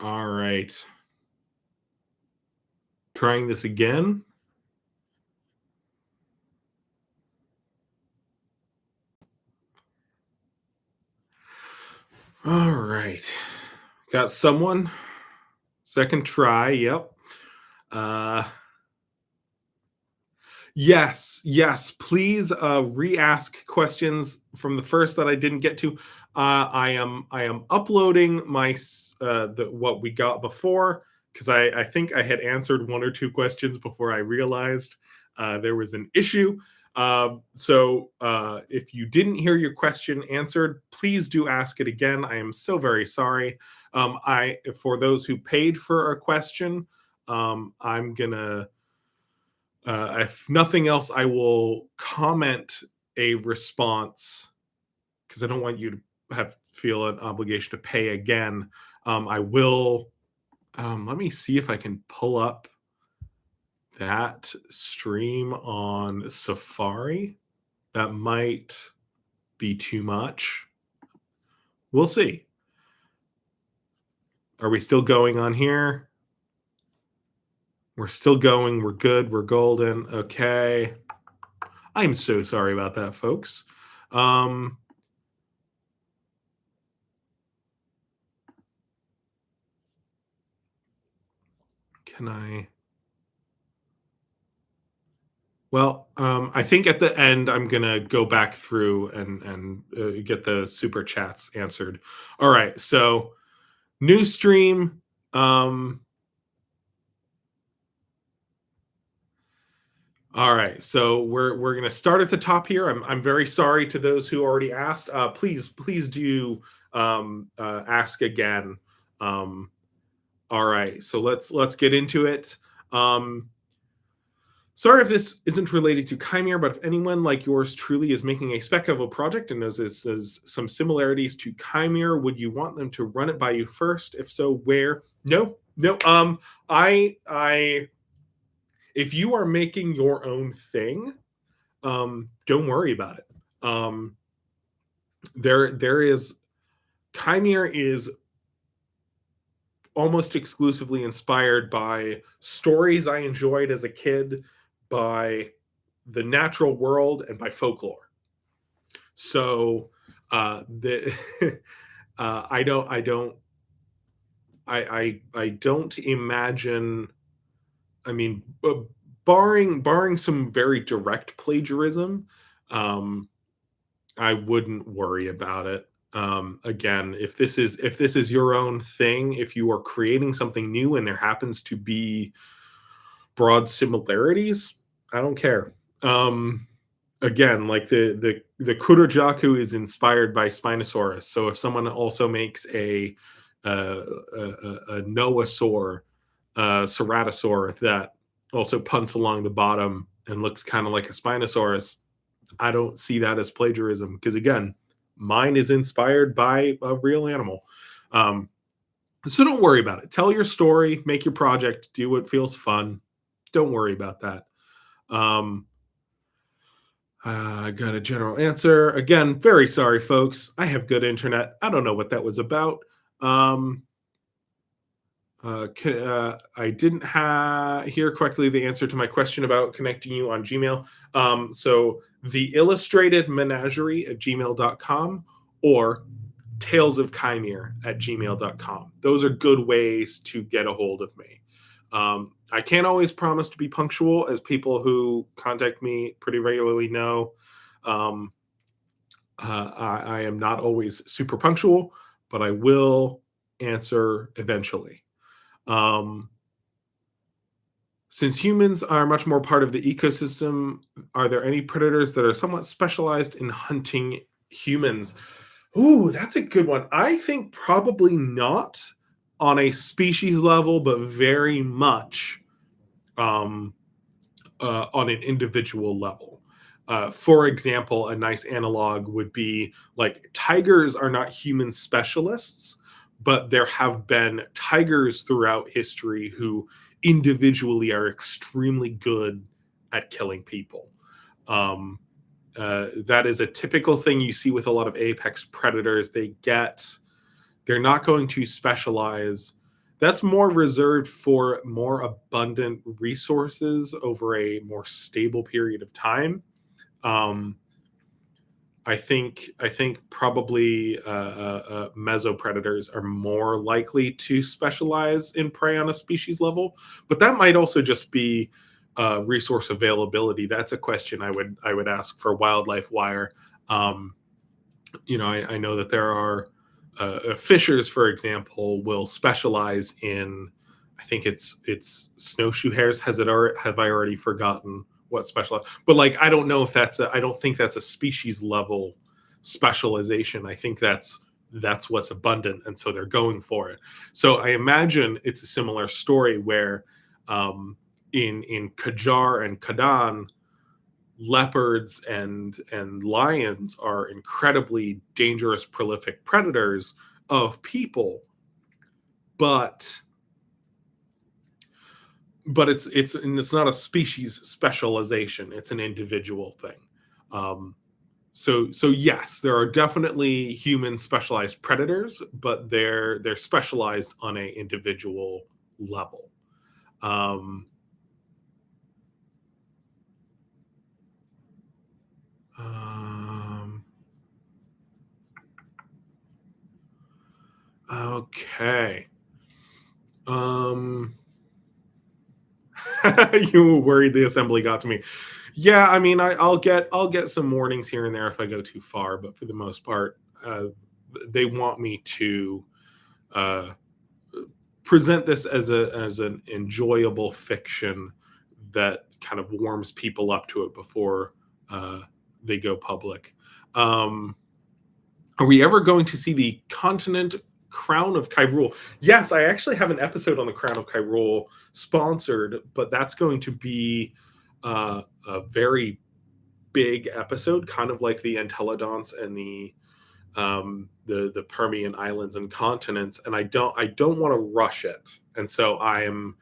All right. Trying this again. All right. Got someone. Second try. Yep. Yes. Please re-ask questions from the first that I didn't get to. I am uploading my what we got before, because I think I had answered one or two questions before I realized there was an issue. So if you didn't hear your question answered, please do ask it again. I am so very sorry. For those who paid for a question, I'm gonna. If nothing else, I will comment a response, because I don't want you to feel an obligation to pay again. I will. Let me see if I can pull up that stream on Safari. That might be too much. We'll see. Are we still going on here? We're still going. We're good. We're golden. Okay. I'm so sorry about that, folks. Can I? Well, I think at the end I'm gonna go back through and get the super chats answered. All right, so new stream. All right, so we're gonna start at the top here. I'm very sorry to those who already asked. Please do ask again. All right, so let's get into it. Sorry if this isn't related to Kaimere, but if anyone like yours truly is making a spec of a project and knows some similarities to Kaimere, would you want them to run it by you first? If so, where? No. I if you are making your own thing, don't worry about it. There is Kaimere is almost exclusively inspired by stories I enjoyed as a kid, by the natural world, and by folklore. So the I don't imagine. I mean, barring some very direct plagiarism, I wouldn't worry about it. Again, if this is your own thing, if you are creating something new and there happens to be broad similarities, I don't care. Again, like the Kurojaku is inspired by Spinosaurus. So if someone also makes a Noasaur, ceratosaur that also punts along the bottom and looks kind of like a Spinosaurus, I don't see that as plagiarism, because again, mine is inspired by a real animal. So don't worry about it. Tell your story, make your project, do what feels fun. Don't worry about that. I got a general answer. Again, very sorry, folks. I have good internet. I don't know what that was about. I didn't hear correctly the answer to my question about connecting you on Gmail. So the illustrated menagerie at gmail.com or talesofkaimere@gmail.com. Those are good ways to get a hold of me. I can't always promise to be punctual, as people who contact me pretty regularly know. I am not always super punctual, but I will answer eventually. Since humans are much more part of the ecosystem, are there any predators that are somewhat specialized in hunting humans? Ooh, that's a good one. I think probably not on a species level, but very much on an individual level. For example, a nice analog would be like tigers are not human specialists, but there have been tigers throughout history who individually are extremely good at killing people. That is a typical thing you see with a lot of apex predators. They're not going to specialize that's more reserved for more abundant resources over a more stable period of time. Um, I think probably mesopredators are more likely to specialize in prey on a species level, but that might also just be resource availability. That's a question I would ask for Wildlife Wire. Um, I know that there are fishers, for example, will specialize in. I think it's snowshoe hares. Have I already forgotten what special? But like, I don't know if I don't think that's a species level specialization. I think that's what's abundant, and so they're going for it. So I imagine it's a similar story where in Qajar and Qadan, leopards and lions are incredibly dangerous, prolific predators of people, but it's not a species specialization. It's an individual thing. So yes, there are definitely human specialized predators, but they're specialized on a individual level. Um, um, okay. Um, you were worried the assembly got to me. Yeah, I mean, I'll get some warnings here and there if I go too far, but for the most part, they want me to uh, present this as an enjoyable fiction that kind of warms people up to it before uh, they go public. Um, are we ever going to see the continent Crown of Kyrule? Yes, I actually have an episode on the Crown of Kyrule sponsored, but that's going to be a very big episode, kind of like the Entelodonts and the Permian islands and continents. And I don't want to rush it, and so I am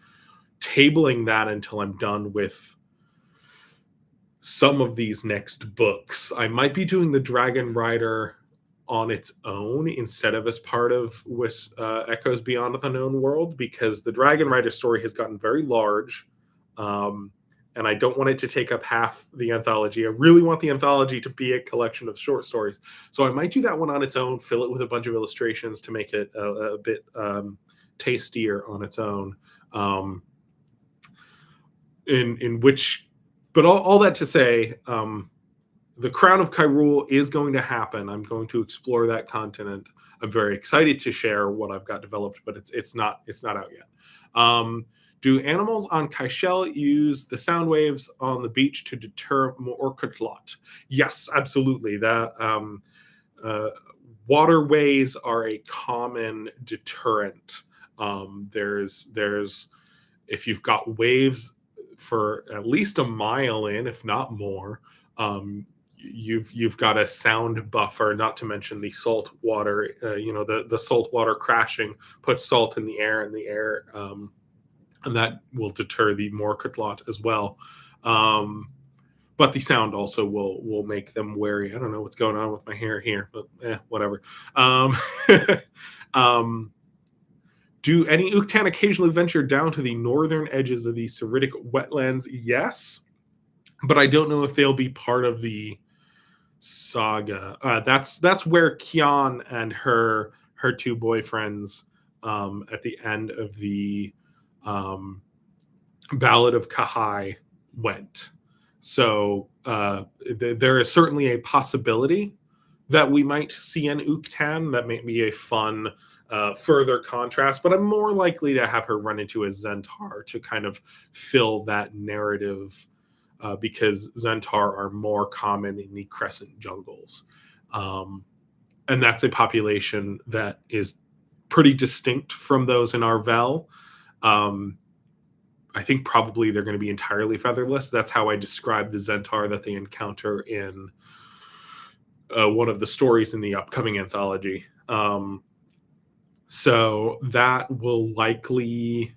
tabling that until I'm done with some of these next books. I might be doing the Dragon Rider on its own instead of as part of Echoes Beyond the Known World, because the Dragon Rider story has gotten very large, and I don't want it to take up half the anthology. I really want the anthology to be a collection of short stories, so I might do that one on its own, fill it with a bunch of illustrations to make it a bit tastier on its own. In which, but all that to say, the Crown of Kyrule is going to happen. I'm going to explore that continent. I'm very excited to share what I've got developed, but it's not out yet. Do animals on Kaishel use the sound waves on the beach to deter Morkutlot? Yes, absolutely. That waterways are a common deterrent. There's if you've got waves for at least a mile in, if not more, you've got a sound buffer. Not to mention the salt water. The salt water crashing puts salt in the air, and that will deter the Morkutlot as well. But the sound also will make them wary. I don't know what's going on with my hair here, but whatever. Um, do any uktan occasionally venture down to the northern edges of the Seridic Wetlands? Yes, but I don't know if they'll be part of the saga. That's where Kian and her two boyfriends at the end of the Ballad of Ka'Hai went. So there is certainly a possibility that we might see an uktan. That may be a fun further contrast, but I'm more likely to have her run into a zentaur to kind of fill that narrative, because zentaur are more common in the crescent jungles. And that's a population that is pretty distinct from those in Arvel. I think probably they're going to be entirely featherless. That's how I describe the zentaur that they encounter in one of the stories in the upcoming anthology. So that will likely,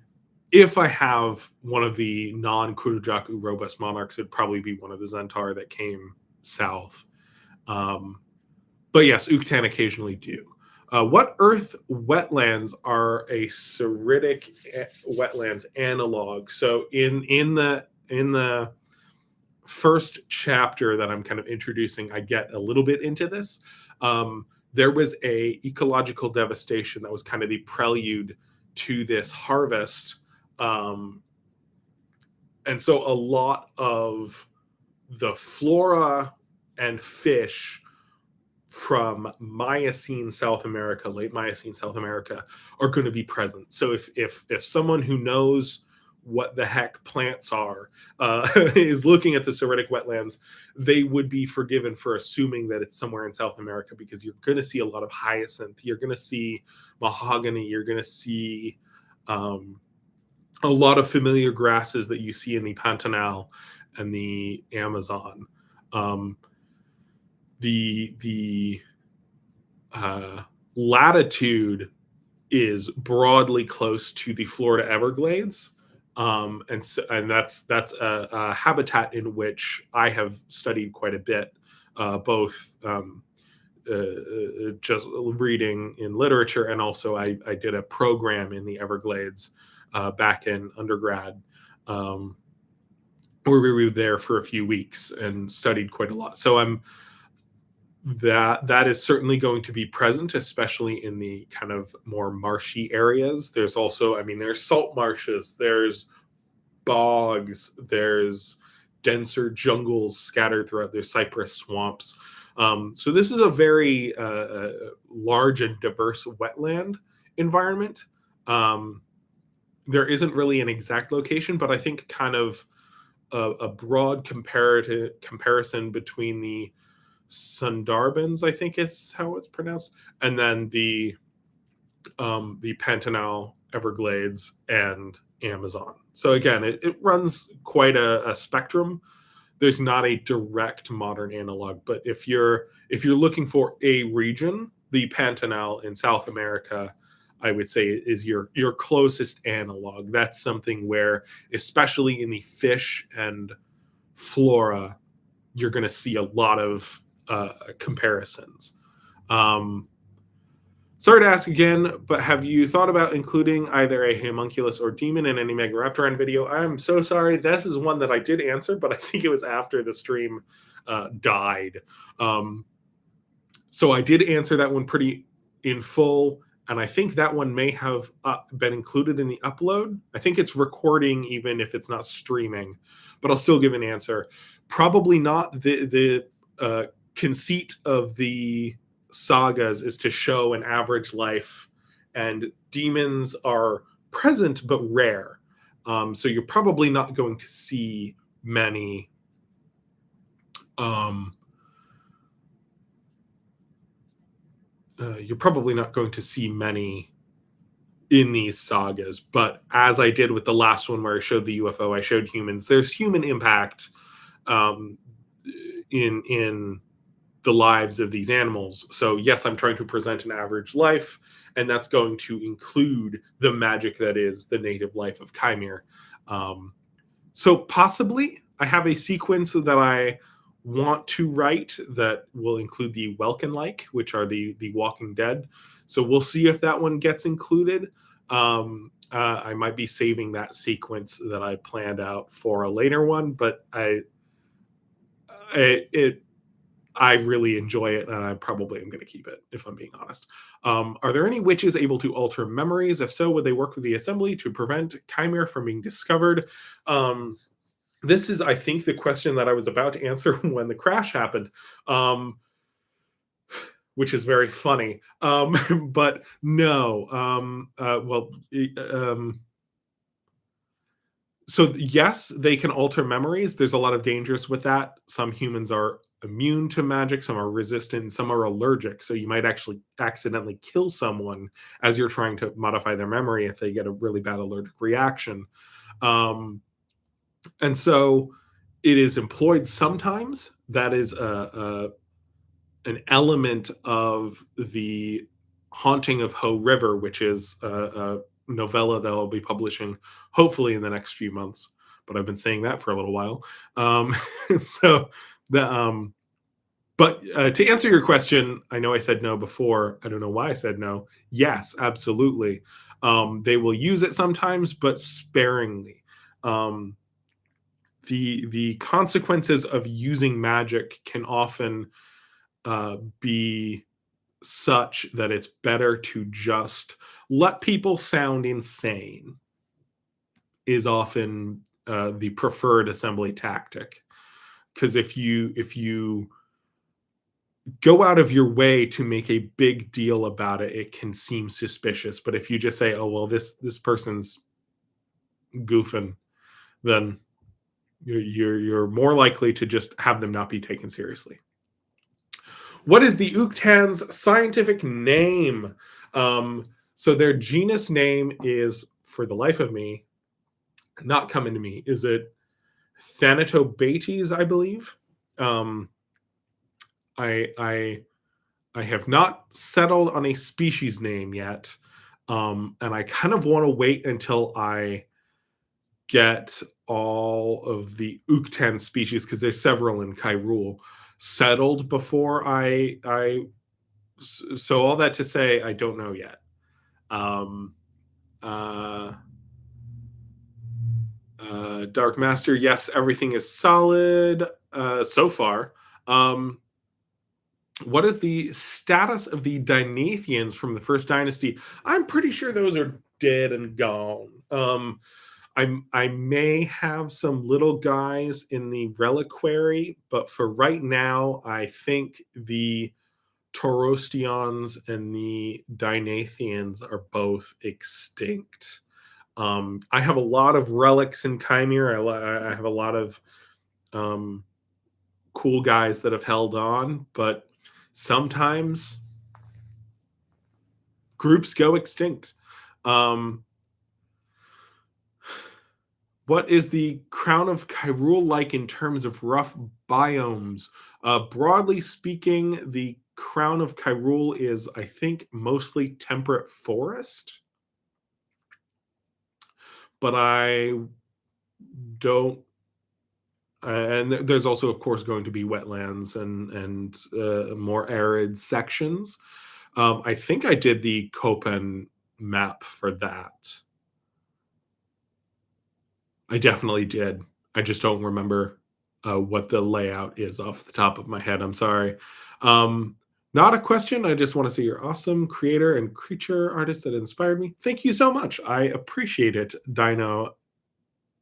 if I have one of the non-Kurujaku robust monarchs, it'd probably be one of the zentaur that came south. But yes, uktan occasionally do. What earth wetlands are a Seridic wetlands analog? So in the first chapter that I'm kind of introducing, I get a little bit into this. There was a ecological devastation that was kind of the prelude to this harvest, and so a lot of the flora and fish from Miocene South America, late Miocene South America, are going to be present. So if someone who knows what the heck plants are is looking at the Seridic wetlands, they would be forgiven for assuming that it's somewhere in South America, because you're going to see a lot of hyacinth, you're going to see mahogany, you're going to see a lot of familiar grasses that you see in the Pantanal and the Amazon. The latitude is broadly close to the Florida Everglades, and that's a habitat in which I have studied quite a bit, both just reading in literature, and also I did a program in the Everglades back in undergrad, where we were there for a few weeks and studied quite a lot. So that is certainly going to be present, especially in the kind of more marshy areas. There's also, I mean, there's salt marshes, there's bogs, there's denser jungles scattered throughout, there's cypress swamps. So this is a very large and diverse wetland environment. There isn't really an exact location, but I think kind of a broad comparison between the Sundarbans, I think is how it's pronounced, and then the Pantanal, Everglades, and Amazon. So again, it runs quite a spectrum. There's not a direct modern analog, but if you're looking for a region, the Pantanal in South America, I would say, is your closest analog. That's something where, especially in the fish and flora, you're going to see a lot of comparisons. Sorry to ask again, but have you thought about including either a homunculus or demon in any megaraptoran video? I'm so sorry. This is one that I did answer, but I think it was after the stream died. So I did answer that one pretty in full, and I think that one may have been included in the upload. I think it's recording even if it's not streaming, but I'll still give an answer. Probably not. The conceit of the sagas is to show an average life, and demons are present but rare. So you're probably not going to see many in these sagas. But as I did with the last one where I showed the UFO, I showed humans. There's human impact in the lives of these animals. So yes, I'm trying to present an average life, and that's going to include the magic that is the native life of Kaimere. So possibly I have a sequence that I want to write that will include the Welkin-like, which are the Walking Dead. So we'll see if that one gets included. I might be saving that sequence that I planned out for a later one, but I really enjoy it, and I probably am going to keep it, if I'm being honest. Are there any witches able to alter memories? If so, would they work with the assembly to prevent Kaimere from being discovered? This is, I think, the question that I was about to answer when the crash happened, which is very funny. But no. So yes, they can alter memories. There's a lot of dangers with that. Some humans are immune to magic, some are resistant, some are allergic. So you might actually accidentally kill someone as you're trying to modify their memory if they get a really bad allergic reaction. And so it is employed sometimes. That is an element of the Haunting of Ho River, which is a novella that I'll be publishing hopefully in the next few months, but I've been saying that for a little while. So But to answer your question, I know I said no before. I don't know why I said no. Yes, absolutely. They will use it sometimes, but sparingly. Um, the consequences of using magic can often be such that it's better to just let people sound insane. Is often the preferred assembly tactic, because if you go out of your way to make a big deal about it, it can seem suspicious. But if you just say, "Oh well, this person's goofing," then you're more likely to just have them not be taken seriously. What is the uktan's scientific name? So their genus name is, for the life of me, not coming to me. Is it Thanatobates, I believe? Um, I have not settled on a species name yet, and I kind of want to wait until I get all of the uktan species, because there's several in Kyrule, settled before I. So all that to say, I don't know yet. Um, uh, Dark Master, yes, everything is solid so far. What is the status of the Dinathians from the first dynasty? I'm pretty sure those are dead and gone. I may have some little guys in the reliquary, but for right now, I think the Taurostions and the Dinathians are both extinct. I have a lot of relics in Kaimere. I have a lot of cool guys that have held on, but sometimes groups go extinct. What is the crown of Kyrule like in terms of rough biomes? Broadly speaking, the crown of Kyrule is, I think, mostly temperate forest. But I don't. And there's also, of course, going to be wetlands and more arid sections. I think I did the Köppen map for that. I definitely did. I just don't remember what the layout is off the top of my head. I'm sorry. Not a question. I just want to say you're awesome creator and creature artist that inspired me. Thank you so much. I appreciate it. Damo,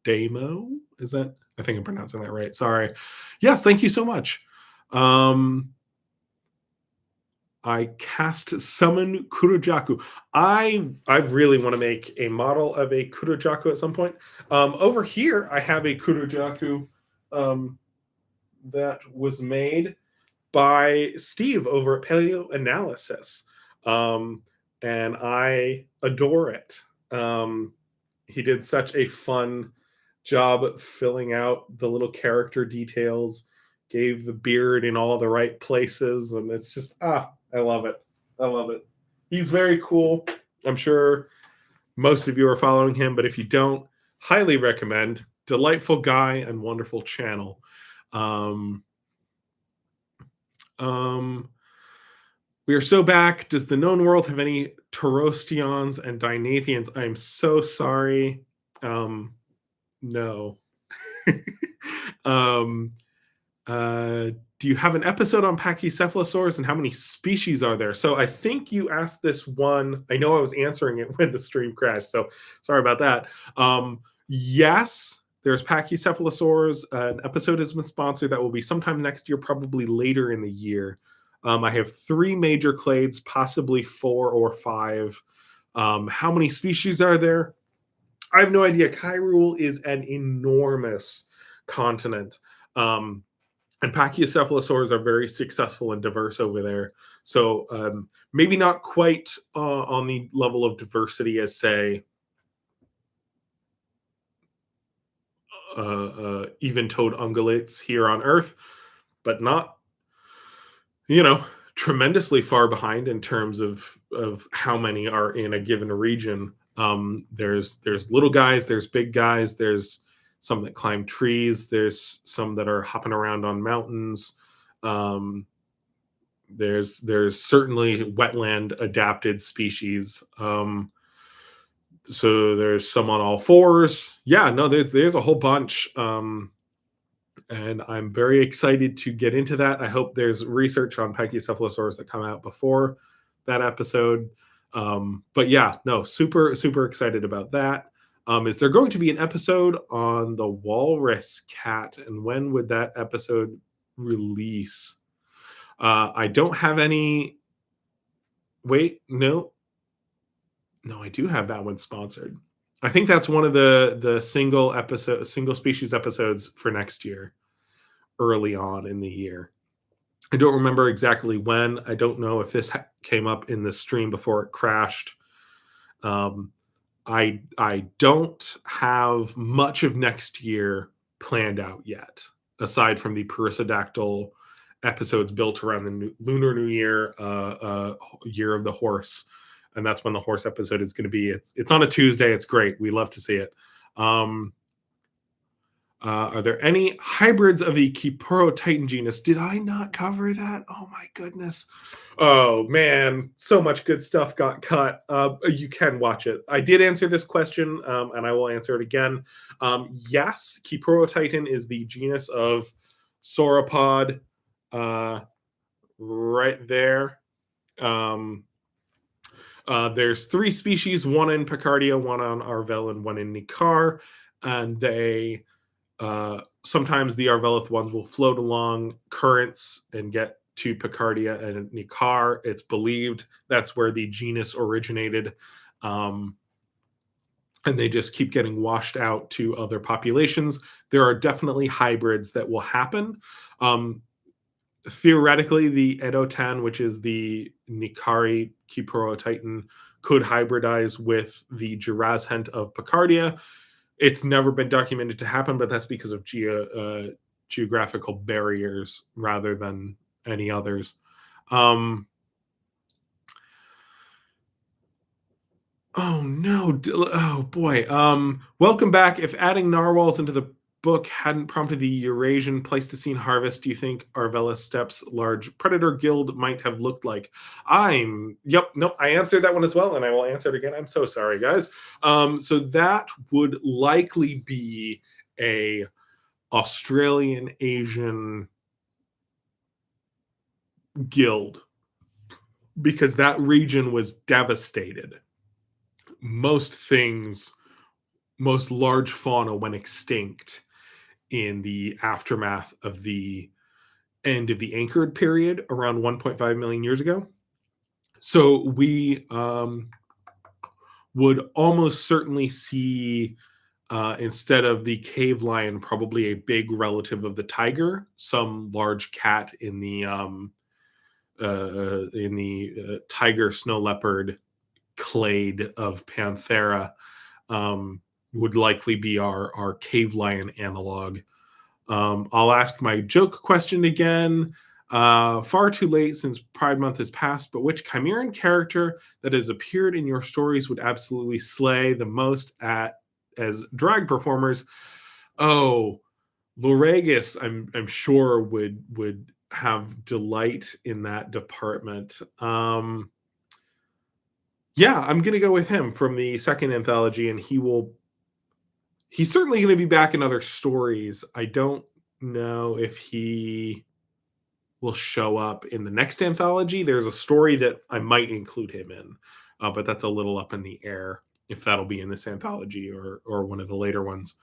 is that? I think I'm pronouncing that right. Sorry. Yes, thank you so much. I cast summon Kurojaku. I really want to make a model of a Kurojaku at some point. Over here, I have a Kurojaku that was made by Steve over at Paleoanalysis, and I adore it. He did such a fun job filling out the little character details, gave the beard in all the right places, and it's just I love it. I love it. He's very cool. I'm sure most of you are following him, but if you don't, highly recommend. Delightful guy and wonderful channel. We are so back. Does the known world have any Taurostions and Dinathians? I'm so sorry. No. Do you have an episode on Pachycephalosaurs and how many species are there? So I think you asked this one. I know I was answering it when the stream crashed, so sorry about that. Yes, there's Pachycephalosaurs. An episode has been sponsored that will be sometime next year, probably later in the year. I have 3 major clades, possibly 4 or 5. How many species are there? I have no idea. Kyrule is an enormous continent. And Pachycephalosaurs are very successful and diverse over there. So maybe not quite on the level of diversity as, say, even-toed ungulates here on Earth, but not, tremendously far behind in terms of how many are in a given region. There's little guys, there's big guys, there's some that climb trees, there's some that are hopping around on mountains. There's certainly wetland adapted species. So there's some on all fours. Yeah, no, there's a whole bunch. And I'm very excited to get into that. I hope there's research on Pachycephalosaurus that come out before that episode. But yeah, no, super excited about that. Is there going to be an episode on the walrus cat, and when would that episode release? I don't have any. Wait, no, I do have that one sponsored. I think that's one of the single species episodes for next year, early on in the year. I don't remember exactly when. I don't know if this came up in the stream before it crashed. I don't have much of next year planned out yet, aside from the Perissodactyl episodes built around the Lunar New Year, Year of the Horse, and that's when the horse episode is going to be. It's on a Tuesday. It's great. We love to see it. Are there any hybrids of the Chiropteran genus? Did I not cover that? Oh my goodness. Oh man, so much good stuff got cut. You can watch it. I did answer this question, and I will answer it again. Yes, Chiropteran is the genus of sauropod, right there. There's 3 species, one in Picardia, one on Arvel, and one in Ni'Khar, and they sometimes the Arvelith ones will float along currents and get to Picardia and Ni'Khar. It's believed that's where the genus originated. And they just keep getting washed out to other populations. There are definitely hybrids that will happen. Theoretically, the Edotan, which is the Ni'Khari Chiropteran, could hybridize with the Girazhent of Picardia. It's never been documented to happen, but that's because of geographical barriers rather than any others. Oh no! Oh boy! Welcome back. If adding narwhals into the book hadn't prompted the Eurasian Pleistocene harvest, do you think Arvellus steppes' large predator guild might have looked like? Yep, nope. I answered that one as well, and I will answer it again. I'm so sorry, guys. So that would likely be a Australian Asian guild, because that region was devastated. Most large fauna went extinct in the aftermath of the end of the anchored period around 1.5 million years ago. So we would almost certainly see, instead of the cave lion, probably a big relative of the tiger, some large cat in the tiger snow leopard clade of Panthera, would likely be our cave lion analog. I'll ask my joke question again. Far too late since Pride Month has passed, but which Chimeran character that has appeared in your stories would absolutely slay the most as drag performers? Oh, Loragus, I'm sure would have delight in that department. Yeah, I'm gonna go with him from the second anthology, and he's certainly going to be back in other stories. I don't know if he will show up in the next anthology. There's a story that I might include him in, but that's a little up in the air if that'll be in this anthology or one of the later ones.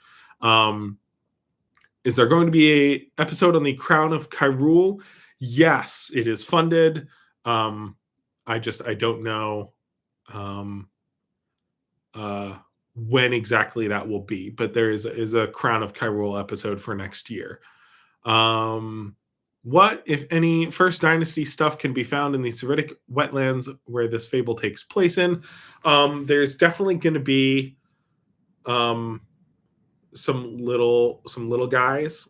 Is there going to be a episode on the Crown of Kyrule? Yes, it is funded. I don't know when exactly that will be, but there is a Crown of Kyrule episode for next year. What, if any, First Dynasty stuff can be found in the Seridic Wetlands where this fable takes place in? There's definitely going to be some little guys,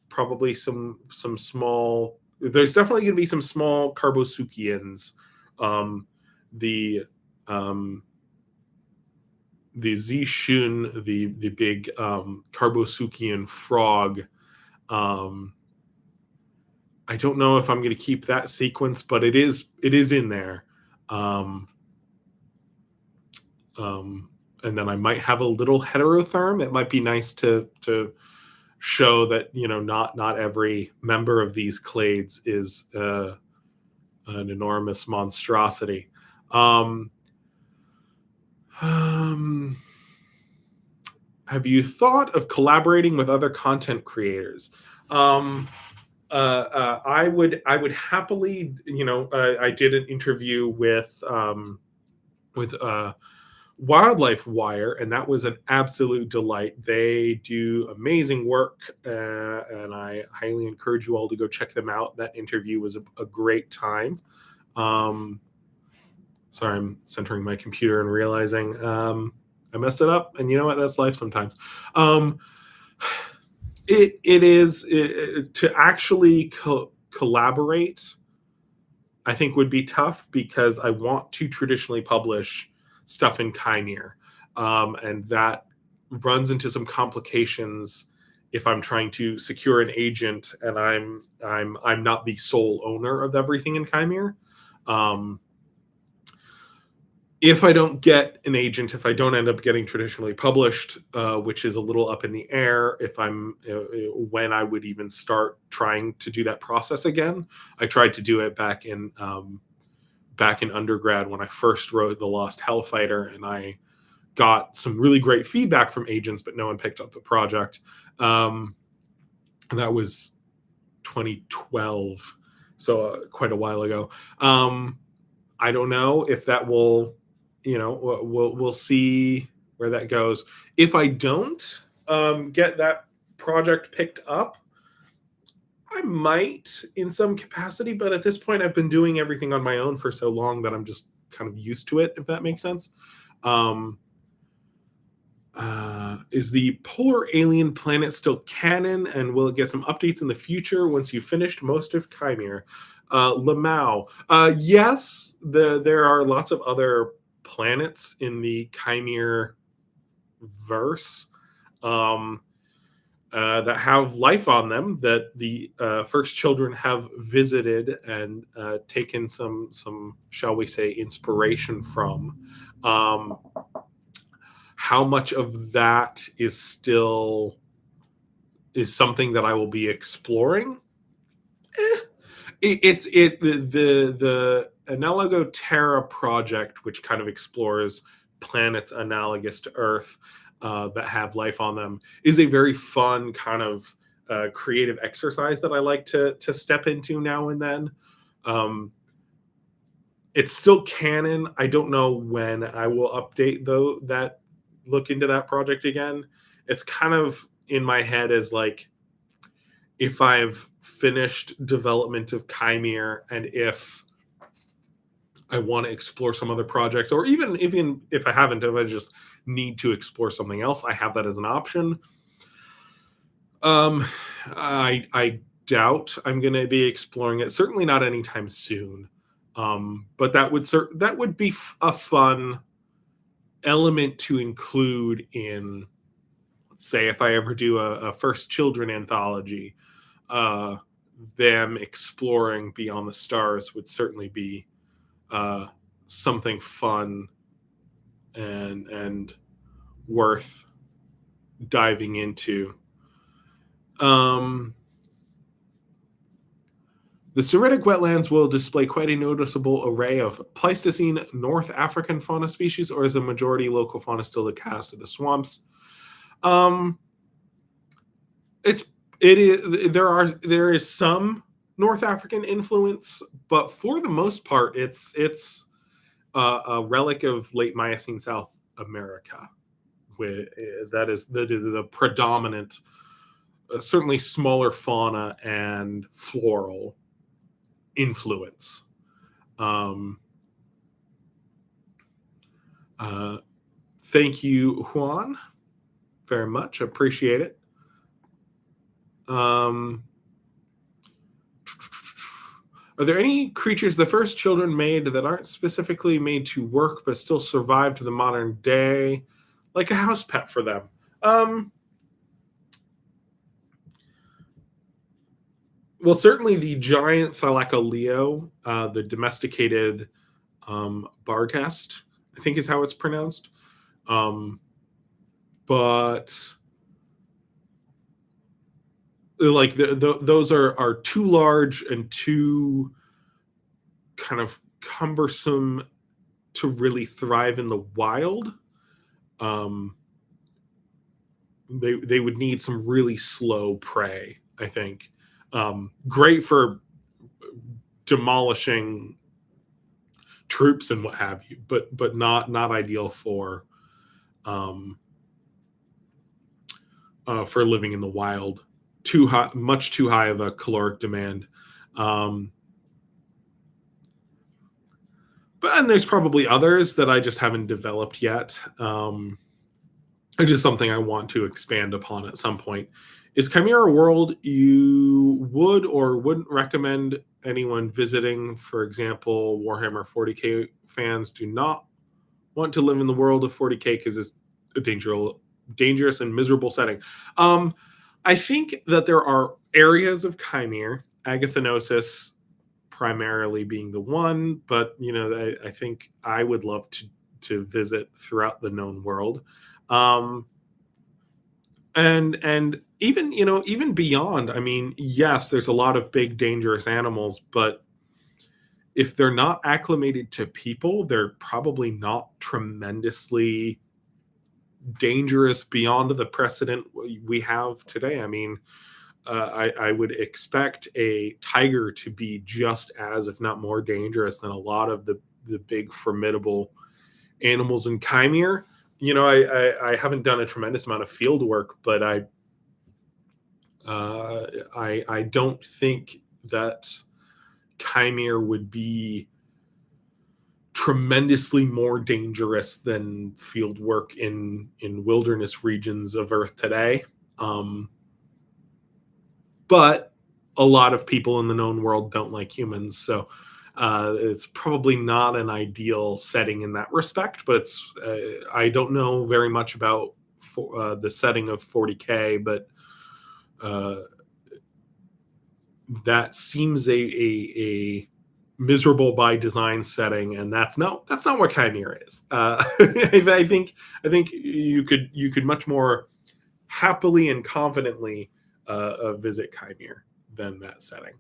probably some small. There's definitely going to be some small Carbosuchians. The Zishun, the big Carbosuchian frog. I don't know if I'm going to keep that sequence, but it is in there. And then I might have a little heterotherm. It might be nice to show that, you know, not every member of these clades is an enormous monstrosity. Have you thought of collaborating with other content creators? I would happily, you know, I did an interview with Wildlife Wire, and that was an absolute delight. They do amazing work, and I highly encourage you all to go check them out. That interview was a great time. Sorry, I'm centering my computer and realizing I messed it up, and you know what? That's life sometimes. It is to actually collaborate, I think would be tough, because I want to traditionally publish stuff in Kaimere, and that runs into some complications if I'm trying to secure an agent and I'm not the sole owner of everything in Kaimere. If I don't get an agent, if I don't end up getting traditionally published, which is a little up in the air, if I'm when I would even start trying to do that process again. I tried to do it back in undergrad when I first wrote The Lost Hellfighter, and I got some really great feedback from agents, but no one picked up the project. And that was 2012, so quite a while ago. I don't know if that will, you know, we'll see where that goes. If I don't get that project picked up, I might in some capacity, but at this point I've been doing everything on my own for so long that I'm just kind of used to it, if that makes sense. Is the polar alien planet still canon, and will it get some updates in the future once you've finished most of Kaimere? Lamau. Yes, there are lots of other planets in the Kaimere verse that have life on them that the first children have visited and taken some, shall we say, inspiration from. How much of that is something that I will be exploring? The Analogo Terra project, which kind of explores planets analogous to Earth that have life on them, is a very fun kind of creative exercise that I like to step into now and then. It's still canon. I don't know when I will update look into that project again. It's kind of in my head as like, if I've finished development of Kaimere, and if I want to explore some other projects, or even if I haven't, if I just need to explore something else, I have that as an option. I doubt I'm going to be exploring it. Certainly not anytime soon. But that would be a fun element to include in, let's say, if I ever do a first children anthology, them exploring beyond the stars would certainly be something fun and worth diving into. The Seridic Wetlands will display quite a noticeable array of Pleistocene North African fauna species, or is the majority local fauna still the cast of the swamps? There is some North African influence, but for the most part, it's a relic of late Miocene South America. That is the predominant, certainly smaller fauna and floral influence. Thank you, Juan, very much. Appreciate it. Are there any creatures the first children made that aren't specifically made to work but still survive to the modern day, like a house pet for them? well, certainly the giant Thylacoleo, the domesticated barghest, I think is how it's pronounced. But like those are too large and too kind of cumbersome to really thrive in the wild. They would need some really slow prey, I think. Great for demolishing troops and what have you, but not ideal for living in the wild. Too high, much too high of a caloric demand. And there's probably others that I just haven't developed yet. It's just something I want to expand upon at some point. Is Kaimere a world you would or wouldn't recommend anyone visiting? For example, Warhammer 40k fans do not want to live in the world of 40k because it's a dangerous and miserable setting. I think that there are areas of Kaimere, Agathanosis primarily being the one, but I think I would love to visit throughout the known world. And even beyond, I mean, yes, there's a lot of big dangerous animals, but if they're not acclimated to people, they're probably not tremendously dangerous beyond the precedent we have today. I mean, I would expect a tiger to be just as, if not more dangerous than a lot of the big formidable animals in Kaimere. I haven't done a tremendous amount of field work, but I don't think that Kaimere would be tremendously more dangerous than field work in wilderness regions of Earth today. But a lot of people in the known world don't like humans, so it's probably not an ideal setting in that respect. But I don't know very much about the setting of 40k, but that seems a miserable by design setting, and that's not what Kaimere is. I think you could much more happily and confidently visit Kaimere than that setting.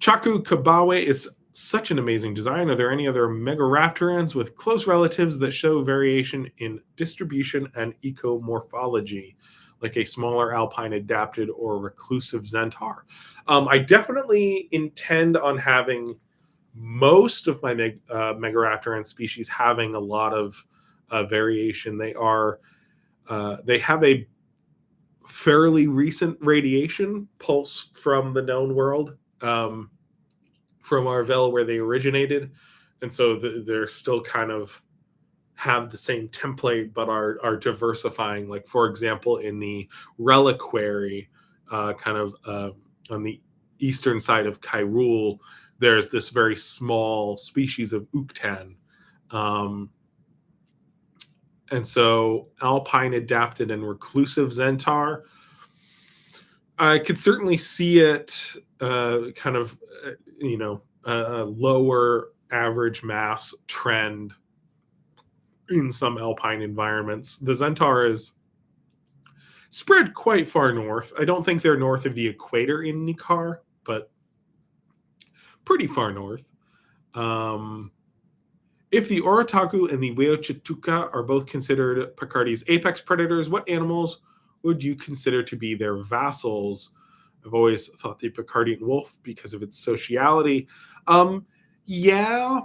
Chaku Kabawe is such an amazing design. Are there any other megaraptorans with close relatives that show variation in distribution and ecomorphology, like a smaller alpine adapted or reclusive zentaur? I definitely intend on having most of my megaraptoran species having a lot of variation. They have a fairly recent radiation pulse from the known world, from Arvel, where they originated, and so they're still kind of have the same template, but are diversifying. Like, for example, in the reliquary, kind of on the eastern side of Kyrule, there's this very small species of uktan. And so alpine adapted and reclusive zentaur, I could certainly see it kind of, a lower average mass trend in some alpine environments. The zentaur is spread quite far north. I don't think they're north of the equator in Ni'Khar, but pretty far north. If the Oritaku and the Weochituka are both considered Picardy's apex predators, what animals would you consider to be their vassals? I've always thought the Picardian wolf because of its sociality. Yeah,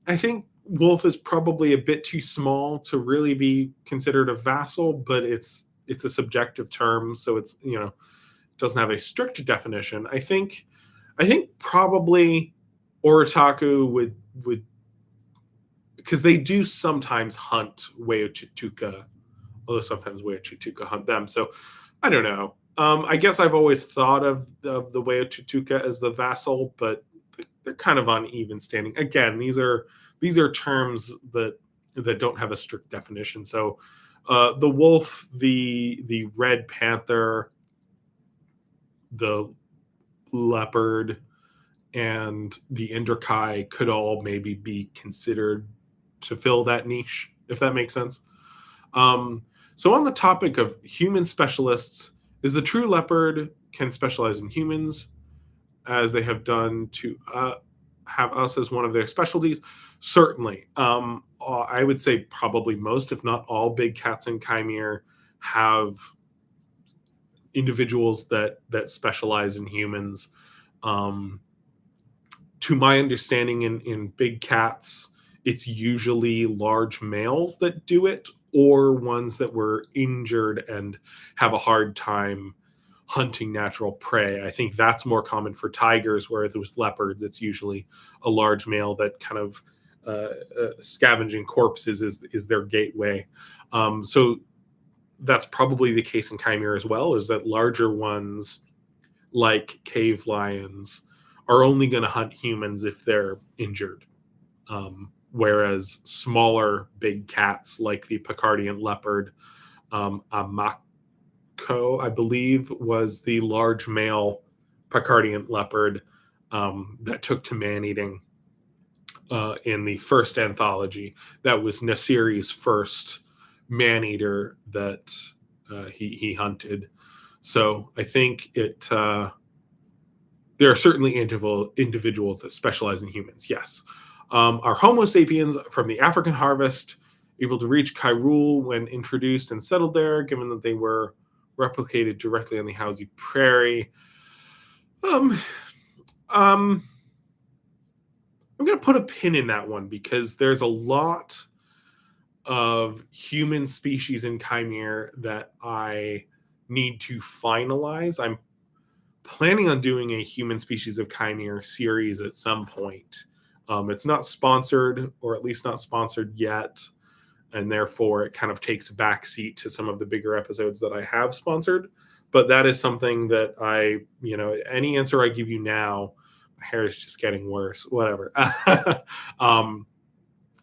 I think wolf is probably a bit too small to really be considered a vassal, but it's a subjective term, so it's doesn't have a strict definition. I think probably Oritaku would because they do sometimes hunt Weochituka, although sometimes Weochituka hunt them. So I don't know. I guess I've always thought of the Weochituka as the vassal, but they're kind of on even standing. Again, these are terms that don't have a strict definition. So the wolf, the red panther, the leopard and the Indrikai could all maybe be considered to fill that niche, if that makes sense. So on the topic of human specialists, is the true leopard can specialize in humans as they have done to have us as one of their specialties? Certainly. I would say probably most, if not all, big cats in Kaimere have individuals that specialize in humans. To my understanding, in big cats, it's usually large males that do it, or ones that were injured and have a hard time hunting natural prey. I think that's more common for tigers, where with leopards, it's usually a large male that kind of scavenging corpses is their gateway. So that's probably the case in Kaimere as well, is that larger ones like cave lions are only going to hunt humans if they're injured. Whereas smaller big cats like the Picardian leopard, Amako, I believe, was the large male Picardian leopard that took to man-eating in the first anthology. That was Nasiri's first man-eater that he hunted. So I think there are certainly individuals that specialize in humans, yes. Are Homo sapiens from the African harvest able to reach Kyrule when introduced and settled there, given that they were replicated directly on the Houze Prairie? I'm going to put a pin in that one, because there's a lot of human species in Kaimere that I need to finalize. I'm planning on doing a human species of Kaimere series at some point. It's not sponsored, or at least not sponsored yet, and therefore it kind of takes a backseat to some of the bigger episodes that I have sponsored. But that is something that any answer I give you now, my hair is just getting worse, whatever.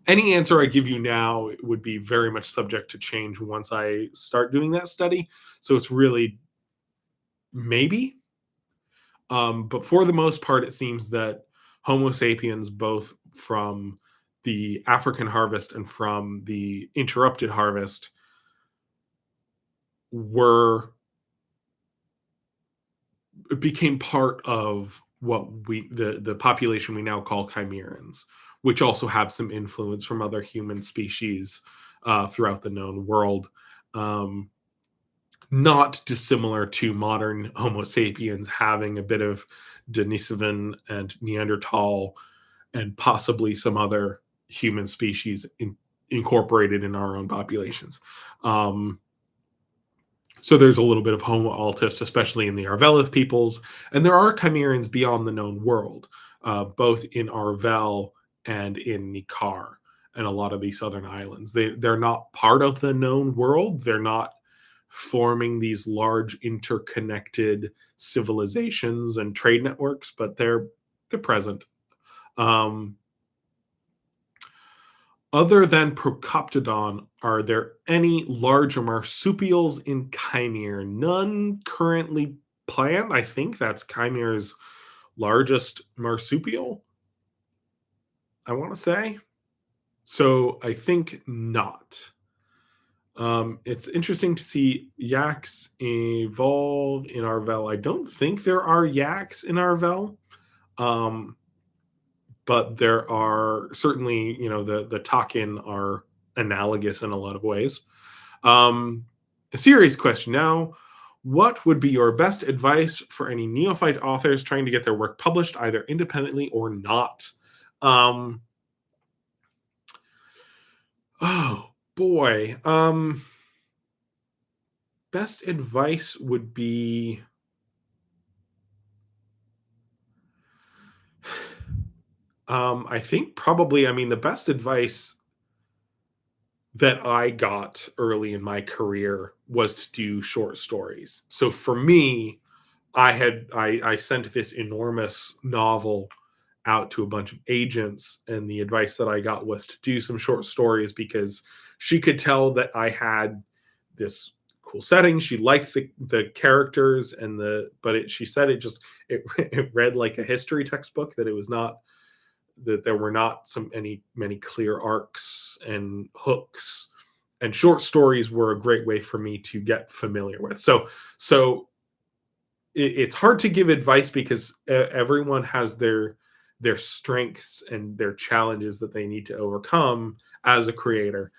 Any answer I give you now would be very much subject to change once I start doing that study. So it's really maybe. But for the most part, it seems that Homo sapiens, both from the African harvest and from the interrupted harvest, became part of what the population we now call Chimerans, which also have some influence from other human species throughout the known world. Not dissimilar to modern Homo sapiens having a bit of Denisovan and Neanderthal and possibly some other human species incorporated in our own populations. So there's a little bit of Homo altus, especially in the Arvelith peoples. And there are Chimerans beyond the known world, both in Arvel and in Ni'Khar and a lot of these southern islands. They're not part of the known world. They're not forming these large interconnected civilizations and trade networks, but they're present. Other than Procoptodon, are there any larger marsupials in Kaimere? None currently planned. I think that's Kaimere's largest marsupial, I want to say. So I think not. It's interesting to see yaks evolve in Arvel. I don't think there are yaks in Arvel. But there are certainly, the Takin are analogous in a lot of ways. A serious question now. What would be your best advice for any neophyte authors trying to get their work published, either independently or not? Oh, boy. Best advice would be... I think probably, the best advice that I got early in my career was to do short stories. So for me, I sent this enormous novel out to a bunch of agents, and the advice that I got was to do some short stories, because she could tell that I had this cool setting. She liked the characters and she said it read like a history textbook, that it was not, that there were not many clear arcs and hooks, and short stories were a great way for me to get familiar with. So it's hard to give advice because everyone has their strengths and their challenges that they need to overcome as a creator.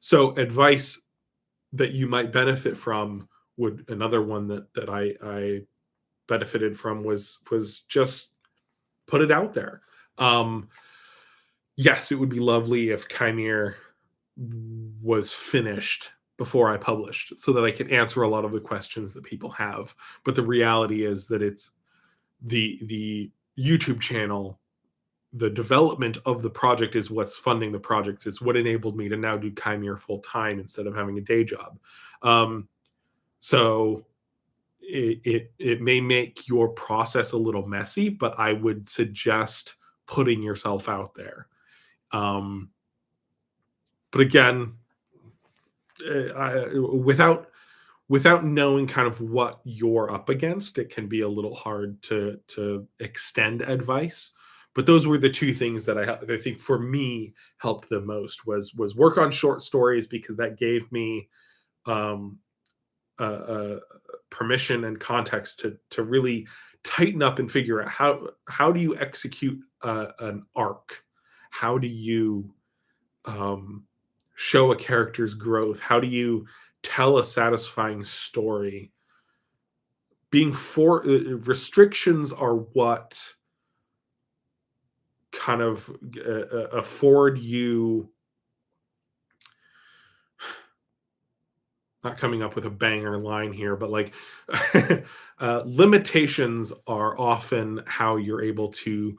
So advice that you might benefit from another one that I benefited from was just put it out there. Yes, it would be lovely if Kaimere was finished before I published, so that I could answer a lot of the questions that people have. But the reality is that it's the YouTube channel, the development of the project is what's funding the project. It's what enabled me to now do Kaimere full time instead of having a day job. So it may make your process a little messy, but I would suggest putting yourself out there. But again, without knowing kind of what you're up against, it can be a little hard to extend advice. But those were the two things that I think for me helped the most was work on short stories, because that gave me permission and context to really tighten up and figure out how do you execute an arc? How do you show a character's growth? How do you tell a satisfying story? Restrictions are what kind of afford you, not coming up with a banger line here, but like limitations are often how you're able to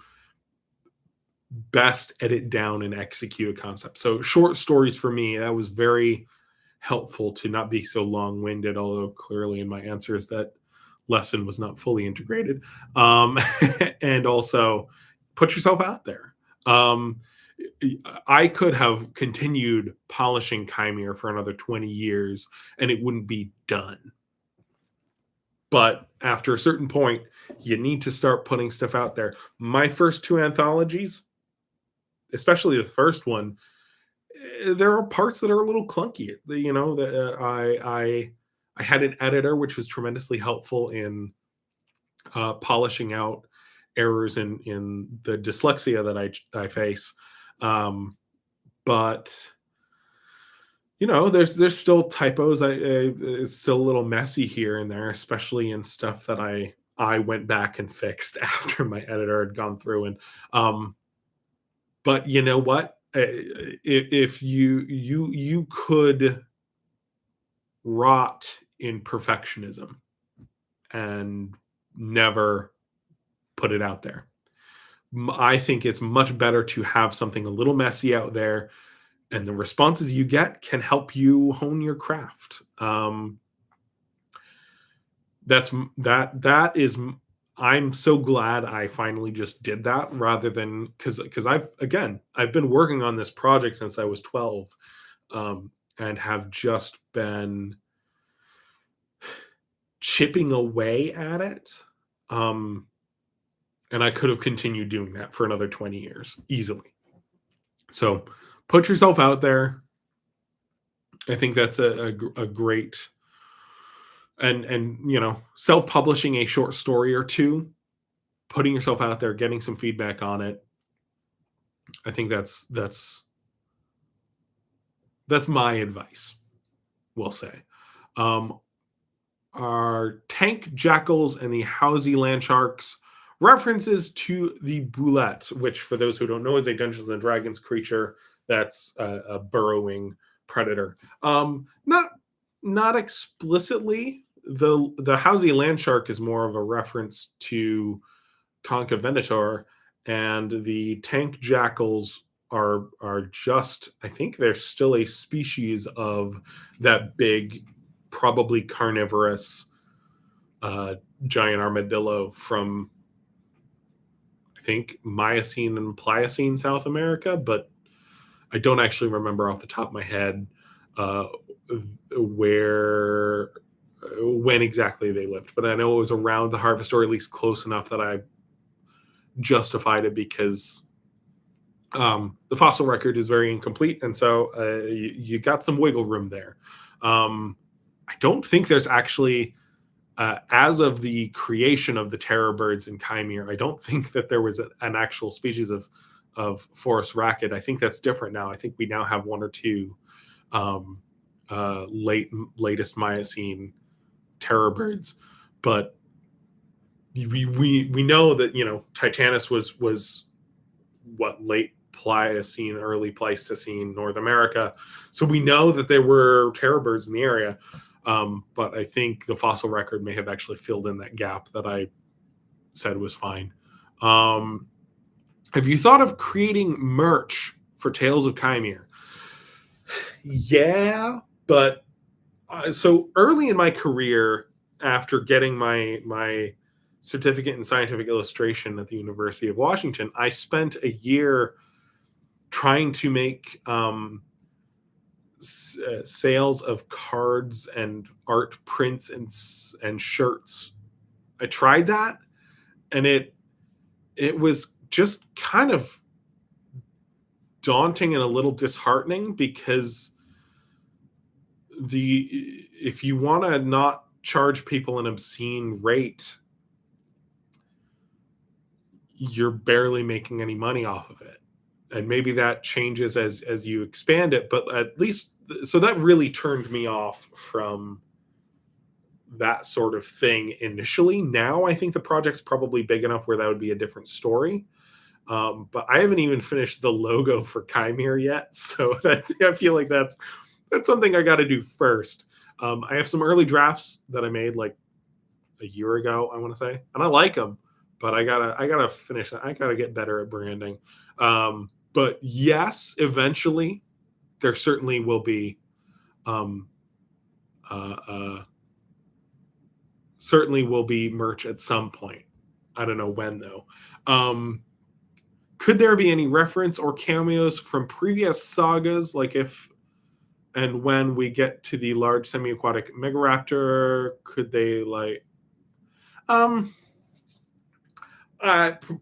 best edit down and execute a concept. So short stories for me, that was very helpful to not be so long-winded, although clearly in my answers that lesson was not fully integrated. And also put yourself out there. I could have continued polishing Kaimere for another 20 years and it wouldn't be done. But after a certain point, you need to start putting stuff out there. My first two anthologies, especially the first one, there are parts that are a little clunky. You know, I had an editor which was tremendously helpful in polishing out errors in the dyslexia that I face. But you know, there's still typos. It's still a little messy here and there, especially in stuff that I went back and fixed after my editor had gone through. And but you know what? If you could rot in perfectionism and never put it out there. I think it's much better to have something a little messy out there, and the responses you get can help you hone your craft. That is. I'm so glad I finally just did that, rather than because I've been working on this project since I was 12, and have just been chipping away at it. And I could have continued doing that for another 20 years easily. So put yourself out there. I think that's a great, and you know, self-publishing a short story or two, putting yourself out there, getting some feedback on it. I think that's my advice, we'll say. Our tank jackals and the Houze land sharks references to the boulette, which for those who don't know is a Dungeons and Dragons creature that's a burrowing predator. Not explicitly. The Houze land shark is more of a reference to Concha, and the tank jackals are just, I think they're still a species of that big, probably carnivorous giant armadillo from, I think, Miocene and Pliocene South America, but I don't actually remember off the top of my head. uh, where when exactly they lived, but I know it was around the harvest, or at least close enough that I justified it, because the fossil record is very incomplete, and so you got some wiggle room there. I don't think there's actually, as of the creation of the terror birds in Kaimere, I don't think that there was an actual species of forest raccoon. I think that's different now. I think we now have one or two um, latest Miocene terror birds, but we know that Titanus was what, late Pliocene, early Pleistocene, North America. So we know that there were terror birds in the area. But I think the fossil record may have actually filled in that gap that I said was fine. Have you thought of creating merch for Tales of Kaimere? Yeah, but so early in my career, after getting my certificate in scientific illustration at the University of Washington, I spent a year trying to make sales of cards and art prints and shirts. I tried that, and it was just kind of daunting and a little disheartening, because if you want to not charge people an obscene rate, you're barely making any money off of it. And maybe that changes as you expand it, but at least, so that really turned me off from that sort of thing initially. Now I think the project's probably big enough where that would be a different story. But I haven't even finished the logo for Kaimere yet, so I feel like that's something I got to do first. I have some early drafts that I made like a year ago, I want to say, and I like them, but I gotta finish that. I gotta get better at branding. But yes, eventually there certainly will be certainly will be merch at some point. I don't know when though. Could there be any reference or cameos from previous sagas, like if and when we get to the large semi-aquatic megaraptor? Could they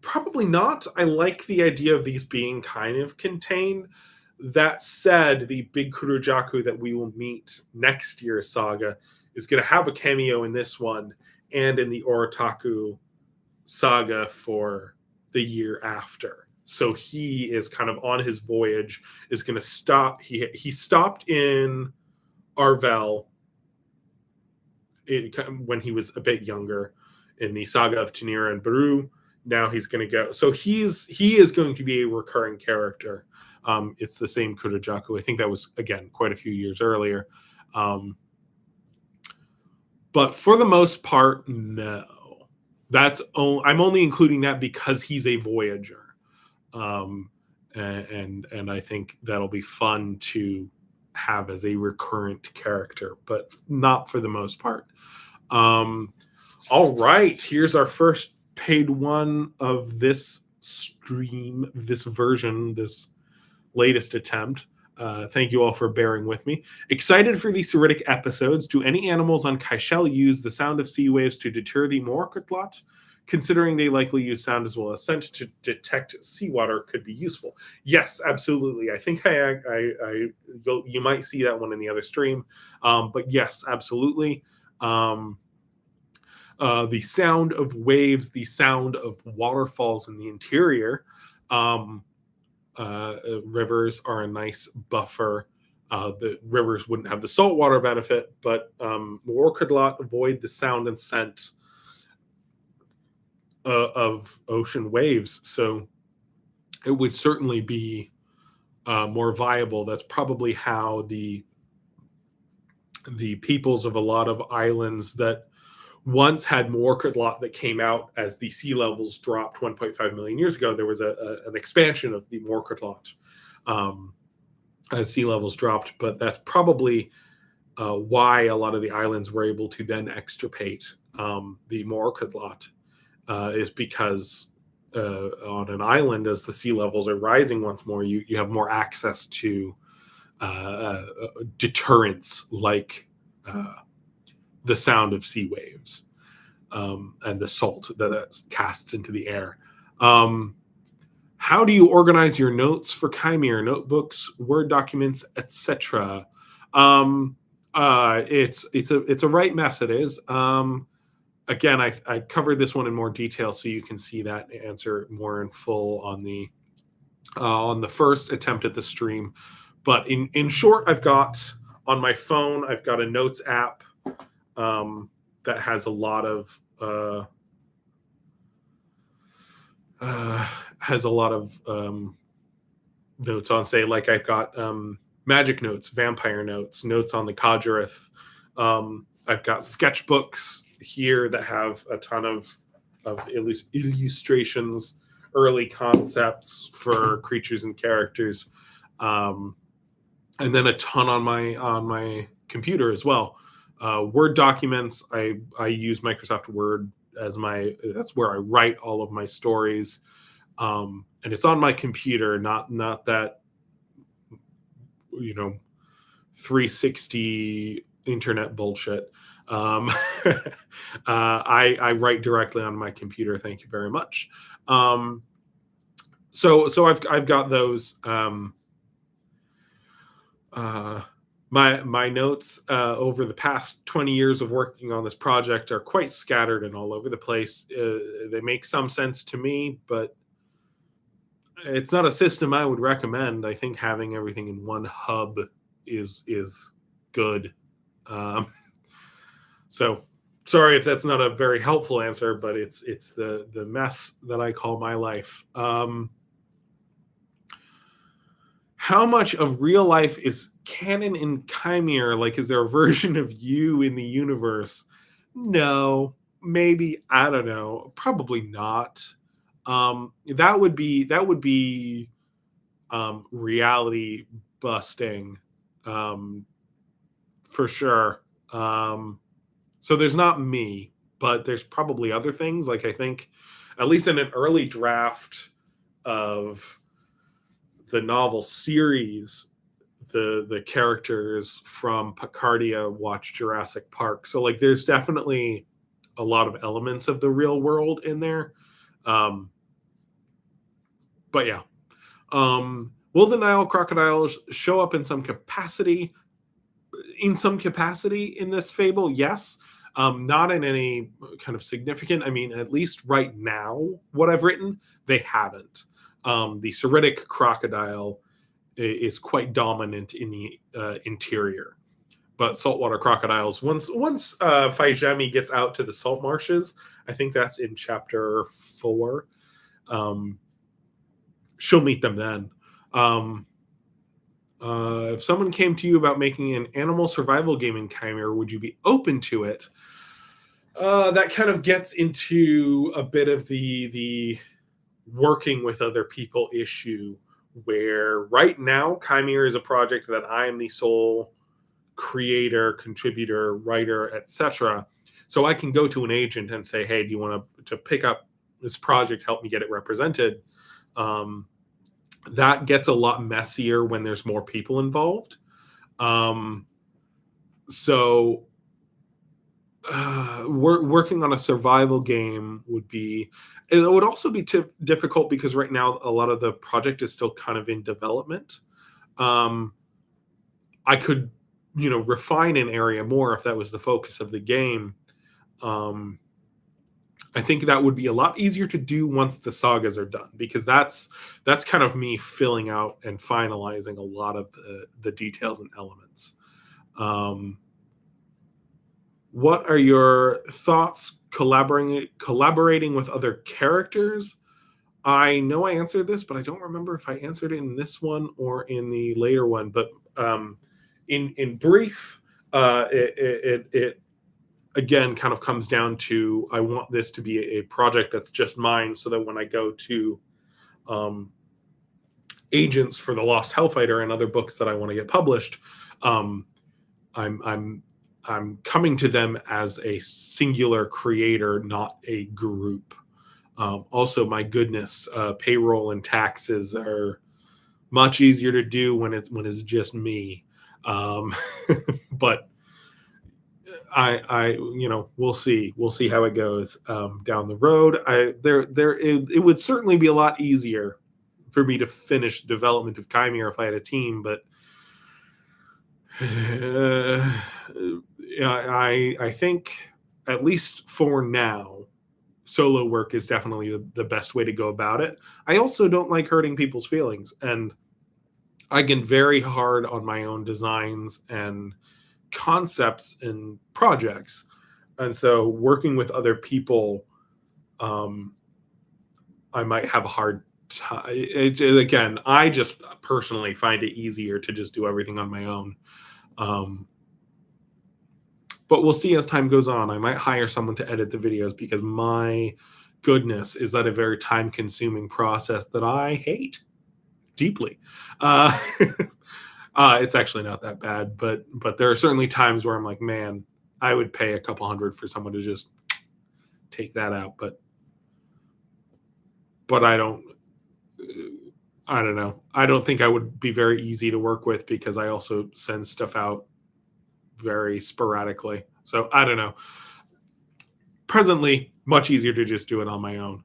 probably not. I like the idea of these being kind of contained. That said, the big Kurojaku that we will meet next year's saga is going to have a cameo in this one and in the Oritaku saga for the year after. So he is kind of on his voyage, is going to stop. He stopped in Arvel when he was a bit younger in the saga of Tenir'ha and Baru. Now he's going to go. So he is going to be a recurring character. It's the same Kurojaku. I think that was, again, quite a few years earlier. But for the most part, no. I'm only including that because he's a voyager. And I think that'll be fun to have as a recurrent character, but not for the most part. All right, here's our first paid one of this stream, this version, this latest attempt. Thank you all for bearing with me. Excited for these Seridic episodes. Do any animals on Kaishel use the sound of sea waves to deter the Moroccotlot? Considering they likely use sound as well as scent to detect seawater could be useful. Yes, absolutely. I think you might see that one in the other stream. But yes, absolutely. The sound of waves, the sound of waterfalls in the interior. Rivers are a nice buffer. The rivers wouldn't have the saltwater benefit, but Moroccotlot avoid the sound and scent of ocean waves. So it would certainly be more viable. That's probably how the peoples of a lot of islands that once had Moroccotlot that came out as the sea levels dropped 1.5 million years ago. There was an expansion of the Moroccotlot as sea levels dropped, but that's probably why a lot of the islands were able to then extirpate the Moroccotlot, is because on an island, as the sea levels are rising once more, you have more access to deterrents like the sound of sea waves and the salt that casts into the air. How do you organize your notes for Kaimere, notebooks, Word documents, etc.? It's a right mess. It is. Again, I covered this one in more detail, so you can see that answer more in full on the first attempt at the stream. But in short, I've got on my phone, I've got a notes app that has a lot of notes on, say, like I've got magic notes, vampire notes, notes on the Kajarath. I've got sketchbooks here that have a ton of illustrations, early concepts for creatures and characters, and then a ton on my computer as well. Word documents. I use Microsoft Word as that's where I write all of my stories, and it's on my computer, not that 360 internet bullshit. I write directly on my computer. Thank you very much. So I've got those. My notes over the past 20 years of working on this project are quite scattered and all over the place. They make some sense to me, but it's not a system I would recommend. I think having everything in one hub is good. So sorry if that's not a very helpful answer, but it's the mess that I call my life. How much of real life is canon in Kaimere? Like, is there a version of you in the universe? No, maybe, I don't know. Probably not. That would be reality busting, for sure. So there's not me, but there's probably other things. Like, I think, at least in an early draft of the novel series, the characters from Picardia watch Jurassic Park. So, like, there's definitely a lot of elements of the real world in there. But yeah. Will the Nile crocodiles show up in some capacity? In some capacity in this fable, yes. Not in any kind of significant. I mean, at least right now, what I've written, they haven't. The Seridic crocodile is quite dominant in the interior, but saltwater crocodiles, once Fai Zhemi gets out to the salt marshes, I think that's in chapter 4. She'll meet them then. If someone came to you about making an animal survival game in Kaimere, would you be open to it? That kind of gets into a bit of the working with other people issue, where right now Kaimere is a project that I am the sole creator, contributor, writer, etc. So I can go to an agent and say, hey, do you want to pick up this project, help me get it represented? That gets a lot messier when there's more people involved. So working on a survival game would also be difficult, because right now a lot of the project is still kind of in development. I could, refine an area more if that was the focus of the game. I think that would be a lot easier to do once the sagas are done, because that's kind of me filling out and finalizing a lot of the details and elements. What are your thoughts collaborating with other characters? I know I answered this, but I don't remember if I answered it in this one or in the later one. But in brief, it again kind of comes down to, I want this to be a project that's just mine, so that when I go to agents for The Lost Hellfighter and other books that I want to get published, I'm coming to them as a singular creator, not a group. Also, my goodness, payroll and taxes are Much easier to do when it's just me. But I we'll see how it goes down the road. It would certainly be a lot easier for me to finish development of Kaimere if I had a team, but I think, at least for now, solo work is definitely the best way to go about it. I also don't like hurting people's feelings, and I get very hard on my own designs and concepts and projects. And so working with other people, I might have a hard time. Again, I just personally find it easier to just do everything on my own. But we'll see as time goes on. I might hire someone to edit the videos, because my goodness, is that a very time-consuming process that I hate deeply. It's actually not that bad, but there are certainly times where I'm like, man, I would pay a couple $100 for someone to just take that out. But I don't know. I don't think I would be very easy to work with, because I also send stuff out very sporadically. So I don't know. Presently, much easier to just do it on my own.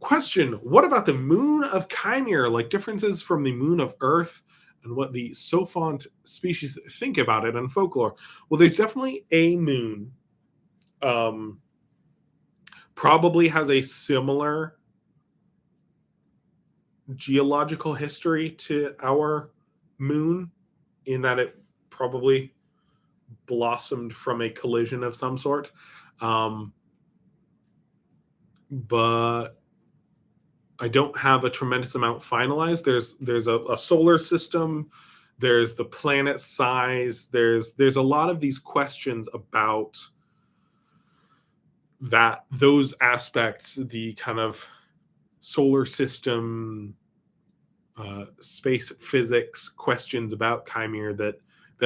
Question: what about the moon of Kaimere? Like, differences from the moon of Earth, and what the Sophont species think about it in folklore. Well, there's definitely a moon. Probably has a similar geological history to our moon, in that it probably blossomed from a collision of some sort. But I don't have a tremendous amount finalized. There's a solar system, there's the planet size, there's a lot of these questions about those aspects, the kind of solar system, space physics questions about Kaimere that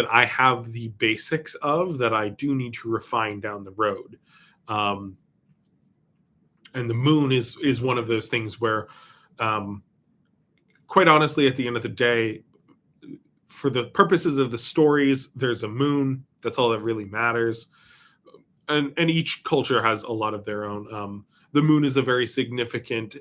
I have the basics of, that I do need to refine down the road. And the moon is one of those things where, quite honestly, at the end of the day, for the purposes of the stories, there's a moon. That's all that really matters. And each culture has a lot of their own. The moon is a very significant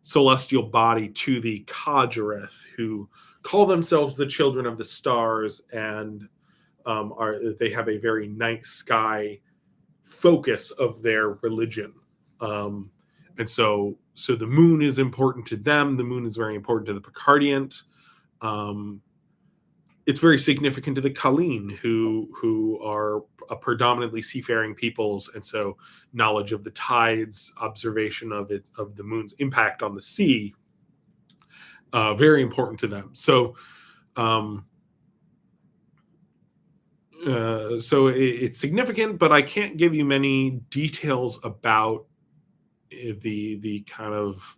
celestial body to the Khajareth, who call themselves the children of the stars, and they have a very night sky focus of their religion. And so the moon is important to them. The moon is very important to the Picardiant. It's very significant to the Kalin, who are a predominantly seafaring peoples, and so knowledge of the tides, observation of the moon's impact on the sea, very important to them. So it's significant, but I can't give you many details about the kind of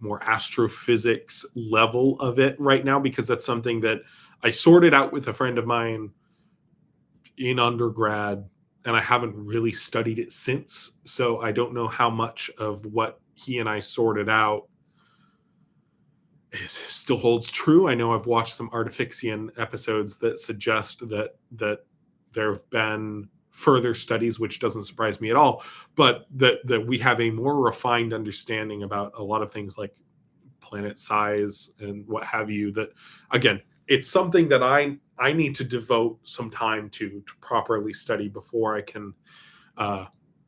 more astrophysics level of it right now, because that's something that I sorted out with a friend of mine in undergrad, and I haven't really studied it since. So I don't know how much of what he and I sorted out still holds true. I know I've watched some Artifixian episodes that suggest that there have been further studies, which doesn't surprise me at all, but that we have a more refined understanding about a lot of things like planet size and what have you. That, again, it's something that I need to devote some time to properly study before I can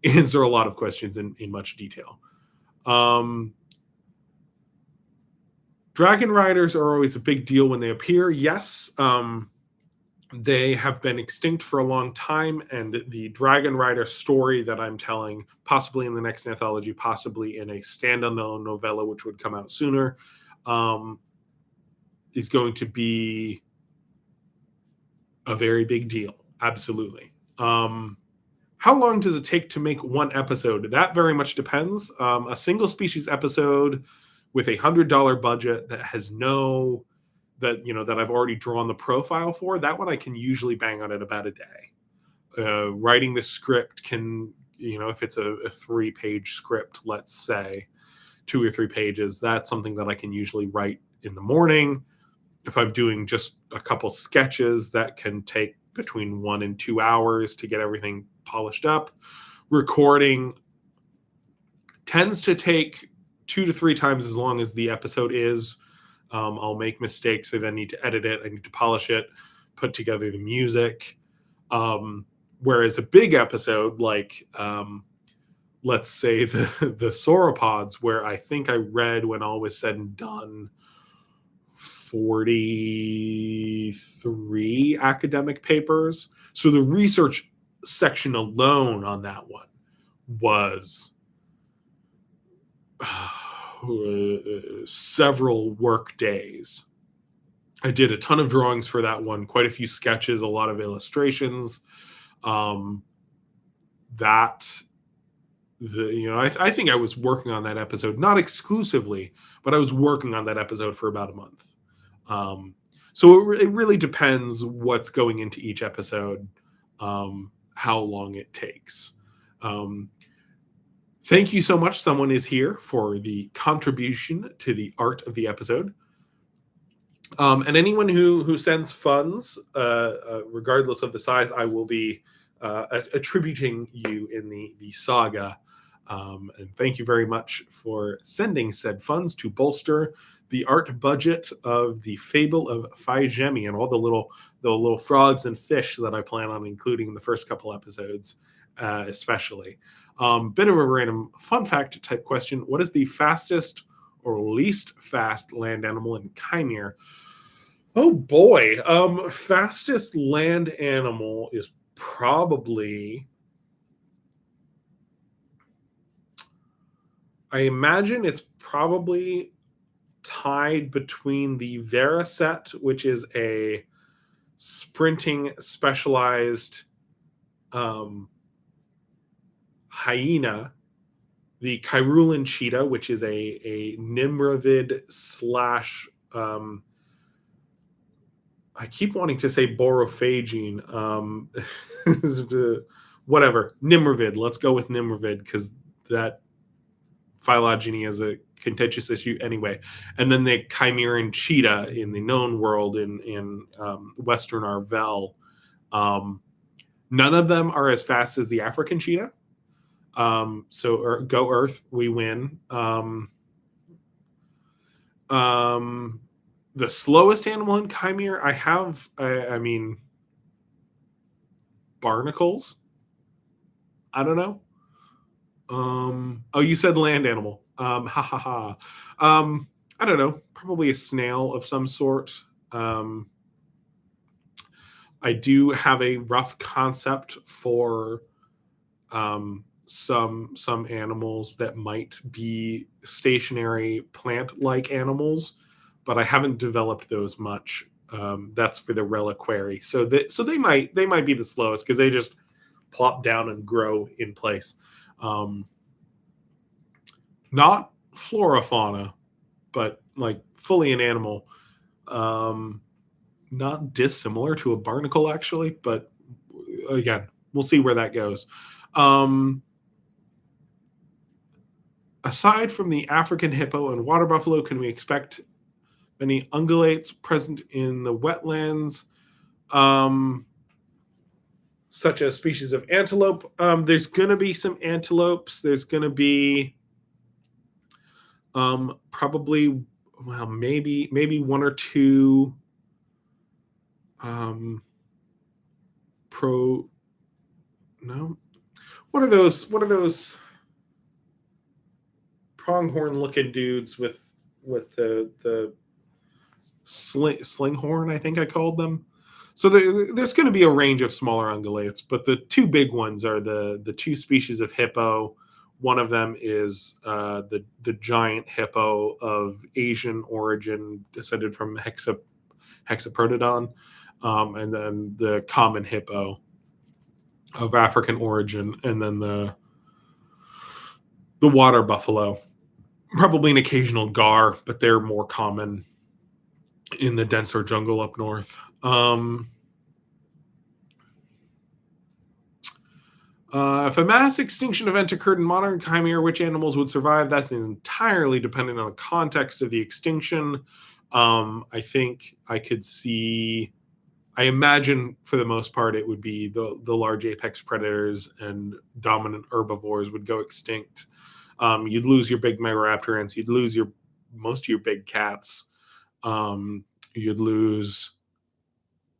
answer a lot of questions in much detail. Dragon riders are always a big deal when they appear. Yes, they have been extinct for a long time, and the dragon rider story that I'm telling, possibly in the next anthology, possibly in a standalone novella, which would come out sooner, is going to be a very big deal. Absolutely. How long does it take to make one episode? That very much depends. A single species episode with $100 budget that has that I've already drawn the profile for, that one I can usually bang on it about a day. Writing the script can, if it's a 3-page script, let's say, 2 or 3 pages. That's something that I can usually write in the morning. If I'm doing just a couple sketches, that can take between 1 and 2 hours to get everything polished up. Recording tends to take 2 to 3 times as long as the episode is. I'll make mistakes. I then need to edit it. I need to polish it, put together the music. Whereas a big episode, like let's say the sauropods, where I think I read, when all was said and done, 43 academic papers. So the research section alone on that one was several work days. I did a ton of drawings for that one, quite a few sketches, a lot of illustrations. I think I was working on that episode, not exclusively, but I was working on that episode for about a month. So it really depends what's going into each episode, how long it takes. Thank you so much. Someone is here for the contribution to the art of the episode. And anyone who sends funds, regardless of the size, I will be attributing you in the saga. And thank you very much for sending said funds to bolster the art budget of the Fable of Fai Zhemi and all the little frogs and fish that I plan on including in the first couple episodes, especially. Bit of a random fun fact type question. What is the fastest or least fast land animal in Kaimere? Oh boy. Fastest land animal is probably, I imagine it's probably tied between the Veraset, which is a sprinting specialized hyena, the Kairulan cheetah, which is a nimravid slash I keep wanting to say borophagine. Whatever. Nimravid. Let's go with nimravid because that phylogeny is a contentious issue anyway. And then the Chimeran cheetah in the known world in Western Arvel. None of them are as fast as the African cheetah. So go Earth, we win. The slowest animal in Kaimere, I mean, barnacles. I don't know. Oh, you said land animal. I don't know. Probably a snail of some sort. I do have a rough concept for some animals that might be stationary plant-like animals, but I haven't developed those much. That's for the reliquary. So they might be the slowest because they just plop down and grow in place. Not flora fauna, but like fully an animal. Not dissimilar to a barnacle actually, but again, we'll see where that goes. Aside from the African hippo and water buffalo, can we expect many ungulates present in the wetlands, such as species of antelope? There's going to be some antelopes. There's going to be probably, well, maybe 1 or 2 what are those pronghorn looking dudes with the slinghorn, I think I called them. So there's going to be a range of smaller ungulates, but the 2 big ones are the 2 species of hippo. One of them is the giant hippo of Asian origin, descended from Hexaprotodon, and then the common hippo of African origin, and then the water buffalo. Probably an occasional gar, but they're more common in the denser jungle up north. If a mass extinction event occurred in modern Kaimere, which animals would survive? That's entirely dependent on the context of the extinction. I think I could see. I imagine for the most part it would be the large apex predators and dominant herbivores would go extinct. You'd lose your big megaraptorans. You'd lose your most of your big cats. Um, you'd lose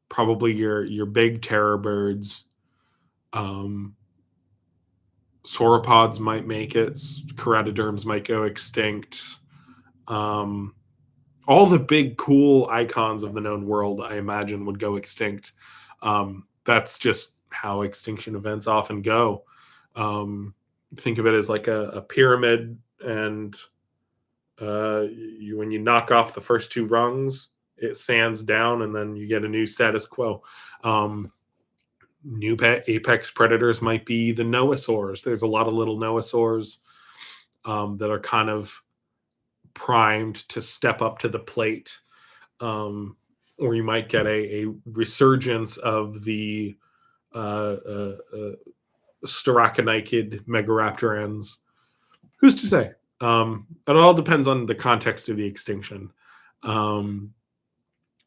probably your big terror birds. Um, Sauropods might make it. Keratoderms might go extinct. Um, all the big cool icons of the known world, I imagine, would go extinct. That's just how extinction events often go. Think of it as like a pyramid, and when you knock off the first two rungs, it sands down, and then you get a new status quo. New apex predators might be the noasaurs. There's a lot of little noasaurs that are kind of primed to step up to the plate. Or you might get a resurgence of the styraconychid megaraptorans. Who's to say? It all depends on the context of the extinction.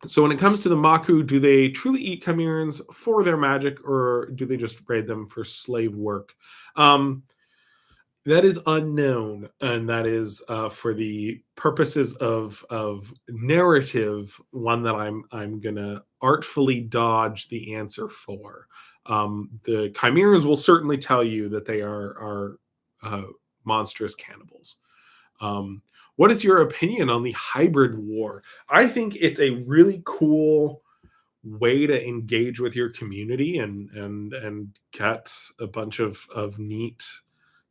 So when it comes to the Maku, do they truly eat chimerans for their magic, or do they just raid them for slave work? That is unknown, and that is for the purposes of narrative, one that I'm gonna artfully dodge the answer for. The chimeras will certainly tell you that they are monstrous cannibals. What is your opinion on the hybrid war? I think it's a really cool way to engage with your community and get a bunch of neat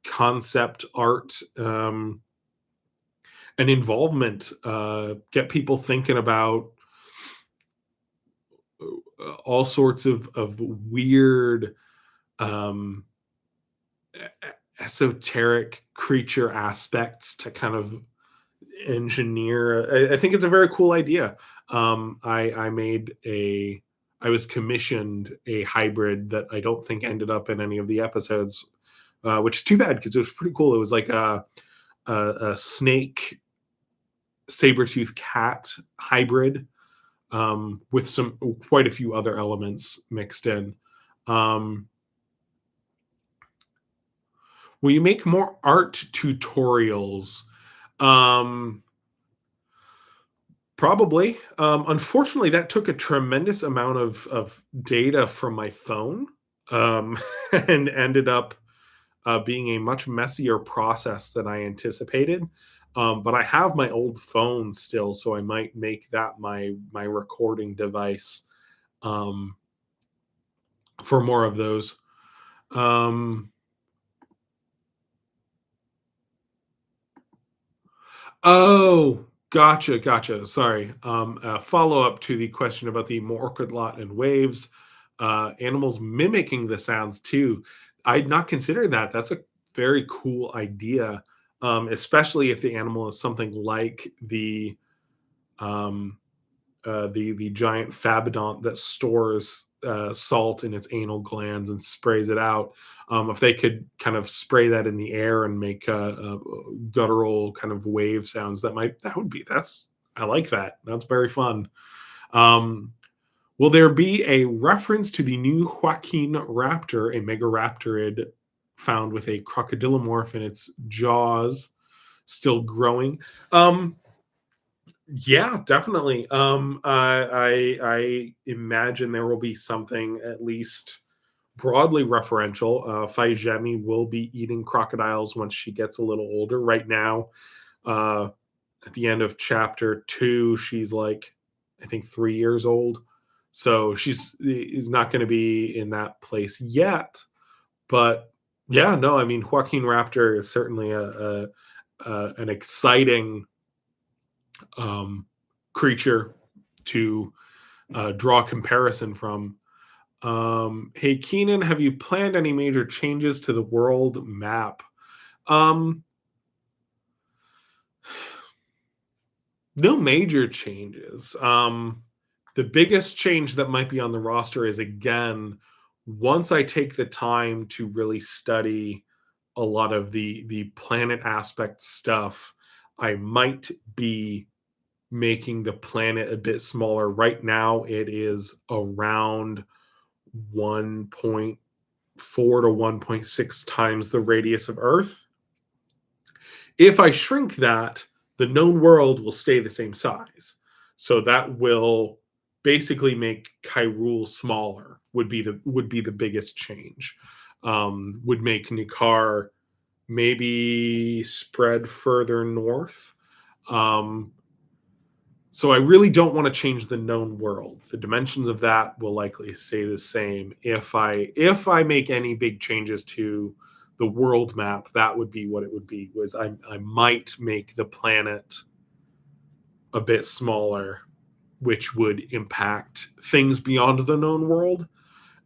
concept art and involvement. Get people thinking about all sorts of weird esoteric creature aspects to kind of engineer. I think it's a very cool idea. I was commissioned a hybrid that I don't think ended up in any of the episodes, which is too bad because it was pretty cool. It was like a snake saber-tooth cat hybrid with quite a few other elements mixed in. Will you make more art tutorials? Probably. Unfortunately, that took a tremendous amount of data from my phone, and ended up being a much messier process than I anticipated. But I have my old phone still, so I might make that my recording device for more of those. Oh, gotcha. Sorry. Follow up to the question about the Morkudlot and waves. Animals mimicking the sounds too. I'd not considered that. That's a very cool idea, especially if the animal is something like the giant fabodont that stores salt in its anal glands and sprays it out. If they could kind of spray that in the air and make guttural kind of wave sounds, I like that. That's very fun. Will there be a reference to the new Joaquin raptor, a megaraptorid found with a crocodilomorph in its jaws, still growing? Yeah, definitely. I imagine there will be something at least broadly referential. Fai Zhemi will be eating crocodiles once she gets a little older. Right now, at the end of chapter 2, she's like, I think 3 years old. So she's is not going to be in that place yet. But yeah, no, I mean, Joaquin Raptor is certainly an exciting creature to draw comparison from. Hey, Keenan, have you planned any major changes to the world map? No major changes. The biggest change that might be on the roster is, again, once I take the time to really study a lot of the planet aspect stuff, I might be making the planet a bit smaller. Right now, it is around 1.4 to 1.6 times the radius of Earth. If I shrink that, the known world will stay the same size. So that will basically make Hyrule smaller. Would be the biggest change. Would make Ni'Khar maybe spread further north. So I really don't want to change the known world. The dimensions of that will likely stay the same. If I make any big changes to the world map, that would be what it would be. Was I might make the planet a bit smaller, which would impact things beyond the known world,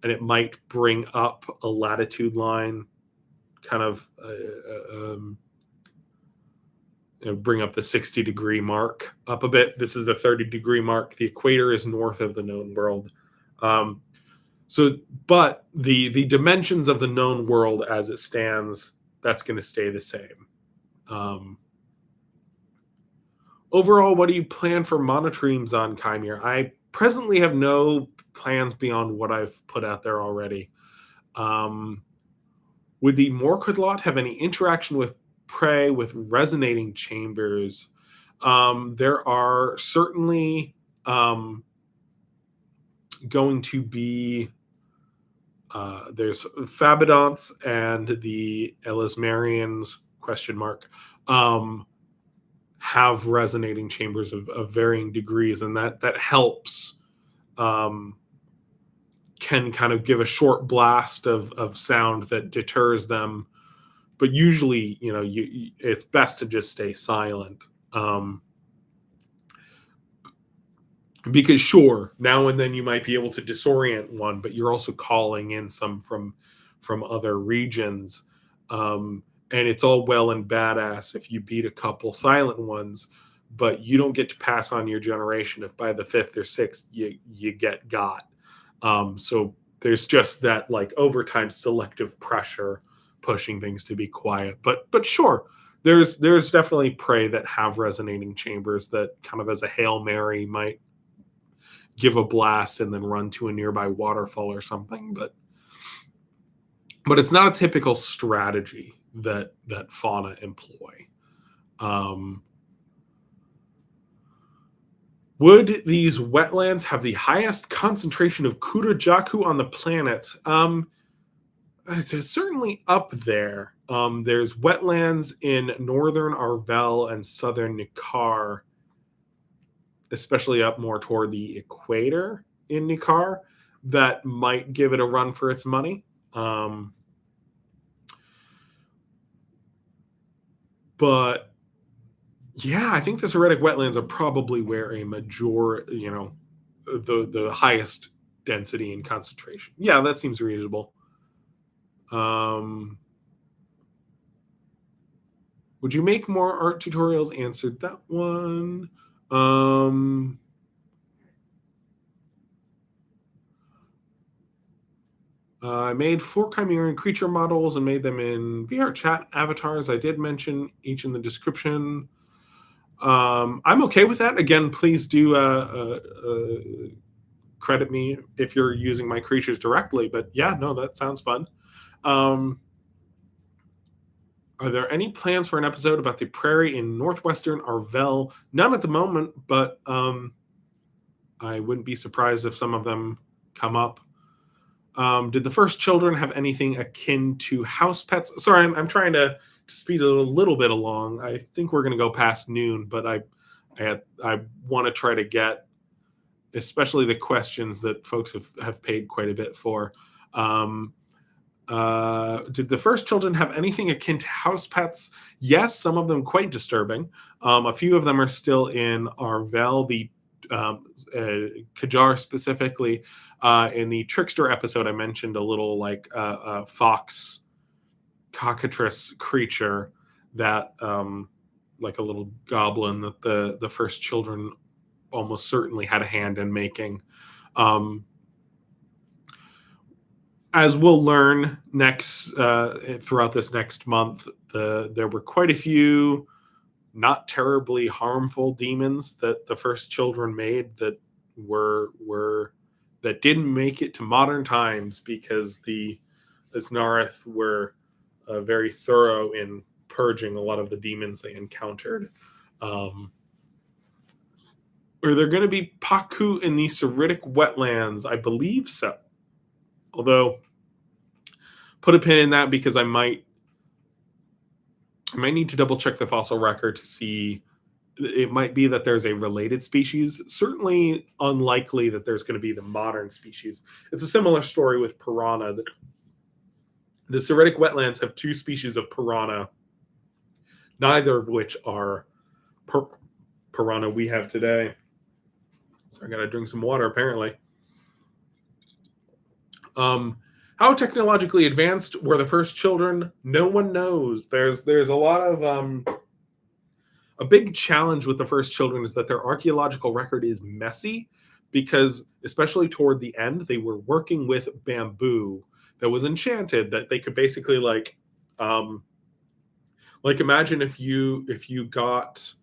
and it might bring up a latitude line, kind of bring up the 60-degree mark up a bit. This is the 30-degree mark. The equator is north of the known world. But the dimensions of the known world as it stands, that's going to stay the same. Overall, what do you plan for monotremes on Kaimere? I presently have no plans beyond what I've put out there already. Would the Morkudlot have any interaction with prey with resonating chambers? There are certainly going to be there's Fabodonts and the Elismarians ? Have resonating chambers of varying degrees, and that helps. Can kind of give a short blast of sound that deters them, but usually, it's best to just stay silent. Because sure, now and then you might be able to disorient one, but you're also calling in some from other regions. And it's all well and badass if you beat a couple silent ones, but you don't get to pass on your generation if by the fifth or sixth you get got. So there's just that like overtime selective pressure pushing things to be quiet. But sure, there's definitely prey that have resonating chambers that kind of as a Hail Mary might give a blast and then run to a nearby waterfall or something. But it's not a typical strategy that fauna employ. Would these wetlands have the highest concentration of Kurajaku on the planet? It's certainly up there. There's wetlands in northern Arvel and southern Ni'Khar, especially up more toward the equator in Ni'Khar, that might give it a run for its money. But yeah, I think the Seridic Wetlands are probably where a the highest density and concentration. Yeah, that seems reasonable. Would you make more art tutorials? Answered that one. I made 4 Chimerian creature models and made them in VR chat avatars. I did mention each in the description. I'm okay with that. Again, please do credit me if you're using my creatures directly. But yeah, no, that sounds fun. Are there any plans for an episode about the prairie in northwestern Arvel? None at the moment, but I wouldn't be surprised if some of them come up. Did the first children have anything akin to house pets? Sorry, I'm trying to speed it a little bit along. I think we're going to go past noon, but I want to try to get, especially the questions that folks have paid quite a bit for. Did the first children have anything akin to house pets? Yes, some of them quite disturbing. A few of them are still in Arvel, the Kajar specifically. In the Trickster episode, I mentioned a little fox cockatrice creature that like a little goblin that the first children almost certainly had a hand in making. as we'll learn next throughout this next month, there were quite a few not terribly harmful demons that the first children made that that didn't make it to modern times because the Asnareth were very thorough in purging a lot of the demons they encountered. Are there going to be Paku in the Seridic Wetlands? I believe so. Although, put a pin in that because I might need to double check the fossil record to see. It might be that there's a related species. Certainly unlikely that there's going to be the modern species. It's a similar story with piranha. The Seridic Wetlands have two species of piranha, neither of which are piranha we have today. So I got to drink some water, apparently. How technologically advanced were the first children? No one knows. There's a lot of a big challenge with the first children is that their archaeological record is messy because, especially toward the end, they were working with bamboo that was enchanted, that they could basically like imagine if you got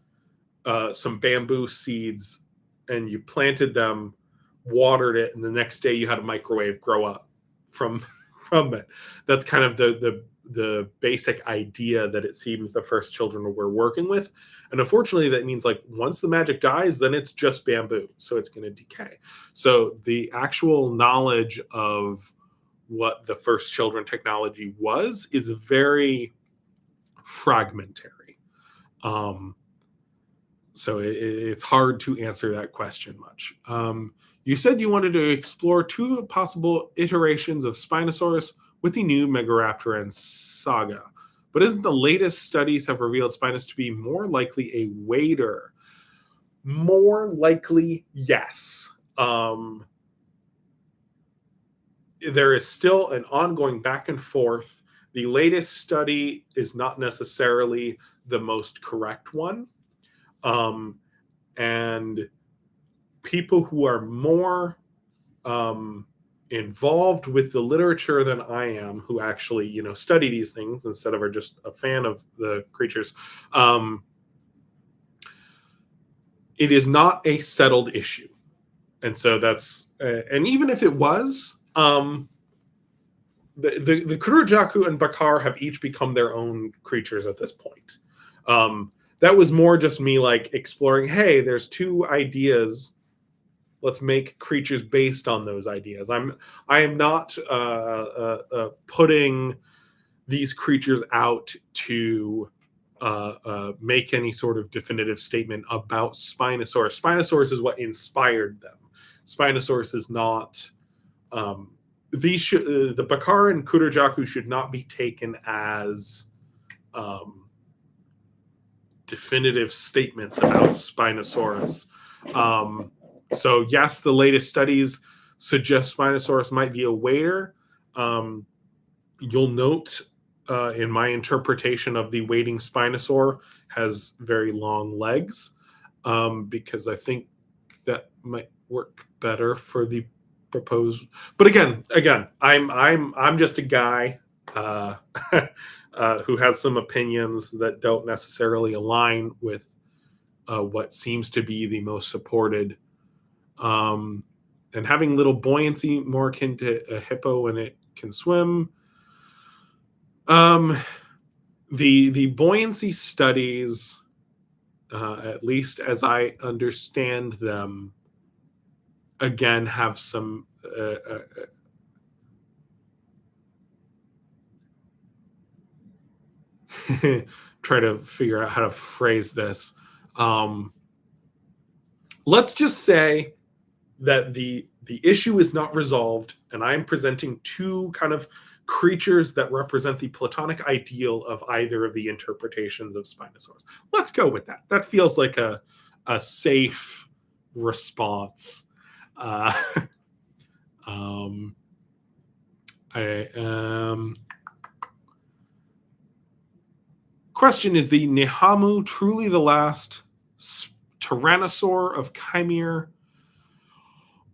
some bamboo seeds and you planted them, watered it, and the next day you had a microwave grow up from it. That's kind of the basic idea that it seems the first children were working with. And unfortunately, that means like once the magic dies, then it's just bamboo. So it's going to decay. So the actual knowledge of what the first children technology was is very fragmentary. So it's hard to answer that question much. You said you wanted to explore two possible iterations of Spinosaurus with the new megaraptoran saga. But isn't the latest studies have revealed Spinus to be more likely a wader? More likely, yes. There is still an ongoing back and forth. The latest study is not necessarily the most correct one. And people who are more involved with the literature than I am, who actually, study these things instead of are just a fan of the creatures, it is not a settled issue. And so that's, and even if it was, the Kurojaku and Bakar have each become their own creatures at this point. That was more just me like exploring, hey, there's two ideas. Let's make creatures based on those ideas. I am not putting these creatures out to make any sort of definitive statement about Spinosaurus. Spinosaurus is what inspired them. Spinosaurus is not. The Bakar and Kurojaku should not be taken as definitive statements about Spinosaurus. So yes, the latest studies suggest Spinosaurus might be a wader. You'll note in my interpretation of the wading Spinosaur has very long legs, because I think that might work better for the proposed. But again, I'm just a guy who has some opinions that don't necessarily align with what seems to be the most supported. And having little buoyancy more akin to a hippo when it can swim. The buoyancy studies, at least as I understand them, again have some try to figure out how to phrase this. Let's just say that the issue is not resolved, and I'm presenting two kind of creatures that represent the Platonic ideal of either of the interpretations of Spinosaurus. Let's go with that. That feels like a safe response. Question, is the Nihamu truly the last Tyrannosaur of Kaimere?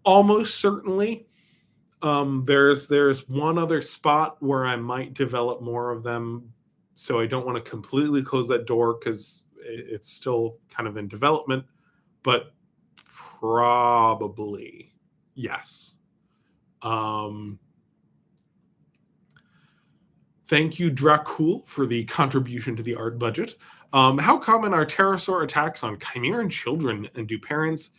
Almost certainly. There's one other spot where I might develop more of them, so I don't want to completely close that door because it's still kind of in development, but probably yes. Thank you, Dracul, for the contribution to the art budget. How common are pterosaur attacks on Chimeran children, and do parents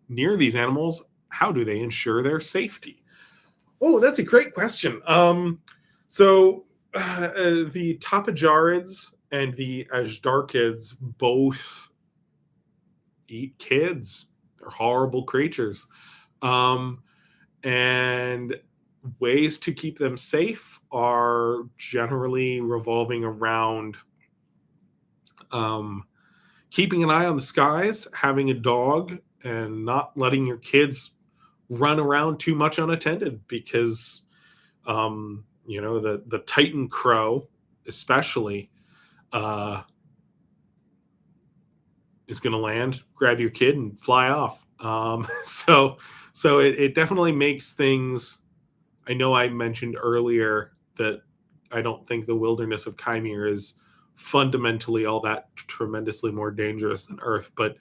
near these animals, how do they ensure their safety? Oh, that's a great question. The Tapajarids and the Ajdarchids both eat kids. They're horrible creatures. And ways to keep them safe are generally revolving around keeping an eye on the skies, having a dog, and not letting your kids run around too much unattended because the Titan crow especially is going to land, grab your kid, and fly off. So it definitely makes things. I know I mentioned earlier that I don't think the wilderness of Kaimere is fundamentally all that tremendously more dangerous than Earth, but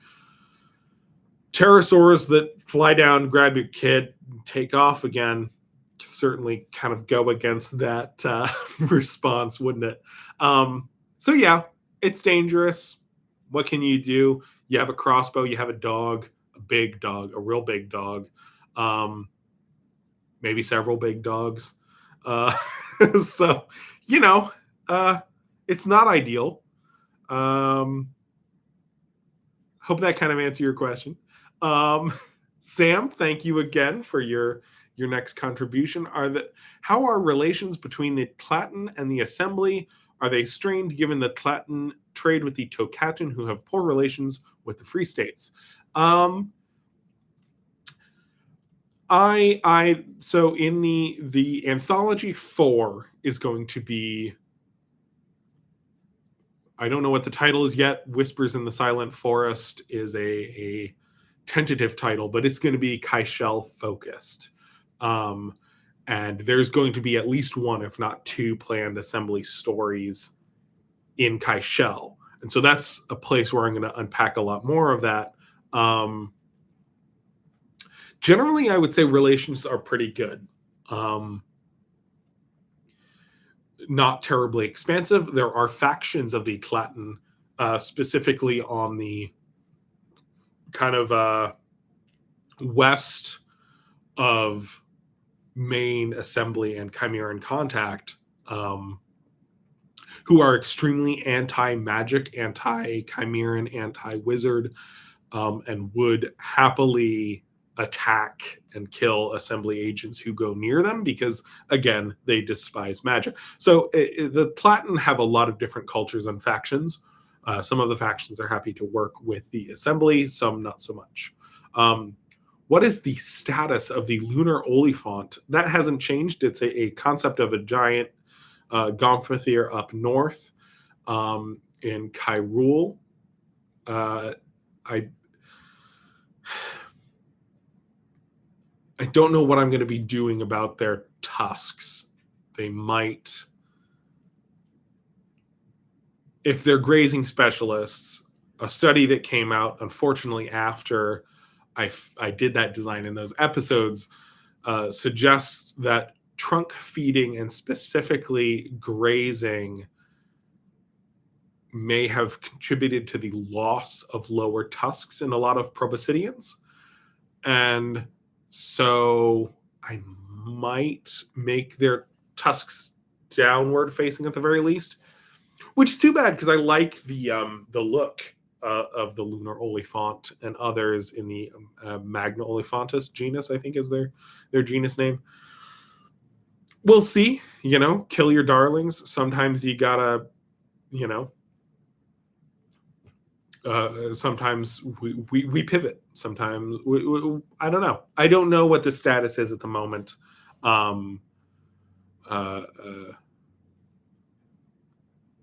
pterosaurs that fly down, grab your kid, and take off again certainly kind of go against that response, wouldn't it? So yeah, it's dangerous. What can you do? You have a crossbow, you have a dog, a big dog, a real big dog, maybe several big dogs. So, it's not ideal. Hope that kind of answered your question. Sam, thank you again for your next contribution. How are relations between the Tlaten and the Assembly? Are they strained given the Tlaten trade with the Tokatan, who have poor relations with the Free States? So in the anthology 4 is going to be, I don't know what the title is yet. Whispers in the Silent Forest is a tentative title, but it's going to be Kaishel focused. And there's going to be at least one, if not two, planned assembly stories in Kaishel. And so that's a place where I'm going to unpack a lot more of that. Generally, I would say relations are pretty good. Not terribly expansive. There are factions of the Tlaten, specifically on the kind of west of main assembly and Chimeran contact, who are extremely anti-magic, anti-Chimeran, anti-wizard, and would happily attack and kill assembly agents who go near them because, again, they despise magic. So the Tlaten have a lot of different cultures and factions. Some of the factions are happy to work with the assembly, some not so much. What is the status of the lunar olifant? That hasn't changed. It's a concept of a giant Gomphothir up north in Kyrule. I don't know what I'm going to be doing about their tusks. They might, if they're grazing specialists, a study that came out, unfortunately, after I did that design in those episodes, suggests that trunk feeding and specifically grazing may have contributed to the loss of lower tusks in a lot of proboscideans. And so I might make their tusks downward facing at the very least, which is too bad because I like the look of the lunar olifant and others in the Magna Oliphantus genus, I think is their genus name. We'll see, kill your darlings. Sometimes you gotta, sometimes we pivot. Sometimes I don't know. I don't know what the status is at the moment.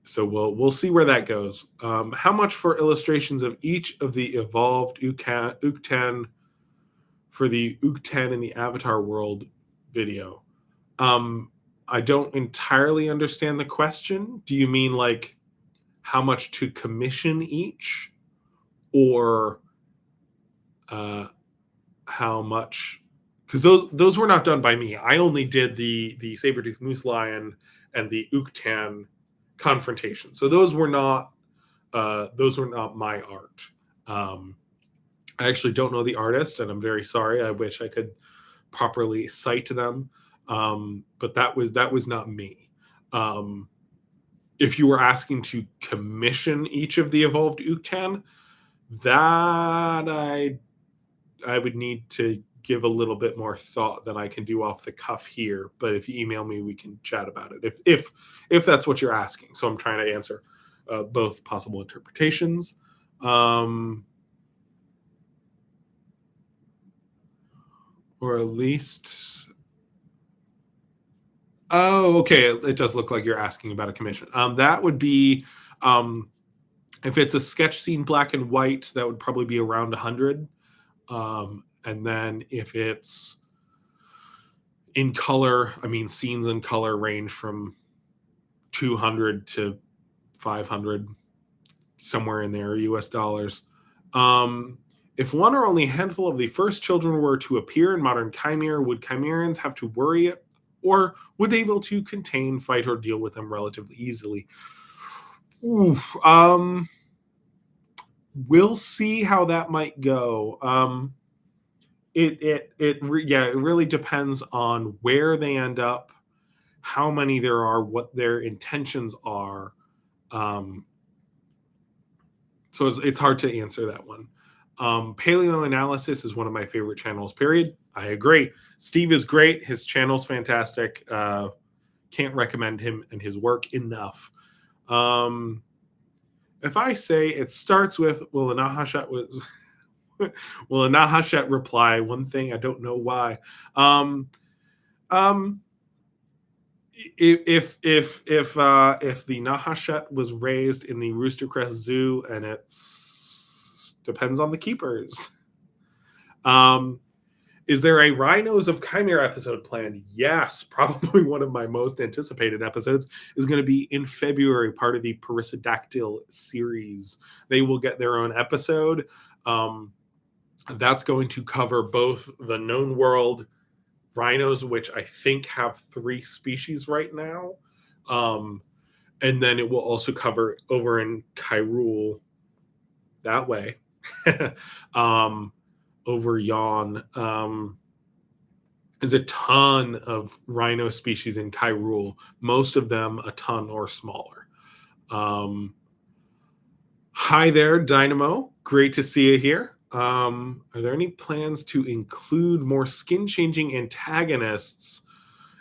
So we'll see where that goes. How much for illustrations of each of the evolved uktan for the uktan in the Avatar world video. I don't entirely understand the question. Do you mean like how much to commission each, or how much? Because those were not done by me. I only did the saber-toothed moose lion and the uktan confrontation. So those were not my art. I actually don't know the artist, and I'm very sorry. I wish I could properly cite them, but that was not me. If you were asking to commission each of the evolved uktan, that I would need to give a little bit more thought than I can do off the cuff here. But if you email me, we can chat about it if that's what you're asking. So I'm trying to answer both possible interpretations. Or at least, oh, okay. It does look like you're asking about a commission. That would be, if it's a sketch scene black and white, that would probably be around 100. And then if it's in color, I mean, scenes in color range from 200 to 500, somewhere in there, US dollars. If one or only a handful of the first children were to appear in modern Kaimere, would Kaimerians have to worry, or would they be able to contain, fight, or deal with them relatively easily? We'll see how that might go. It really depends on where they end up, how many there are, what their intentions are. So it's hard to answer that one. Paleoanalysis is one of my favorite channels, period. I agree. Steve is great. His channel's fantastic. Can't recommend him and his work enough. If I say it starts with, will a Nahashat reply? One thing, I don't know why. If the Nahashat was raised in the Rooster Crest Zoo, and it's depends on the keepers. Is there a Rhinos of Kaimere episode planned? Yes, probably one of my most anticipated episodes is going to be in February, part of the Perissodactyl series. They will get their own episode. That's going to cover both the known world rhinos, which I think have 3 species right now. And then it will also cover over in Kyrule, that way. Over yon. There's a ton of rhino species in Kyrule, most of them a ton or smaller. Hi there, Dynamo. Great to see you here. Are there any plans to include more skin-changing antagonists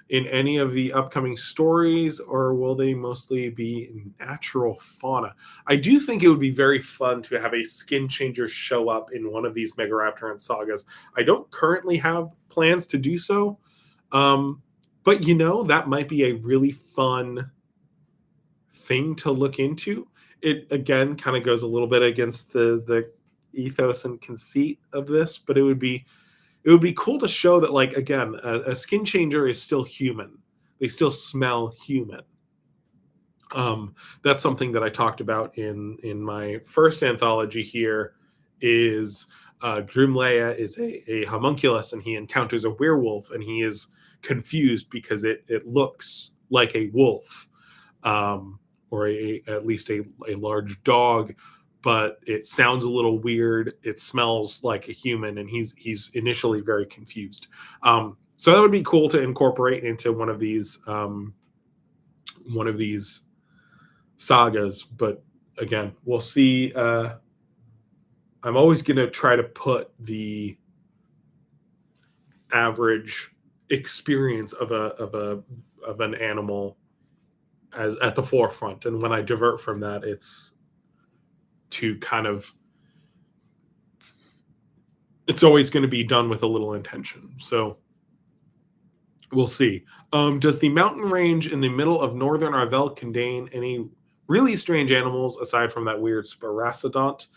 in any of the upcoming stories, or will they mostly be natural fauna? I do think it would be very fun to have a skin changer show up in one of these megaraptoran sagas. I don't currently have plans to do so, but that might be a really fun thing to look into. It again kind of goes a little bit against the ethos and conceit of this, but it would be cool to show that, like, again, a skin changer is still human. They still smell human. That's something that I talked about in my first anthology here. Is Grimleia is a homunculus, and he encounters a werewolf, and he is confused because it looks like a wolf, or at least a large dog, but it sounds a little weird. It smells like a human, and he's initially very confused. So that would be cool to incorporate into one of these sagas. But again, we'll see. I'm always going to try to put the average experience of an animal as at the forefront, and when I divert from that, it's to kind of, it's always going to be done with a little intention. So we'll see. Does the mountain range in the middle of northern Arvel contain any really strange animals aside from that weird Sparacidont?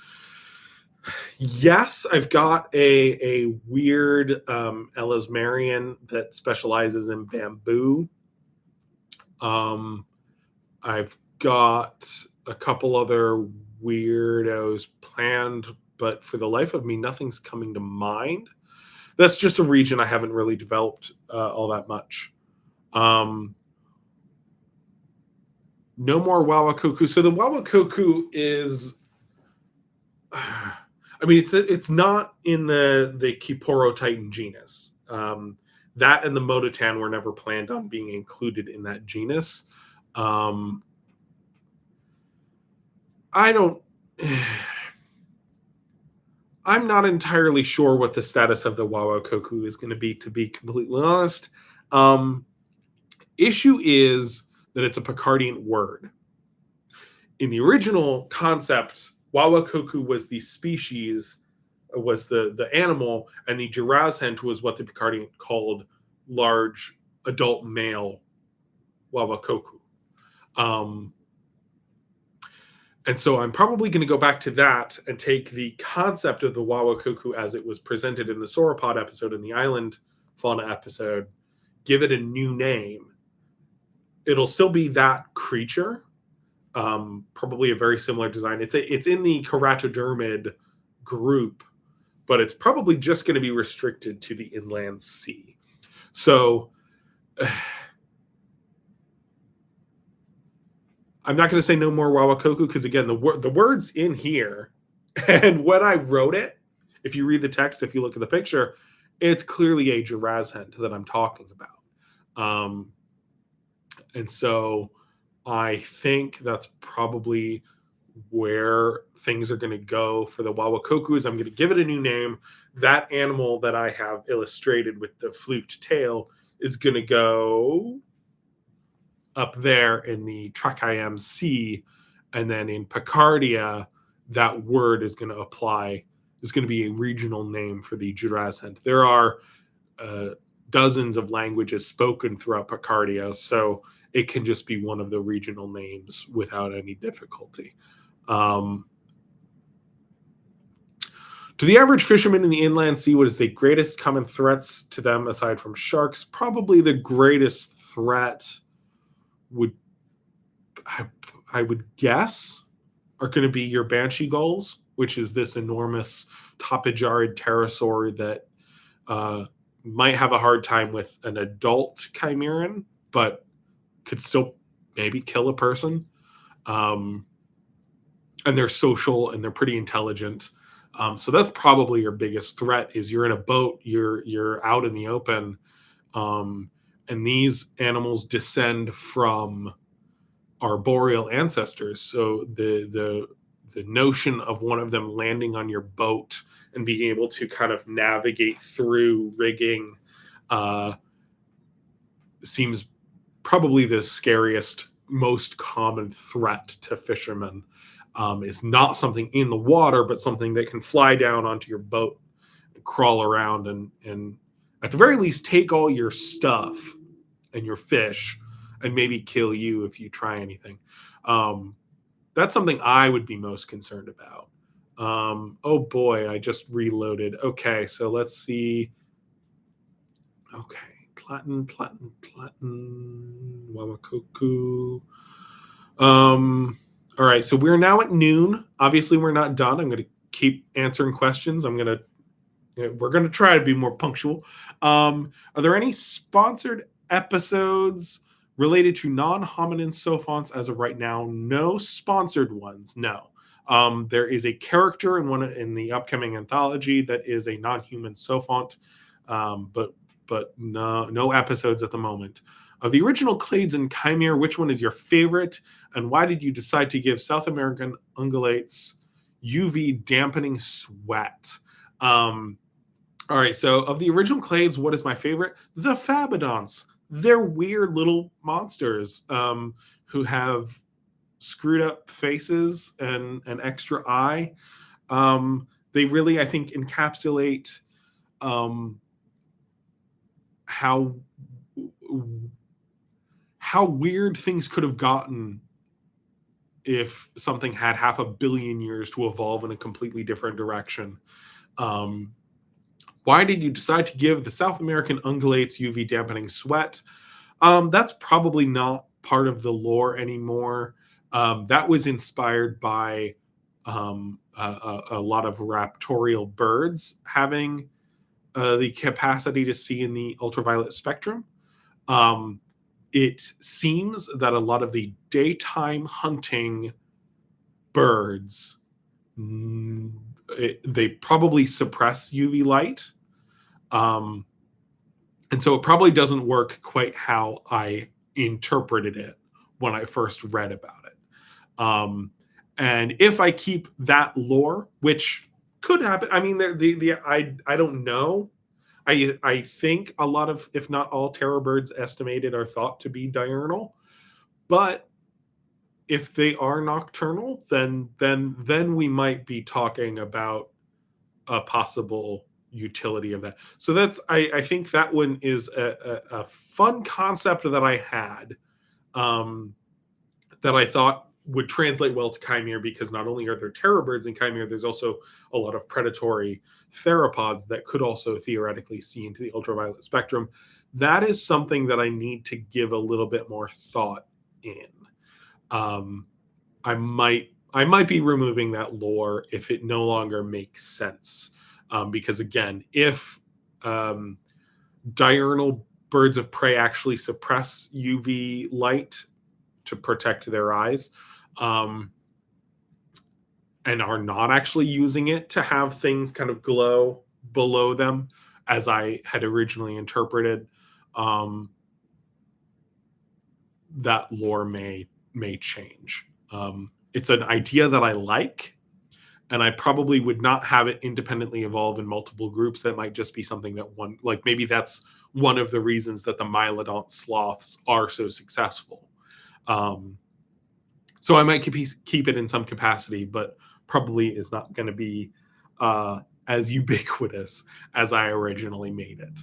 Yes, I've got a weird Elasmarian that specializes in bamboo. I've got a couple other weirdos planned, but for the life of me, nothing's coming to mind. That's just a region I haven't really developed all that much. No more Wawakoku. So the Wawakoku is, I mean, it's not in the Kiporo Titan genus. That and the Mototan were never planned on being included in that genus. I don't. I'm not entirely sure what the status of the Wawakoku is going to be completely honest. Issue is that it's a Picardian word. In the original concept, Wawakoku was the species, was the animal, and the Girazhent was what the Picardian called large adult male Wawakoku. And so I'm probably going to go back to that and take the concept of the Wawakoku as it was presented in the sauropod episode and the island fauna episode, give it a new name. It'll still be that creature, probably a very similar design. It's in the keratodermid group, but it's probably just going to be restricted to the inland sea. So I'm not going to say no more Wawakoku because, again, the word's in here. And when I wrote it, if you read the text, if you look at the picture, it's clearly a Girazhent that I'm talking about. And so I think that's probably where things are going to go for the Wawakoku. I'm going to give it a new name. That animal that I have illustrated with the fluked tail is going to go up there in the Trachayam Sea, and then in Picardia, that word is going to apply. Is going to be a regional name for the Girazhent. There are dozens of languages spoken throughout Picardia, so it can just be one of the regional names without any difficulty. To the average fisherman in the inland sea, what is the greatest common threats to them aside from sharks? Probably the greatest threat would, I would guess, are going to be your banshee gulls, which is this enormous topijarid pterosaur that might have a hard time with an adult chimeran, but could still maybe kill a person. And they're social and they're pretty intelligent. So that's probably your biggest threat is you're in a boat, you're out in the open, and these animals descend from arboreal ancestors. So the notion of one of them landing on your boat and being able to kind of navigate through rigging seems probably the scariest, most common threat to fishermen. Is not something in the water, but something that can fly down onto your boat and crawl around and at the very least take all your stuff and your fish and maybe kill you if you try anything. That's something I would be most concerned about. Oh boy, I just reloaded. Okay, so let's see. Okay, Tlatin, Wamakoku. All right, so we're now at noon. Obviously, we're not done. I'm going to keep answering questions. We're going to try to be more punctual. Are there any sponsored episodes related to non-hominin sophonts as of right now? No sponsored ones. No. There is a character in the upcoming anthology that is a non-human sophont, but no episodes at the moment. Of the original clades and Kaimere, which one is your favorite, and why did you decide to give South American ungulates UV dampening sweat? All right, so of the original clades, what is my favorite? The Fabodonts. They're weird little monsters who have screwed up faces and an extra eye. They really, I think, encapsulate how weird things could have gotten if something had 500 million years to evolve in a completely different direction. Why did you decide to give the South American ungulates UV dampening sweat? That's probably not part of the lore anymore. That was inspired by a lot of raptorial birds having the capacity to see in the ultraviolet spectrum. It seems that a lot of the daytime hunting birds, they probably suppress UV light. And so it probably doesn't work quite how I interpreted it when I first read about it. And if I keep that lore, which could happen, I mean, I don't know. I think a lot of, if not all, terror birds estimated are thought to be diurnal, but if they are nocturnal, then we might be talking about a possible utility of that. So that's, I think that one is a fun concept that I had, that I thought would translate well to Kaimere, because not only are there terror birds in Kaimere, there's also a lot of predatory theropods that could also theoretically see into the ultraviolet spectrum. That is something that I need to give a little bit more thought in. I might be removing that lore if it no longer makes sense. Because again, if diurnal birds of prey actually suppress UV light to protect their eyes, and are not actually using it to have things kind of glow below them, as I had originally interpreted, that lore may change. It's an idea that I like, and I probably would not have it independently evolve in multiple groups. That might just be something that one, like maybe that's one of the reasons that the Mylodont sloths are so successful. So I might keep it in some capacity, but probably is not going to be as ubiquitous as I originally made it.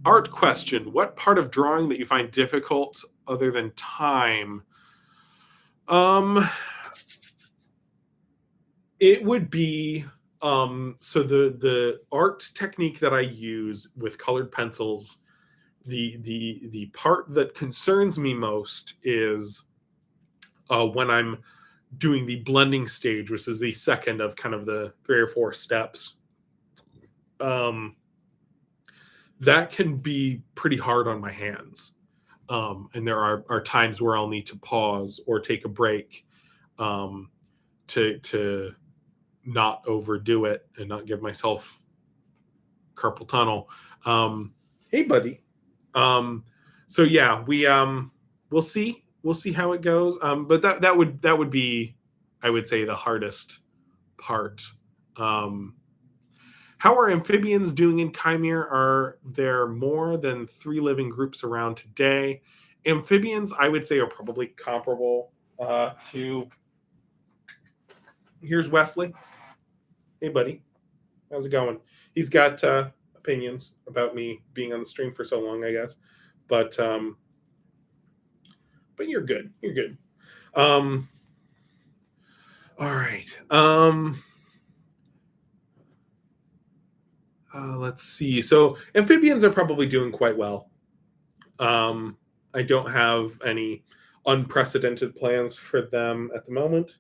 Art question: what part of drawing that you find difficult other than time? It would be so the art technique that I use with colored pencils. The part that concerns me most is when I'm doing the blending stage, which is the second of kind of the 3 or 4 steps. That can be pretty hard on my hands. And there are times where I'll need to pause or take a break to not overdo it and not give myself carpal tunnel. Hey, buddy. So yeah, we'll see how it goes. But that would be, I would say, the hardest part. How are amphibians doing in Kaimere? Are there more than 3 living groups around today? Amphibians, I would say, are probably comparable to. Here's Wesley. Hey, buddy. How's it going? He's got opinions about me being on the stream for so long, I guess. But you're good. You're good. All right. Let's see. So amphibians are probably doing quite well. I don't have any unprecedented plans for them at the moment.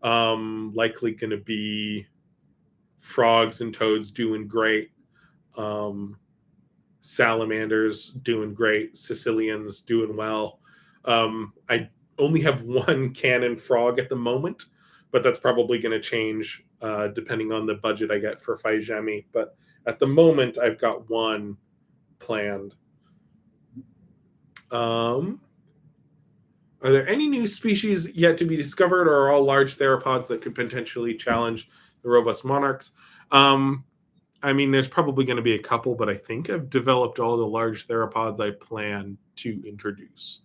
Likely going to be frogs and toads doing great. Salamanders doing great. Sicilians doing well. I only have 1 cannon frog at the moment, but that's probably going to change depending on the budget I get for Fai Zhemi. But at the moment, I've got 1 planned. Are there any new species yet to be discovered, or are all large theropods that could potentially challenge the robust monarchs? I mean, there's probably going to be a couple, but I think I've developed all the large theropods I plan to introduce.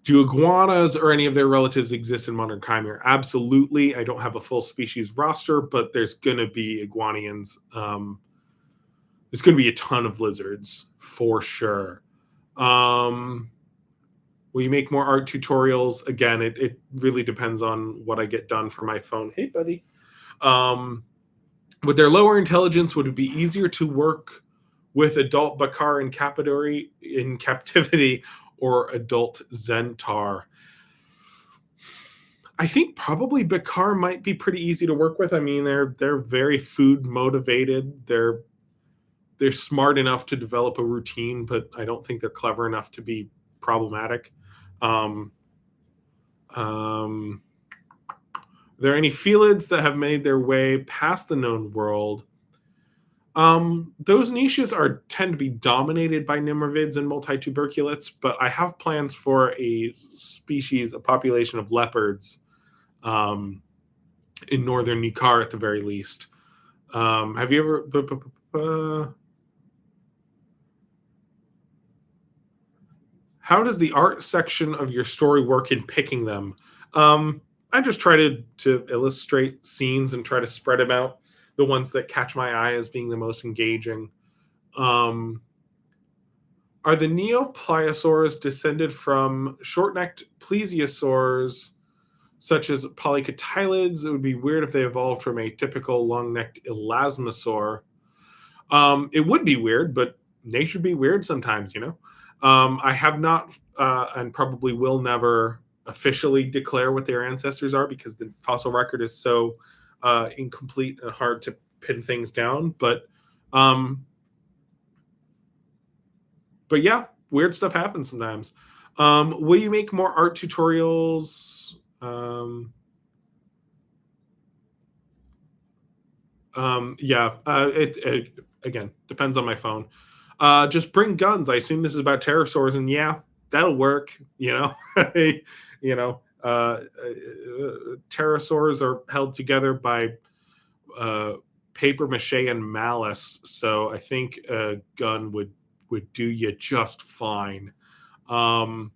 Do iguanas or any of their relatives exist in modern Kaimere? Absolutely. I don't have a full species roster, but there's going to be iguanians. There's going to be a ton of lizards for sure. Will you make more art tutorials? Again, it really depends on what I get done for my phone. Hey, buddy. With their lower intelligence, would it be easier to work with adult Bakar in captivity or adult Zentaur? I think probably Bakar might be pretty easy to work with. I mean, they're very food motivated. They're smart enough to develop a routine, but I don't think they're clever enough to be problematic. Are there any felids that have made their way past the known world? Those niches tend to be dominated by nimmervids and multituberculates, but I have plans for a population of leopards in northern Ni'Khar at the very least. Have you ever... How does the art section of your story work in picking them? I just try to illustrate scenes and try to spread them out. The ones that catch my eye as being the most engaging. Are the neopliosaurs descended from short-necked plesiosaurs, such as polycotylids? It would be weird if they evolved from a typical long-necked elasmosaur. It would be weird, but nature be weird sometimes, you know? I have not, and probably will never, officially declare what their ancestors are because the fossil record is so incomplete and hard to pin things down. But yeah, weird stuff happens sometimes. Will you make more art tutorials? Yeah, it again depends on my phone. Just bring guns. I assume this is about pterosaurs, and yeah, that'll work. You know, you know, pterosaurs are held together by paper mache and malice, so I think a gun would do you just fine. Are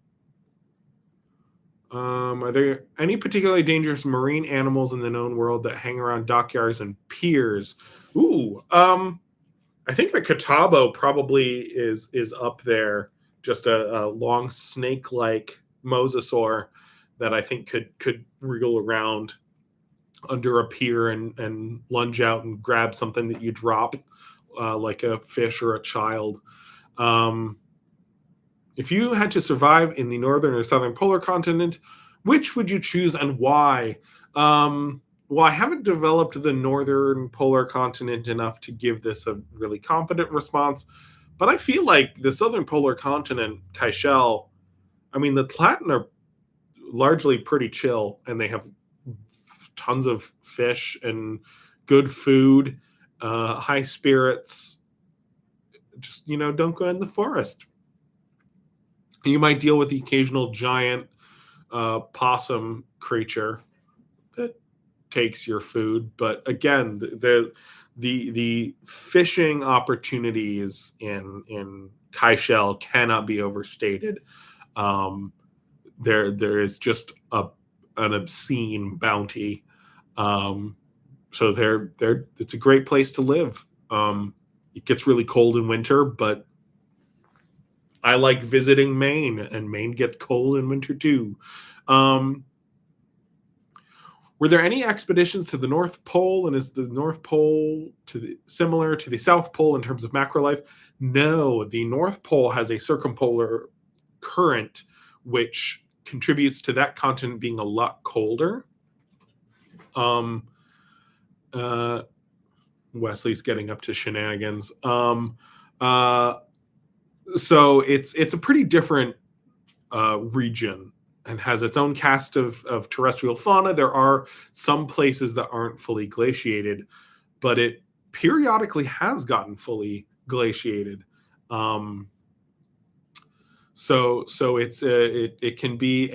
there any particularly dangerous marine animals in the known world that hang around dockyards and piers? Ooh, I think the Catawba probably is up there. Just a long snake-like mosasaur that I think could wriggle around under a pier and lunge out and grab something that you drop, like a fish or a child. If you had to survive in the northern or southern polar continent, which would you choose and why? Well, I haven't developed the northern polar continent enough to give this a really confident response, but I feel like the southern polar continent, Kaishel, I mean, the Tlaten are largely pretty chill, and they have tons of fish and good food, high spirits. Just, don't go in the forest. You might deal with the occasional giant possum creature that takes your food, but again, the fishing opportunities in Kaishel cannot be overstated. There is just an obscene bounty. So it's a great place to live. It gets really cold in winter, but I like visiting Maine, and Maine gets cold in winter too. Were there any expeditions to the North Pole, and is the North Pole similar to the South Pole in terms of macro life? No, the North Pole has a circumpolar current, which contributes to that continent being a lot colder. Wesley's getting up to shenanigans. So it's a pretty different region and has its own cast of terrestrial fauna. There are some places that aren't fully glaciated, but it periodically has gotten fully glaciated. So it can be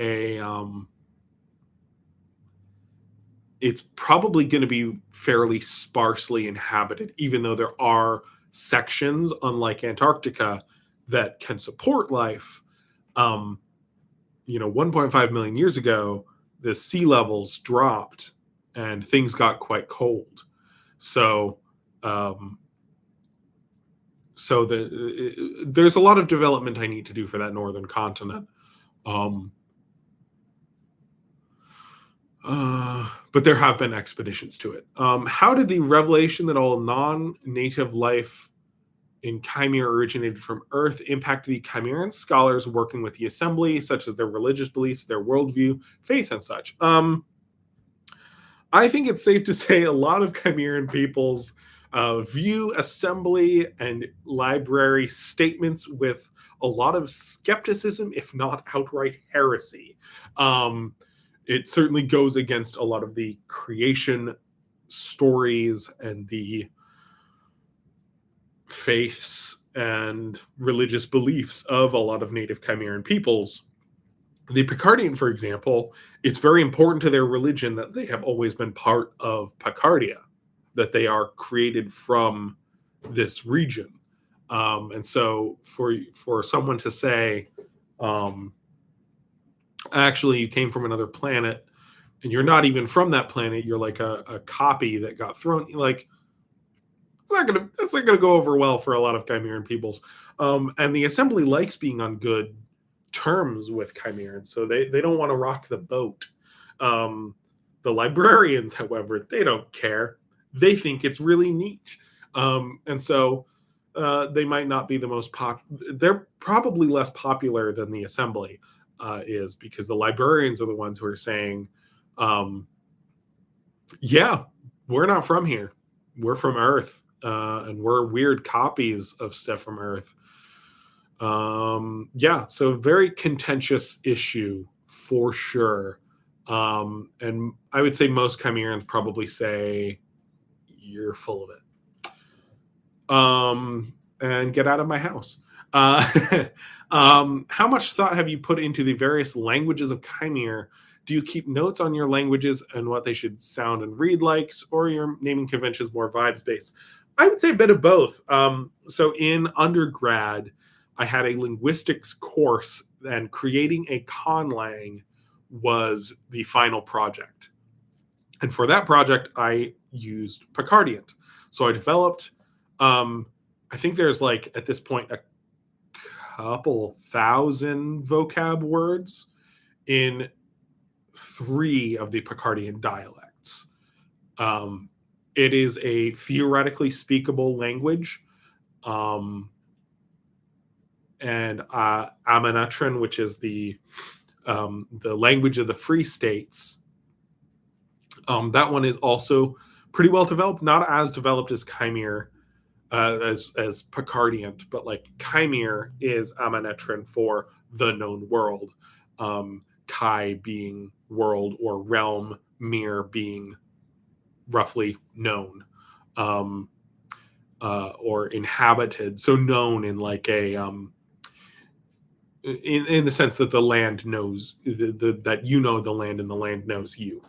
it's probably going to be fairly sparsely inhabited, even though there are sections, unlike Antarctica, that can support life. 1.5 million years ago, the sea levels dropped and things got quite cold. So there's a lot of development I need to do for that northern continent. Um, but there have been expeditions to it. How did the revelation that all non-native life in Kaimere originated from Earth impact the Chimeran scholars working with the assembly, such as their religious beliefs, their worldview, faith, and such? I think it's safe to say a lot of Chimeran peoples view assembly and library statements with a lot of skepticism, if not outright heresy. It certainly goes against a lot of the creation stories and the faiths and religious beliefs of a lot of native Chimeran peoples. The Picardian, for example, it's very important to their religion that they have always been part of Picardia, that they are created from this region. And so for someone to say, actually, you came from another planet and you're not even from that planet, you're like a copy that got thrown, like, it's not gonna go over well for a lot of Chimeran peoples. And the assembly likes being on good terms with Chimerans, so they don't want to rock the boat. The librarians, however, they don't care. They think it's really neat, and so they might not be the most they're probably less popular than the assembly is, because the librarians are the ones who are saying, yeah, we're not from here, we're from Earth, and we're weird copies of stuff from Earth. Yeah, so very contentious issue for sure. And I would say most Chimerans probably say you're full of it. And get out of my house. How much thought have you put into the various languages of Chimere? Do you keep notes on your languages and what they should sound and read like, or your naming conventions more vibes based? I would say a bit of both. So in undergrad, I had a linguistics course, and creating a conlang was the final project. And for that project, I used Picardian. So I developed, I think there's like at this point a couple thousand vocab words in 3 of the Picardian dialects. It is a theoretically speakable language. And Amenetran, which is the language of the Free States, that one is also pretty well developed. Not as developed as Kaimere, as Picardian, but like Kaimere is Amenetran for the known world. Kai being world or realm, Mir being roughly known, or inhabited. So known in like a in the sense that the land knows that you know the land and the land knows you,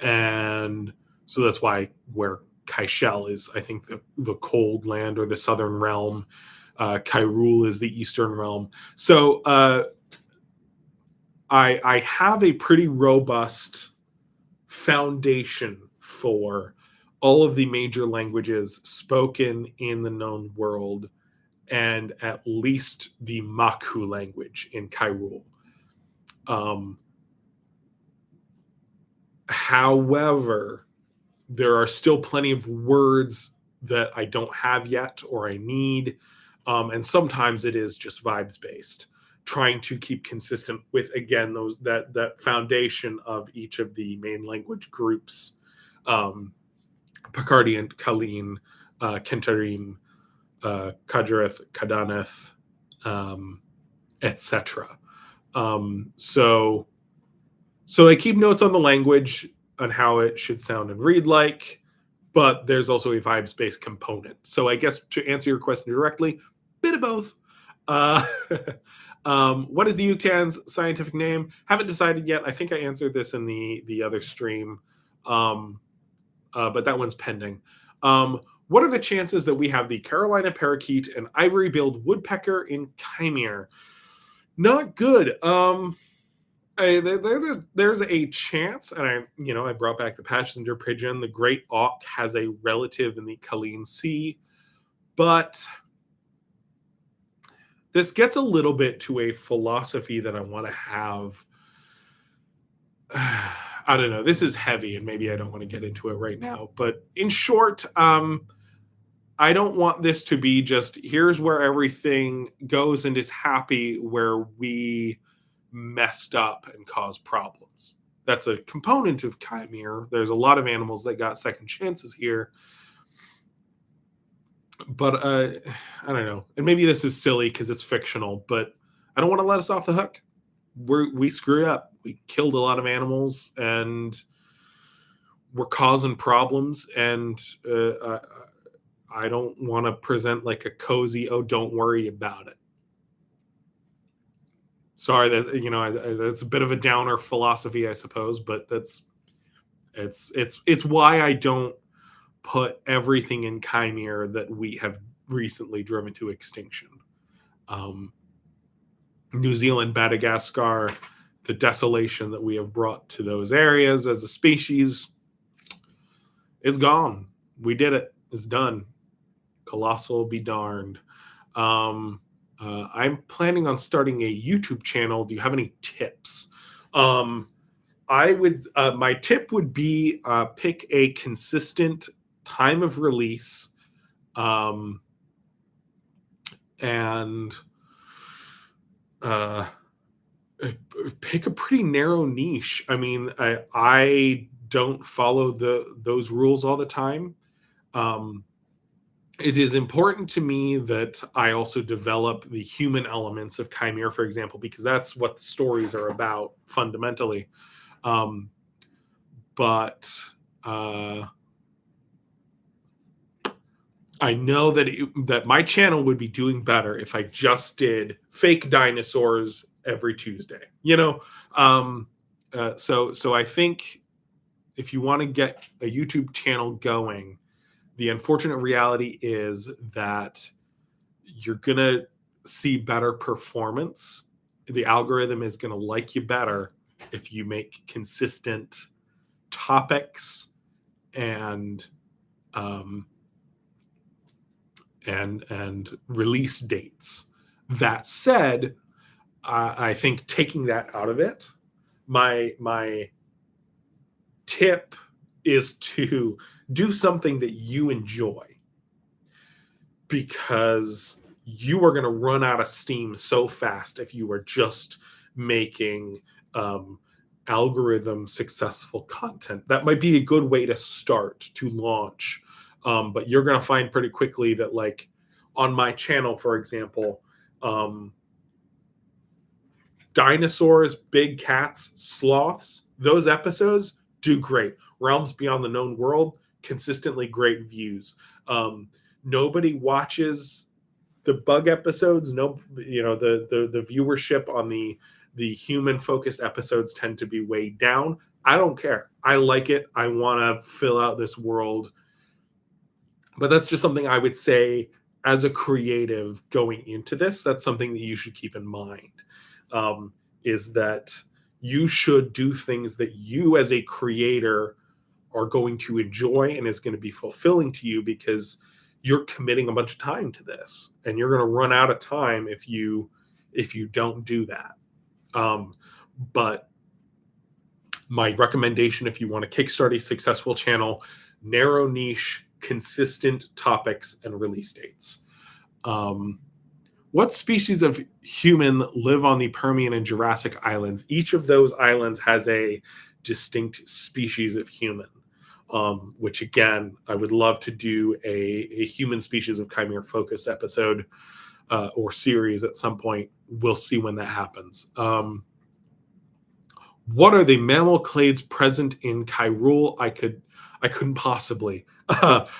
and so that's why where Kaishel is, I think, the cold land or the southern realm. Kairul is the eastern realm. So I have a pretty robust foundation for all of the major languages spoken in the known world, and at least the Makhu language in Kairul. However, there are still plenty of words that I don't have yet or I need. And sometimes it is just vibes based, trying to keep consistent with, again, those that foundation of each of the main language groups. Picardian, Kaleen, Kentarim, Kajareth, Kadaneth, etc. So I keep notes on the language, on how it should sound and read like, but there's also a vibes-based component. So I guess to answer your question directly, bit of both. What is the uktan's scientific name? Haven't decided yet. I think I answered this in the other stream, but that one's pending. What are the chances that we have the Carolina parakeet and ivory-billed woodpecker in Kaimere? Not good. There's a chance, and I brought back the passenger pigeon. The great auk has a relative in the Kaleen Sea, but this gets a little bit to a philosophy that I want to have. I don't know. This is heavy, and maybe I don't want to get into it right now. But in short, I don't want this to be just here's where everything goes and is happy where we messed up and caused problems. That's a component of Kaimere. There's a lot of animals that got second chances here. But I don't know. And maybe this is silly because it's fictional, but I don't want to let us off the hook. We screwed up. We killed a lot of animals and we're causing problems. And I don't want to present like a cozy, oh, don't worry about it. Sorry that that's a bit of a downer philosophy, I suppose, but it's why I don't put everything in Kaimere that we have recently driven to extinction. New Zealand, Madagascar, the desolation that we have brought to those areas as a species is gone. We did it. It's done. Colossal be darned. I'm planning on starting a YouTube channel. Do you have any tips? I would. My tip would be pick a consistent time of release, and pick a pretty narrow niche. I mean, I don't follow those rules all the time. It is important to me that I also develop the human elements of Kaimere, for example, because that's what the stories are about fundamentally. But I know that my channel would be doing better if I just did fake dinosaurs every Tuesday. So I think if you want to get a YouTube channel going, the unfortunate reality is that you're going to see better performance. The algorithm is going to like you better if you make consistent topics and release dates. That said, I think taking that out of it, my tip is to do something that you enjoy, because you are going to run out of steam so fast if you are just making algorithm successful content. That might be a good way to start, to launch, but you're going to find pretty quickly that, like on my channel, for example, dinosaurs, big cats, sloths, those episodes do great. Realms Beyond the Known World, consistently great views. Nobody watches the bug episodes. The viewership on the human focused episodes tend to be way down. I don't care. I like it. I want to fill out this world. But that's just something I would say as a creative going into this. That's something that you should keep in mind, is that you should do things that you as a creator are going to enjoy and is going to be fulfilling to you, because you're committing a bunch of time to this and you're going to run out of time if you don't do that. But my recommendation, if you want to kickstart a successful channel, narrow niche, consistent topics and release dates. What species of human live on the Permian and Jurassic islands? Each of those islands has a distinct species of human, which again, I would love to do a human species of Kaimere focused episode or series at some point. We'll see when that happens. What are the mammal clades present in Kyrule? I couldn't possibly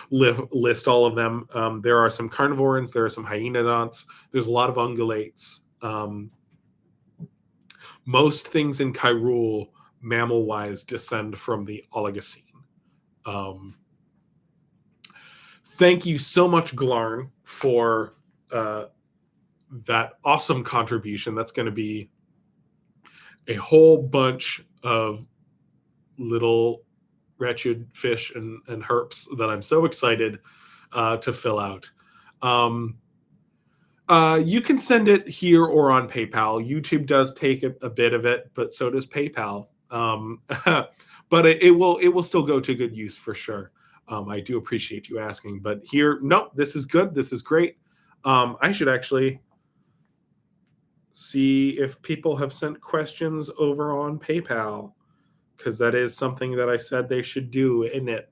list all of them. There are some carnivorans, there are some hyenodonts, there's a lot of ungulates. Most things in Kyrule, mammal-wise, descend from the Oligocene. Thank you so much, Glarn, for that awesome contribution. That's going to be a whole bunch of little wretched fish and herps that I'm so excited to fill out. You can send it here or on PayPal. YouTube does take a bit of it, but so does PayPal. But it will still go to good use for sure. I do appreciate you asking, but here, nope, this is good. This is great. I should actually see if people have sent questions over on PayPal, because that is something that I said they should do, isn't it?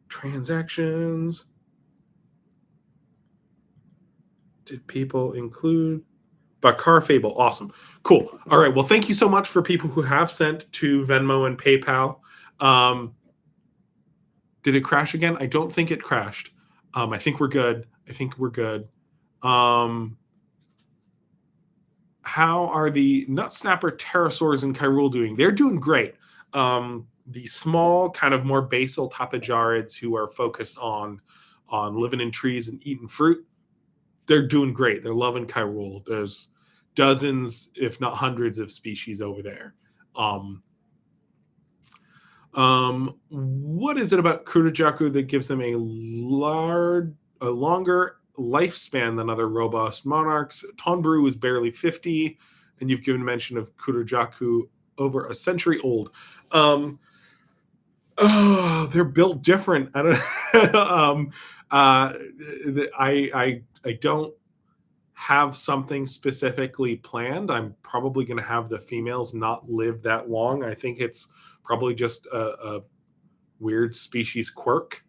Transactions. Did people include Bakar Fable? Awesome. Cool. All right. Well, thank you so much for people who have sent to Venmo and PayPal. Did it crash again? I don't think it crashed. I think we're good. How are the nut snapper pterosaurs in Kyrule doing? They're doing great. The small, kind of more basal tapajarids who are focused on living in trees and eating fruit, they're doing great. They're loving Kyrule. There's dozens, if not hundreds, of species over there. What is it about Kurajaku that gives them a longer lifespan than other robust monarchs? Tonbaru is barely 50, and you've given mention of Kurajaku over a century old. They're built different. I don't. I don't have something specifically planned. I'm probably going to have the females not live that long. I think it's probably just a weird species quirk.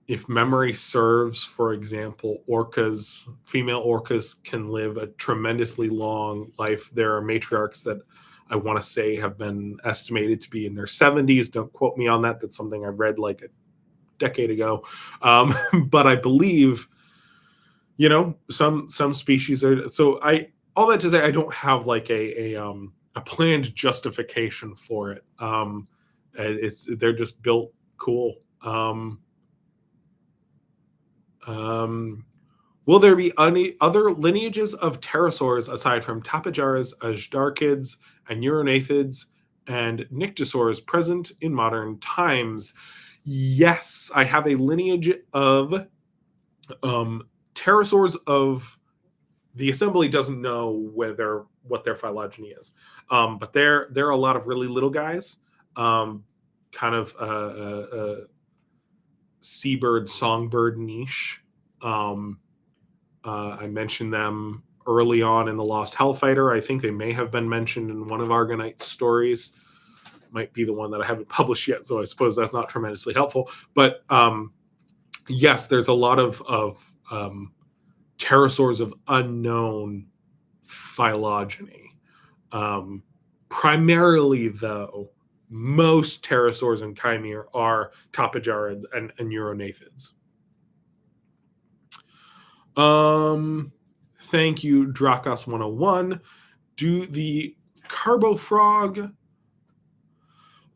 If memory serves, for example, female orcas can live a tremendously long life. There are matriarchs that I want to say have been estimated to be in their 70s. Don't quote me on that. That's something I read like a decade ago. But I believe, some species are. So all that to say, I don't have like a planned justification for it. They're just built cool. Will there be any other lineages of pterosaurs aside from tapajaras, ajdarchids, and neuronathids, and nyctosaurs present in modern times? Yes, I have a lineage of pterosaurs of the assembly doesn't know what their phylogeny is, but there are a lot of really little guys, kind of seabird songbird niche. I mentioned them early on in the Lost Hellfighter. I think they may have been mentioned in one of Argonite's stories. Might be the one that I haven't published yet, so I suppose that's not tremendously helpful. But yes, there's a lot of pterosaurs of unknown phylogeny. Primarily, though, most pterosaurs in Kaimere are tapajarids and neuronathids. Thank you, Drakos101. Do the carbo frog...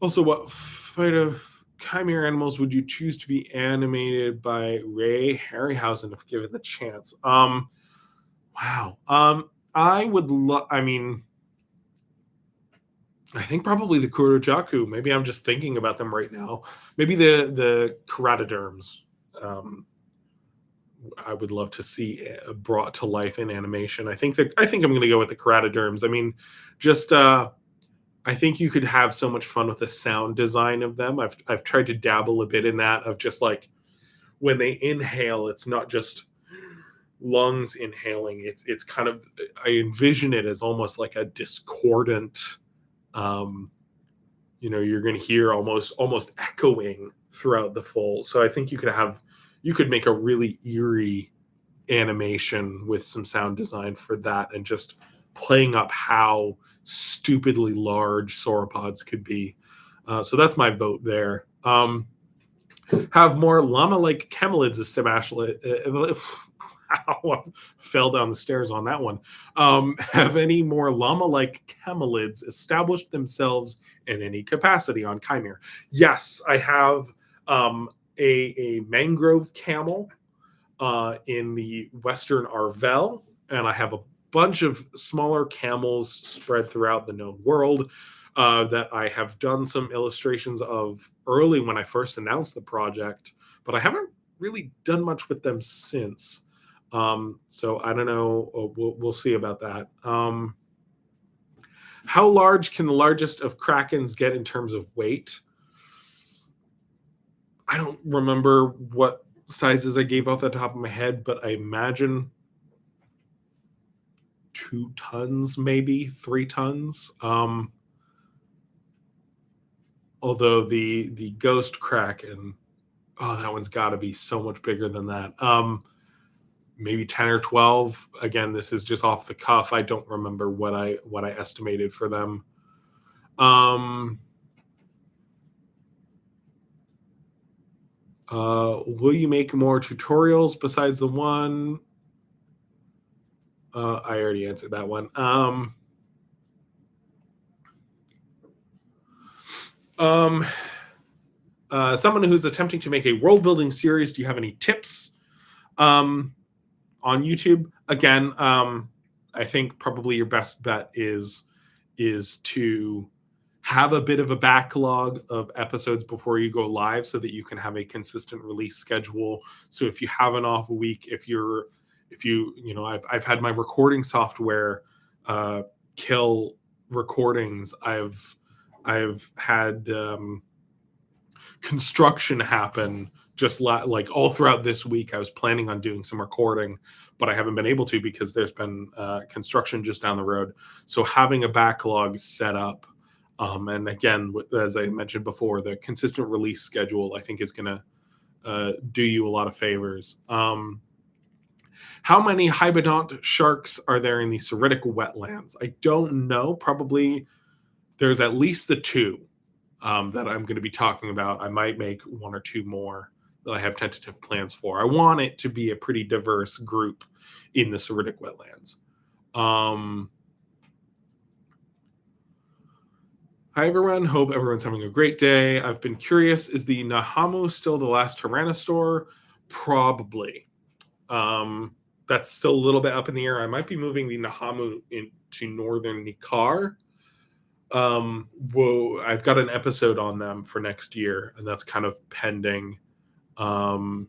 Also, what fight of Kaimere animals would you choose to be animated by Ray Harryhausen if given the chance? Wow. I would love... I think probably the Kurojaku. Maybe I'm just thinking about them right now. Maybe the keratoderms. I would love to see brought to life in animation. I think I'm going to go with the keratoderms. I think you could have so much fun with the sound design of them. I've tried to dabble a bit in that, of just like when they inhale, it's not just lungs inhaling. It's kind of, I envision it as almost like a discordant. You're going to hear almost echoing throughout the full. So I think you could make a really eerie animation with some sound design for that, and just playing up how stupidly large sauropods could be. So that's my vote there. Have more llama-like camelids, as Sebastian. I fell down the stairs on that one. Have any more llama-like camelids established themselves in any capacity on Kaimere? Yes, I have a mangrove camel in the western Arvel, and I have a bunch of smaller camels spread throughout the known world. that I have done some illustrations of early when I first announced the project, but I haven't really done much with them since. So I don't know. We'll see about that. How large can the largest of krakens get in terms of weight? I don't remember what sizes I gave off the top of my head, but I imagine 2 tons, maybe 3 tons. Although the ghost kraken, that one's got to be so much bigger than that. Maybe 10 or 12. Again, this is just off the cuff. I don't remember what I estimated for them. Will you make more tutorials besides the one? I already answered that one. Someone who's attempting to make a world building series, do you have any tips? On YouTube, again, I think probably your best bet is to have a bit of a backlog of episodes before you go live so that you can have a consistent release schedule. So if you have an off week, if you I've had my recording software kill recordings. I've had construction happen just like all throughout this week. I was planning on doing some recording, but I haven't been able to because there's been construction just down the road. So having a backlog set up, and again, as I mentioned before, the consistent release schedule, I think, is going to do you a lot of favors. How many hibernant sharks are there in the Seridic Wetlands? I don't know. Probably there's at least the 2 that I'm going to be talking about. I might make 1 or 2 more that I have tentative plans for. I want it to be a pretty diverse group in the Seridic Wetlands. Hi, everyone. Hope everyone's having a great day. I've been curious, is the Nahamu still the last Tyrannosaur? Probably. That's still a little bit up in the air. I might be moving the Nahamu into northern Ni'Khar. I've got an episode on them for next year, and that's kind of pending. So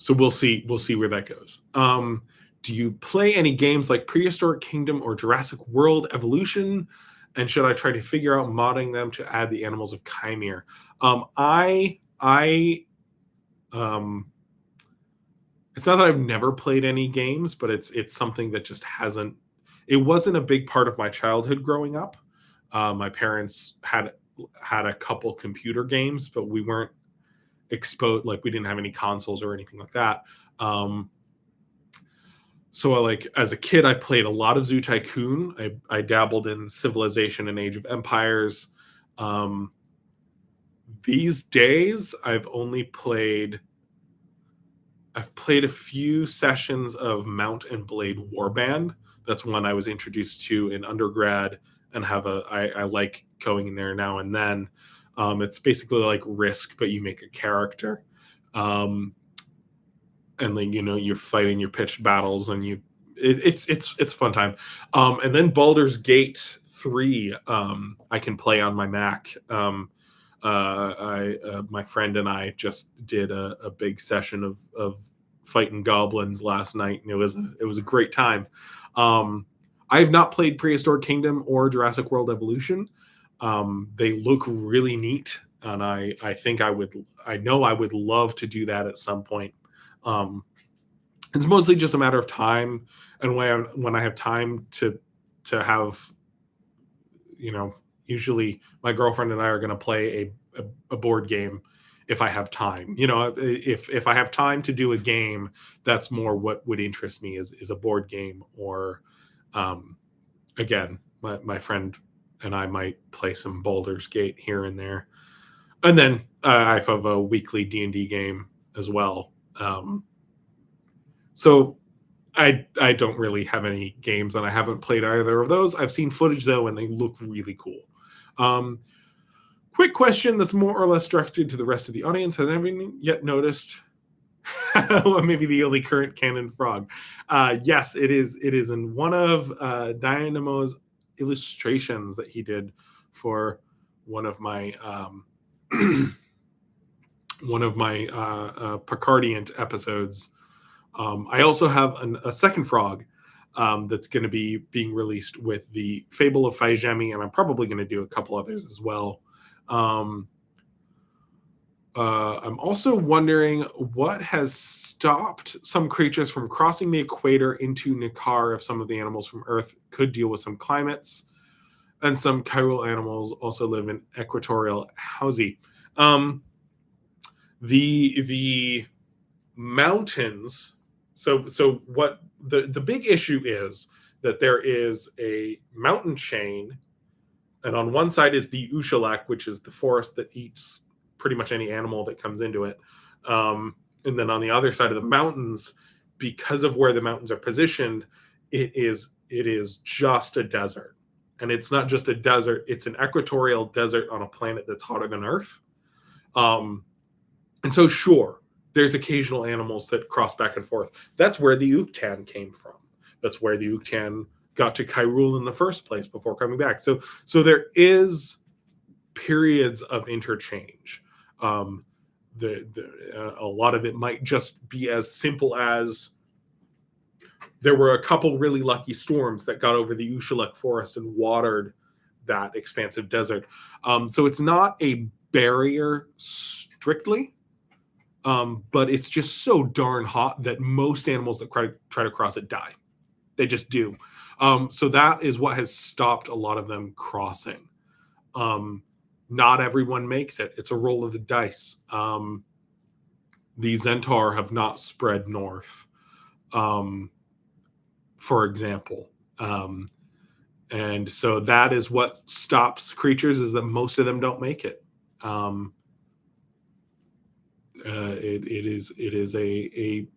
we'll see where that goes. Do you play any games like Prehistoric Kingdom or Jurassic World Evolution? And should I try to figure out modding them to add the animals of Kaimere? It's not that I've never played any games, but it's something that just hasn't. It wasn't a big part of my childhood growing up. My parents had a couple computer games, but we weren't exposed. Like, we didn't have any consoles or anything like that. So as a kid, I played a lot of Zoo Tycoon. I dabbled in Civilization and Age of Empires. These days, I've played a few sessions of Mount and Blade Warband. That's one I was introduced to in undergrad, and I like going in there now and then. It's basically like Risk, but you make a character. And then you're fighting your pitched battles, and it's a fun time. And then Baldur's Gate 3 I can play on my Mac. My friend and I just did a big session of fighting goblins last night, and it was a great time. I have not played Prehistoric Kingdom or Jurassic World Evolution. They look really neat, and I know I would love to do that at some point. It's mostly just a matter of time, and when I have time to have, usually my girlfriend and I are going to play a board game if I have time. If I have time to do a game, that's more what would interest me is a board game, or again, my friend and I might play some Baldur's Gate here and there. And then I have a weekly D&D game as well. So I don't really have any games, and I haven't played either of those. I've seen footage, though, and they look really cool. Quick question that's more or less directed to the rest of the audience. Has anyone yet noticed? Well, maybe the only current canon frog. Yes, it is. It is in one of Dynamo's illustrations that he did for one of my Picardiant episodes. I also have a second frog that's going to be being released with the Fable of Fai Zhemi, and I'm probably going to do a couple others as well. I'm also wondering what has stopped some creatures from crossing the equator into Ni'Khar if some of the animals from Earth could deal with some climates. And some chiral animals also live in equatorial Houze. The mountains. So what the big issue is that there is a mountain chain, and on one side is the Ushalak, which is the forest that eats pretty much any animal that comes into it. And then on the other side of the mountains, because of where the mountains are positioned, it is just a desert. And it's not just a desert, it's an equatorial desert on a planet that's hotter than Earth. And so, sure, there's occasional animals that cross back and forth. That's where the uktan came from. That's where the uktan got to Kairul in the first place before coming back. So there is periods of interchange. A lot of it might just be as simple as there were a couple really lucky storms that got over the Ushalek forest and watered that expansive desert. So it's not a barrier strictly, but it's just so darn hot that most animals that try to cross it die. They just do. So that is what has stopped a lot of them crossing. Not everyone makes it. It's a roll of the dice. The zentaur have not spread north, for example. And so that is what stops creatures, is that most of them don't make it. It is a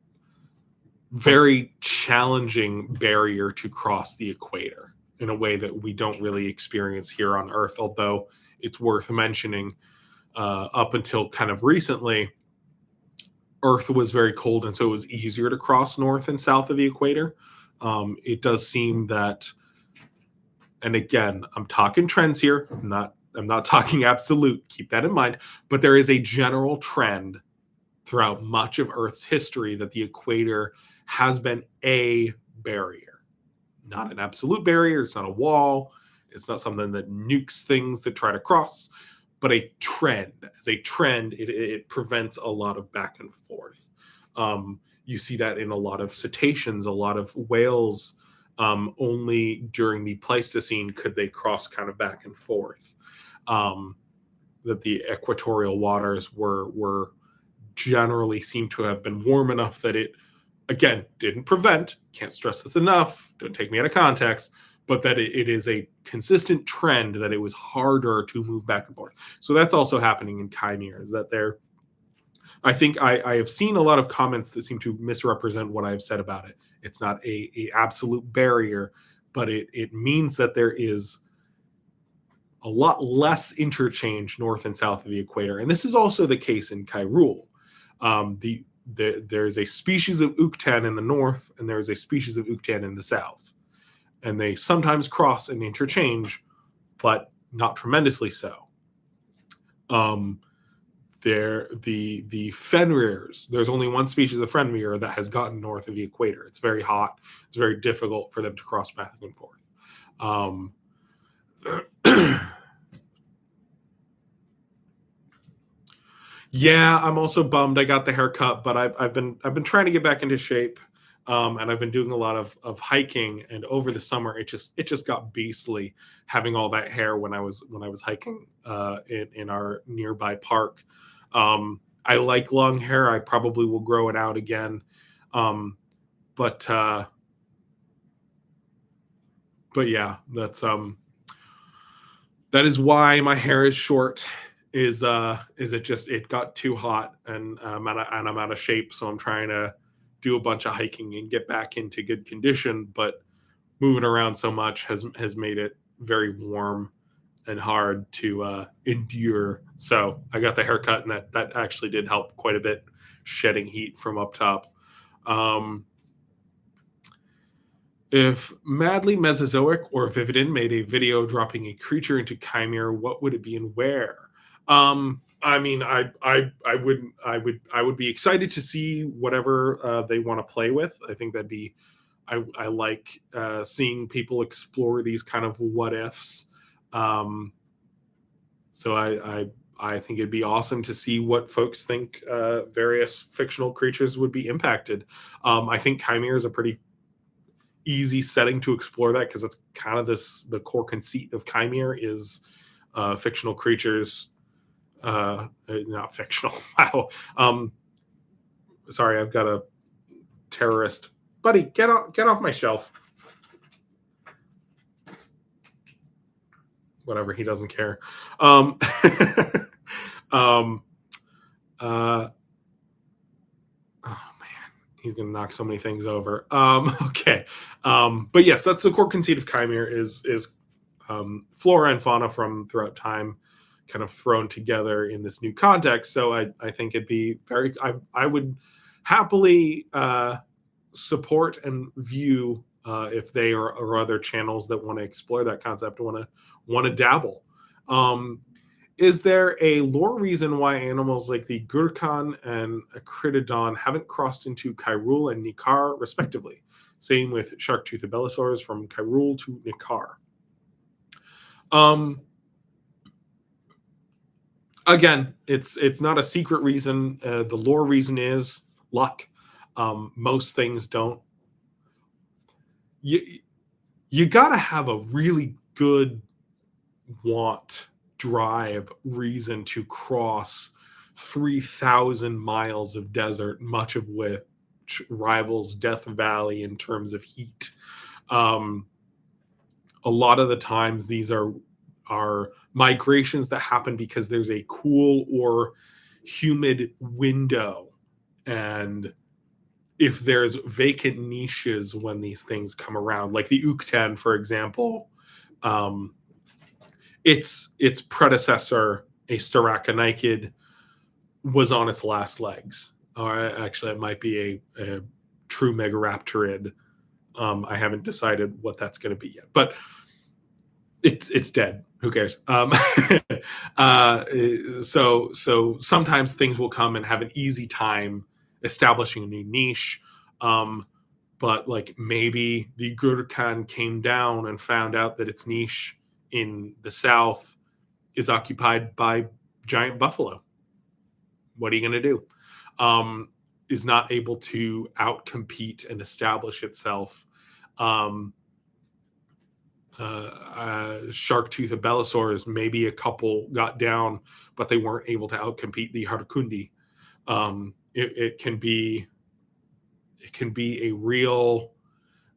very challenging barrier to cross the equator in a way that we don't really experience here on Earth, although it's worth mentioning up until kind of recently, Earth was very cold, and so it was easier to cross north and south of the equator. It does seem that, and again, I'm talking trends here. I'm not talking absolute. Keep that in mind. But there is a general trend throughout much of Earth's history that the equator has been a barrier, not an absolute barrier. It's not a wall. It's not something that nukes things that try to cross, but a trend. As a trend, it prevents a lot of back and forth. You see that in a lot of cetaceans, a lot of whales. Only during the Pleistocene could they cross kind of back and forth. That the equatorial waters were generally seem to have been warm enough that it, again, didn't prevent, can't stress this enough, don't take me out of context, but that it is a consistent trend that it was harder to move back and forth. So that's also happening in Kaimere, is that there, I think I have seen a lot of comments that seem to misrepresent what I've said about it. It's not a absolute barrier, but it means that there is a lot less interchange north and south of the equator. And this is also the case in Kairul. There's a species of uktan in the north, and there's a species of uktan in the south. And they sometimes cross and interchange, but not tremendously so. The fenrir's, there's only one species of fenrir that has gotten north of the equator. It's very hot. It's very difficult for them to cross back and forth. Yeah, I'm also bummed I got the haircut, but I've been trying to get back into shape, and I've been doing a lot of hiking. And over the summer, it just got beastly having all that hair when I was hiking in our nearby park. I like long hair. I probably will grow it out again, but yeah, that is why my hair is short. Is it got too hot, and I'm out of shape, so I'm trying to do a bunch of hiking and get back into good condition, but moving around so much has made it very warm and hard to endure. So I got the haircut, and that actually did help quite a bit, shedding heat from up top. If Madly Mesozoic or Vividin made a video dropping a creature into Kaimere, what would it be and where? I mean, I would be excited to see whatever they want to play with. I think that'd be I like seeing people explore these kind of what ifs. So I think it'd be awesome to see what folks think various fictional creatures would be impacted. I think Kaimere is a pretty easy setting to explore that because that's kind of the core conceit of Kaimere is fictional creatures. Not fictional. Wow. Sorry, I've got a terrorist. Buddy, get off my shelf. Whatever, he doesn't care. Oh man, he's gonna knock so many things over. Okay. But yes, that's the core conceit of Kaimere is flora and fauna from throughout time kind of thrown together in this new context. So I think it'd be very I would happily support and view if they or other channels that want to explore that concept want to dabble. Is there a lore reason why animals like the Gurkhan and Acridodon haven't crossed into Hyrule and Ni'Khar respectively? Same with shark-toothed Belosaurs from Hyrule to Ni'Khar. Again, it's not a secret reason. The lore reason is luck. Most things don't. You gotta have a really good drive reason to cross 3,000 miles of desert, much of which rivals Death Valley in terms of heat. A lot of the times these are migrations that happen because there's a cool or humid window, and if there's vacant niches when these things come around, like the uktan, for example, its predecessor, a styraconychid, was on its last legs. Or actually, it might be a true megaraptorid. I haven't decided what that's going to be yet, but it's dead. Who cares? So sometimes things will come and have an easy time establishing a new niche. But like maybe the Gurkhan came down and found out that its niche in the south is occupied by giant buffalo. What are you going to do? Is not able to outcompete and establish itself. Shark-toothed Belosaurs, maybe a couple got down, but they weren't able to outcompete the Harkundi. It can be a real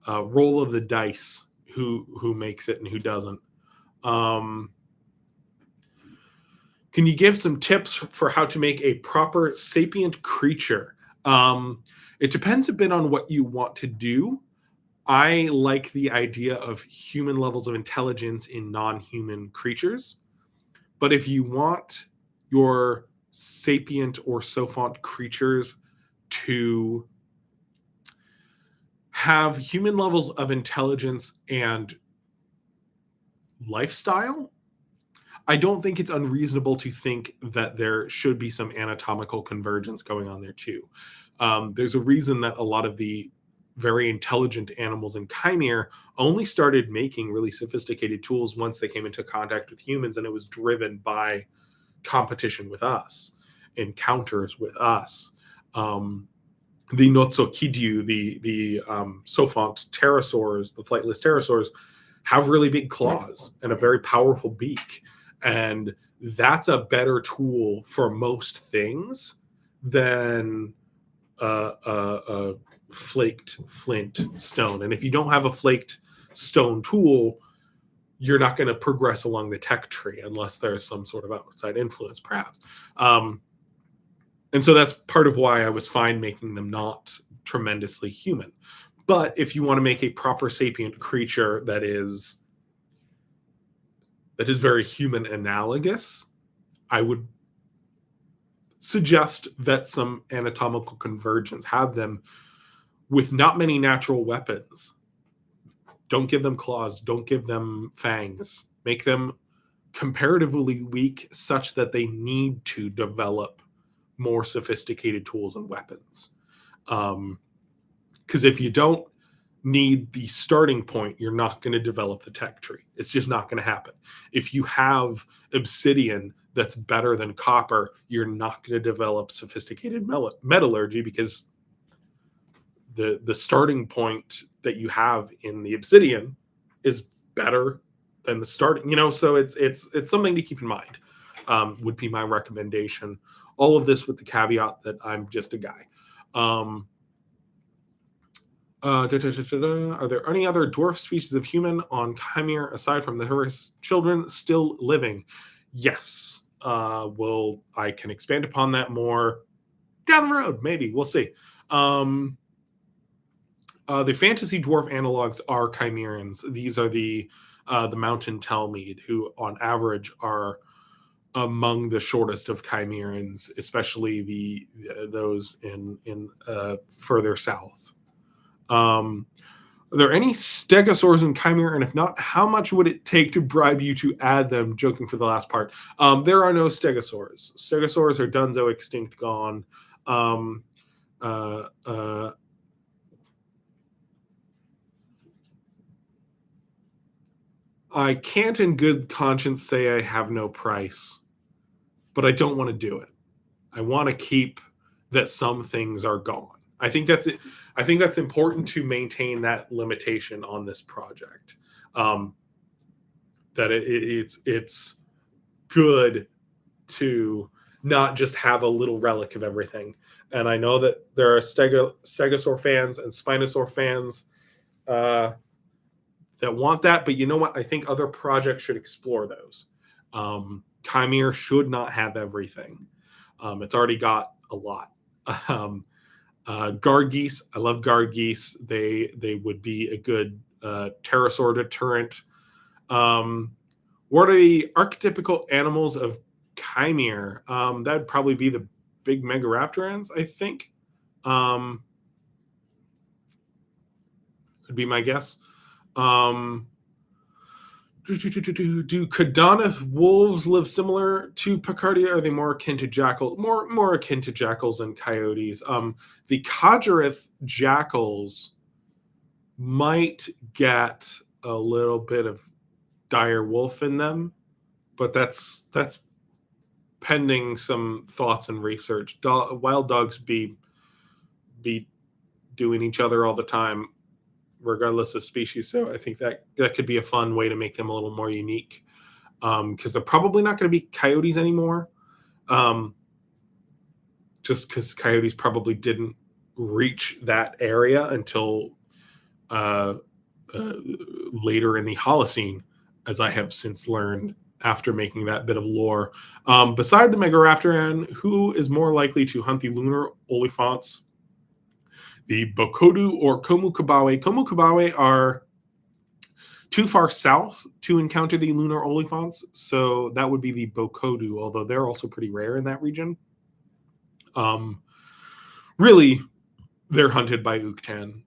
roll of the dice who makes it and who doesn't. Can you give some tips for how to make a proper sapient creature? It depends a bit on what you want to do. I like the idea of human levels of intelligence in non-human creatures. But if you want your sapient or sophont creatures to have human levels of intelligence and lifestyle, I don't think it's unreasonable to think that there should be some anatomical convergence going on there too. There's a reason that a lot of the very intelligent animals in Kaimere only started making really sophisticated tools once they came into contact with humans, and it was driven by competition with us, encounters with us. The Notsokidyu, the sophont pterosaurs, the flightless pterosaurs, have really big claws and a very powerful beak. And that's a better tool for most things than a flaked flint stone. And if you don't have a flaked stone tool, you're not going to progress along the tech tree unless there's some sort of outside influence, perhaps. And so that's part of why I was fine making them not tremendously human. But if you want to make a proper sapient creature that is very human analogous, I would suggest that some anatomical convergence, have them with not many natural weapons. Don't give them claws. Don't give them fangs. Make them comparatively weak such that they need to develop more sophisticated tools and weapons. Because if you don't need the starting point, you're not going to develop the tech tree. It's just not going to happen. If you have obsidian that's better than copper, you're not going to develop sophisticated metallurgy, because the starting point that you have in the obsidian is better than the starting, so it's something to keep in mind. Would be my recommendation. All of this with the caveat that I'm just a guy. Are there any other dwarf species of human on Kaimere aside from the Horus children still living? Yes. I can expand upon that more down the road, maybe. We'll see. The fantasy dwarf analogs are Chimerans. These are the mountain Telmeid, who on average are among the shortest of Chimerans, especially those in further south. Are there any stegosaurs in Kaimere? And if not, how much would it take to bribe you to add them? Joking for the last part. There are no stegosaurs. Stegosaurs are donezo, extinct, gone. I can't in good conscience say I have no price, but I don't want to do it. I want to keep that some things are gone. I think that's it. I think that's important to maintain that limitation on this project. That it's good to not just have a little relic of everything. And I know that there are stegosaur fans and spinosaur fans that want that, but you know what? I think other projects should explore those. Kaimere should not have everything. It's already got a lot. Guard geese, I love guard geese. They would be a good pterosaur deterrent. What are the archetypical animals of Kaimere? That'd probably be the big megaraptorans, I think. Would be my guess. Do Kadanath wolves live similar to Picardia? Are they more akin to jackals? More akin to jackals and coyotes. The Kajareth jackals might get a little bit of dire wolf in them, but that's pending some thoughts and research. Wild dogs be doing each other all the time, regardless of species. So I think that could be a fun way to make them a little more unique, because they're probably not going to be coyotes anymore, just because coyotes probably didn't reach that area until later in the Holocene, as I have since learned after making that bit of lore. Beside the megaraptoran, who is more likely to hunt the lunar olifants? The Bokodu or Komukabawe. Komukabawe are too far south to encounter the lunar olifants, so that would be the Bokodu, although they're also pretty rare in that region. Really, they're hunted by uktan.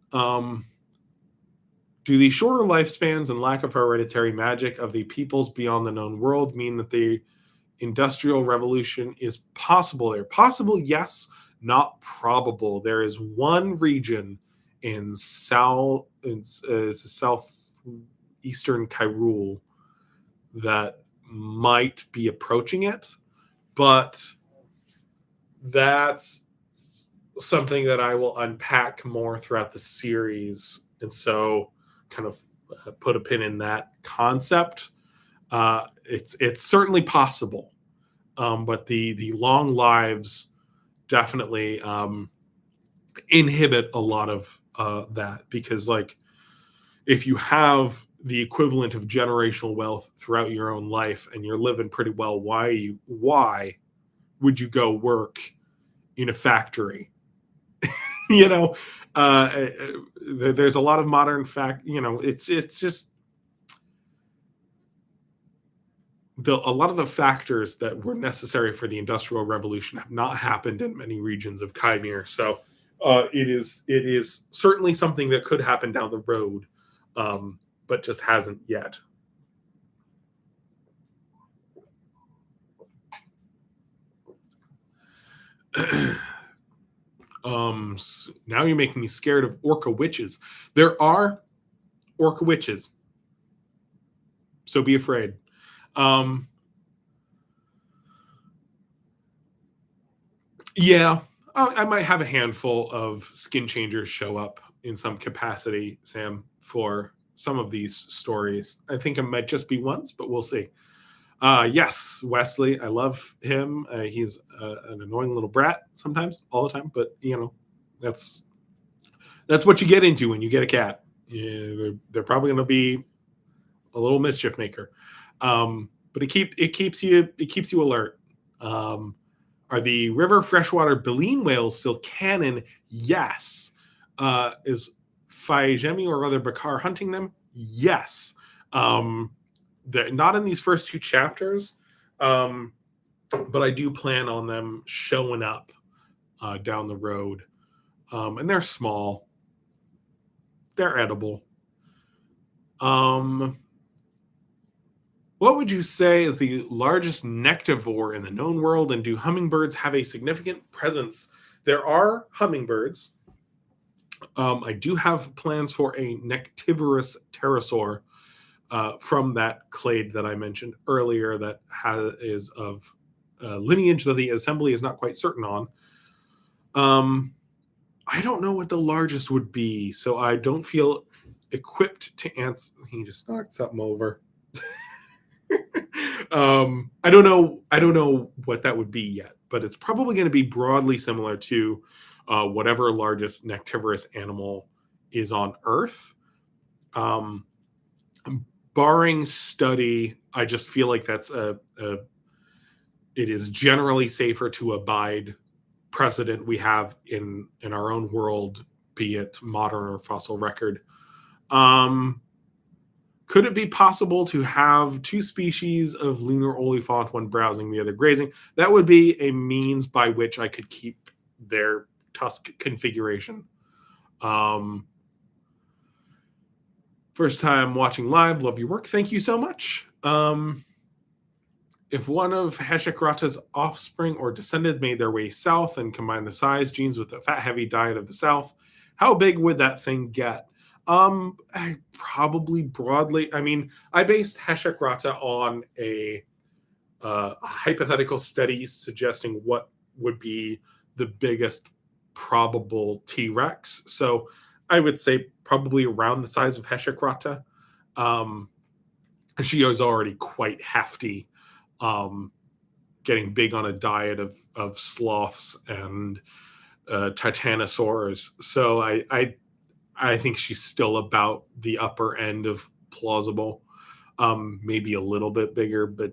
Do the shorter lifespans and lack of hereditary magic of the peoples beyond the known world mean that the Industrial Revolution is possible there? Possible, yes. Not probable. There is one region in southeastern Kyrule that might be approaching it, but that's something that I will unpack more throughout the series, and so kind of put a pin in that concept. It's certainly possible, but the long lives definitely inhibit a lot of that, because like if you have the equivalent of generational wealth throughout your own life and you're living pretty well, why would you go work in a factory? There's a lot of modern it's just a lot of the factors that were necessary for the Industrial Revolution have not happened in many regions of Kaimere. So it is certainly something that could happen down the road. but just hasn't yet. Now you're making me scared of orca witches. There are orca witches, so be afraid. Yeah, I might have a handful of skin changers show up in some capacity, Sam, for some of these stories. I think it might just be once, but we'll see. Yes, Wesley, I love him. He's an annoying little brat sometimes, all the time, but that's what you get into when you get a cat. Yeah, they're probably going to be a little mischief maker, but it keeps you alert. Are the river freshwater baleen whales still canon? Yes. Is Fai Zhemi or other Bakar hunting them? Yes. They're not in these first 2 chapters, but I do plan on them showing up down the road. And they're small. They're edible. What would you say is the largest nectivore in the known world, and do hummingbirds have a significant presence? There are hummingbirds. I do have plans for a nectivorous pterosaur from that clade that I mentioned earlier that is of lineage that the assembly is not quite certain on. I don't know what the largest would be, so I don't feel equipped to answer. He just knocked something over. I don't know what that would be yet, but it's probably going to be broadly similar to whatever largest nectivorous animal is on Earth. Barring study, I just feel like that's it is generally safer to abide precedent we have in our own world, be it modern or fossil record. Could it be possible to have 2 species of lunar olifant, one browsing, the other grazing? That would be a means by which I could keep their tusk configuration. First time watching live. Love your work. Thank you so much. If one of Heshekrata's offspring or descended made their way south and combined the size genes with the fat-heavy diet of the South, how big would that thing get? I probably broadly. I mean, I based Heshekrata on a hypothetical study suggesting what would be the biggest probable T-Rex. So I would say probably around the size of Heshekrata. She is already quite hefty, getting big on a diet of sloths and titanosaurs. So I think she's still about the upper end of plausible, maybe a little bit bigger, but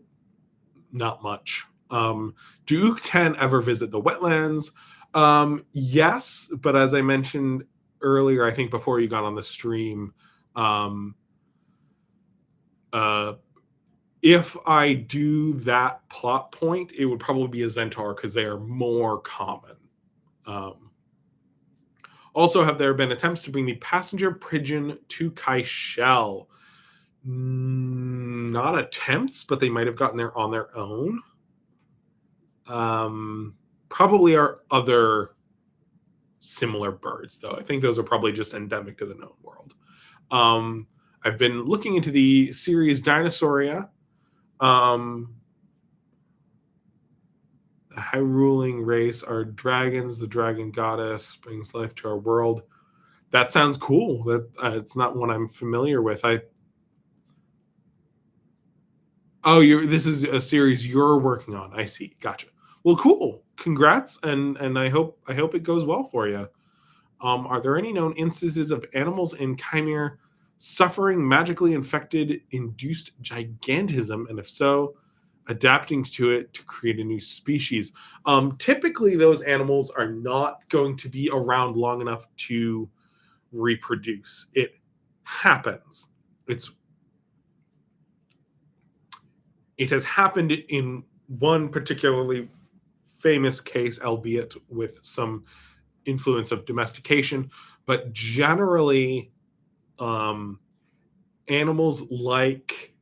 not much. Do uktan ever visit the wetlands? Yes, but as I mentioned earlier, I think before you got on the stream, if I do that plot point, it would probably be a zentaur because they are more common. Also, have there been attempts to bring the passenger pigeon to Kaishel? Not attempts, but they might have gotten there on their own. Probably are other similar birds, though. I think those are probably just endemic to the known world. I've been looking into the series Dinosaur. The high ruling race are dragons. The dragon goddess brings life to our world. That sounds cool. That it's not one I'm familiar with. This is a series you're working on. I see. Gotcha. Well, cool. Congrats, and I hope it goes well for you. Are there any known instances of animals in Kaimere suffering magically infected induced gigantism, and if so, adapting to it to create a new species? Typically, those animals are not going to be around long enough to reproduce. It happens. It has happened in one particularly famous case, albeit with some influence of domestication, but generally animals like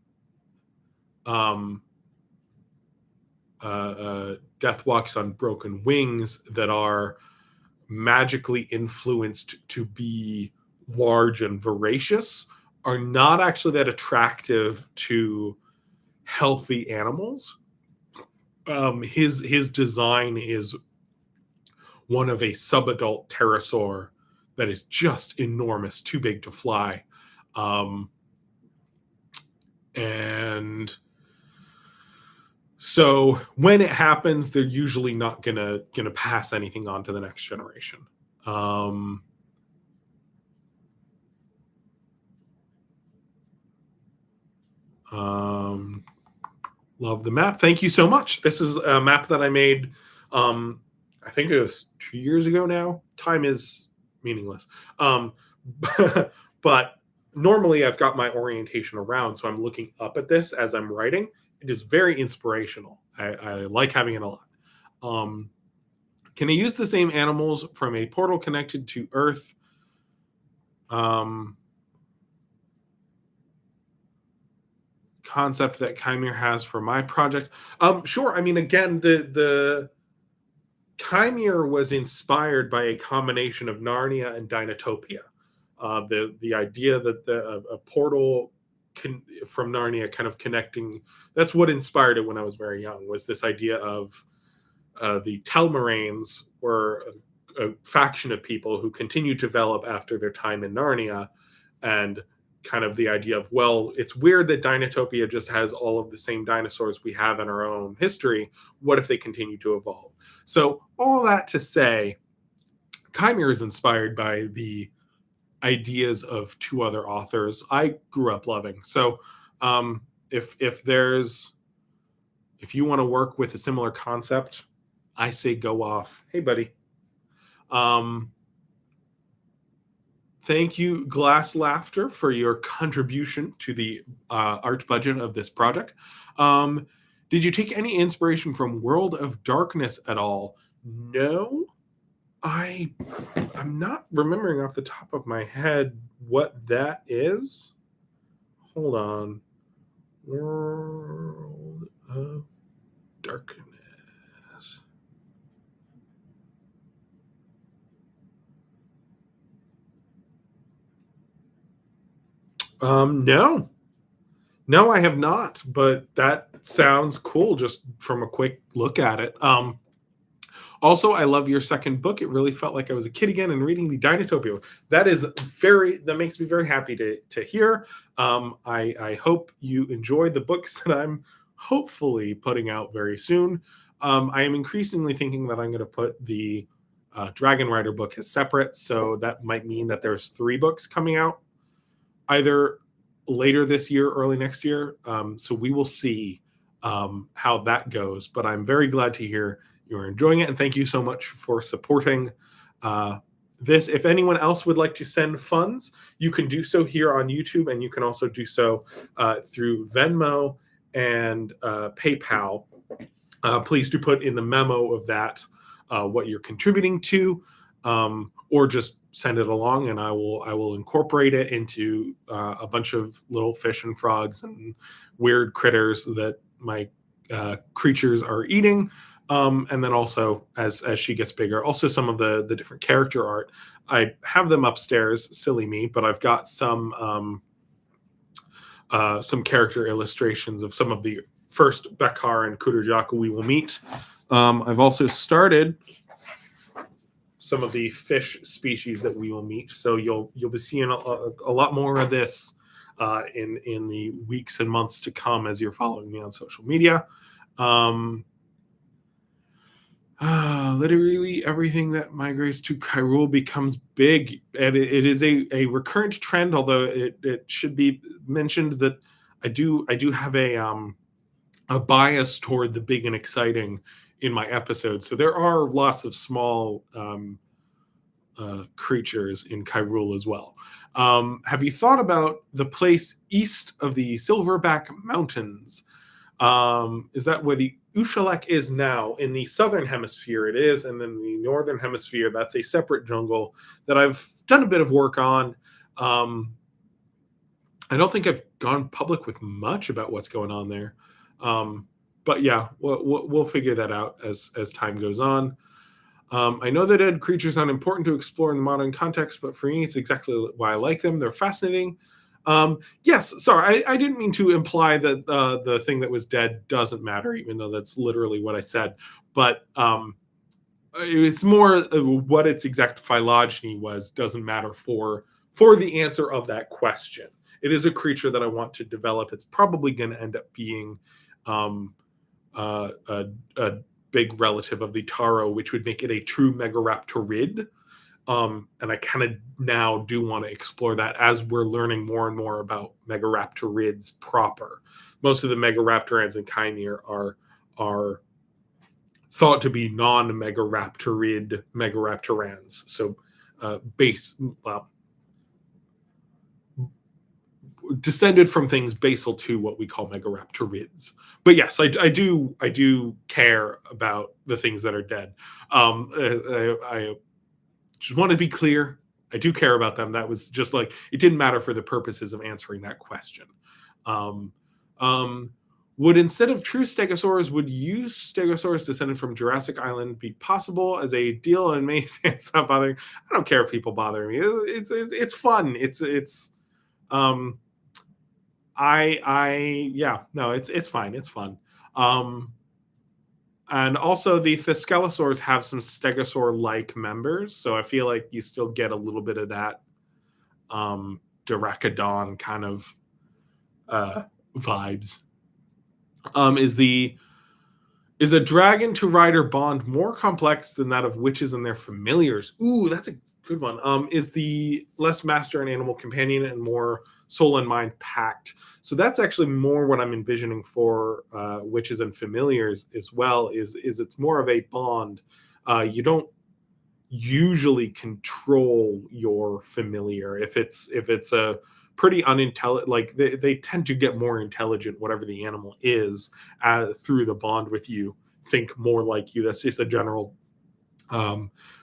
Death Walks on Broken Wings that are magically influenced to be large and voracious are not actually that attractive to healthy animals. His design is one of a subadult pterosaur that is just enormous, too big to fly. And so when it happens, they're usually not gonna pass anything on to the next generation. Love the map. Thank you so much. This is a map that I made. I think it was 2 years ago now. Time is meaningless. But normally I've got my orientation around, so I'm looking up at this as I'm writing. It is very inspirational. I like having it a lot. Can I use the same animals from a portal connected to Earth? Concept that Kaimere has for my project. Sure. I mean, again, the Kaimere was inspired by a combination of Narnia and Dinotopia. The idea that a portal from Narnia kind of connecting, that's what inspired it when I was very young, was this idea of the Telmaranes were a faction of people who continued to develop after their time in Narnia, and kind of the idea of, well, it's weird that Dinotopia just has all of the same dinosaurs we have in our own history. What if they continue to evolve? So all that to say, Kaimere is inspired by the ideas of two other authors I grew up loving. So if you want to work with a similar concept, I say go off. Hey, buddy. Thank you, Glass Laughter, for your contribution to the art budget of this project. Did you take any inspiration from World of Darkness at all? No. I'm not remembering off the top of my head what that is. Hold on. World of Darkness. No, I have not, but that sounds cool just from a quick look at it. Also, I love your second book. It really felt like I was a kid again and reading the Dinotopia. That makes me very happy to hear. I hope you enjoyed the books that I'm hopefully putting out very soon. I am increasingly thinking that I'm going to put the Dragon Rider book as separate, so that might mean that there's 3 books coming out either later this year, early next year. So we will see how that goes. But I'm very glad to hear you're enjoying it. And thank you so much for supporting this. If anyone else would like to send funds, you can do so here on YouTube. And you can also do so through Venmo and PayPal. Please do put in the memo of that what you're contributing to, or just send it along, and I will incorporate it into a bunch of little fish and frogs and weird critters that my creatures are eating. And then also, as she gets bigger, also some of the different character art. I have them upstairs, silly me, but I've got some character illustrations of some of the first Bekhar and Kuderjaku we will meet. I've also started some of the fish species that we will meet, so you'll be seeing a lot more of this in the weeks and months to come as you're following me on social media. Literally everything that migrates to Hyrule becomes big, and it is a recurrent trend. Although it should be mentioned that I do have a bias toward the big and exciting in my episodes. So there are lots of small creatures in Hyrule as well. Have you thought about the place east of the Silverback Mountains? Is that where the Ushalek is now? In the southern hemisphere it is, and then the northern hemisphere, that's a separate jungle that I've done a bit of work on. I don't think I've gone public with much about what's going on there. But yeah, we'll figure that out as time goes on. I know that dead creatures aren't important to explore in the modern context, but for me, it's exactly why I like them. They're fascinating. Yes, sorry, I didn't mean to imply that the thing that was dead doesn't matter, even though that's literally what I said. But it's more what its exact phylogeny was doesn't matter for the answer of that question. It is a creature that I want to develop. It's probably going to end up being um, a big relative of the Taro, which would make it a true megaraptorid. And I kind of now do want to explore that as we're learning more and more about megaraptorids proper. Most of the megaraptorans and Kaimere are thought to be non-megaraptorid megaraptorans. So descended from things basal to what we call megaraptorids. But yes, I do care about the things that are dead. I just want to be clear. I do care about them. That was just like, it didn't matter for the purposes of answering that question. Would instead of true stegosaurs, would use stegosaurs descended from Jurassic Island be possible as a deal? And may fans stop bothering? I don't care if people bother me. It's fun. It's it's fine. It's fun. And also the Thescelosaurs have some stegosaur-like members, so I feel like you still get a little bit of that Diracodon kind of vibes. Is a dragon to rider bond more complex than that of witches and their familiars? Ooh, that's a good one. Is the less master and animal companion and more soul and mind pact? So that's actually more what I'm envisioning for witches and familiars as well. Is it's more of a bond. You don't usually control your familiar if it's a pretty unintelligent, like they tend to get more intelligent, whatever the animal is, through the bond with you, think more like you. That's just a general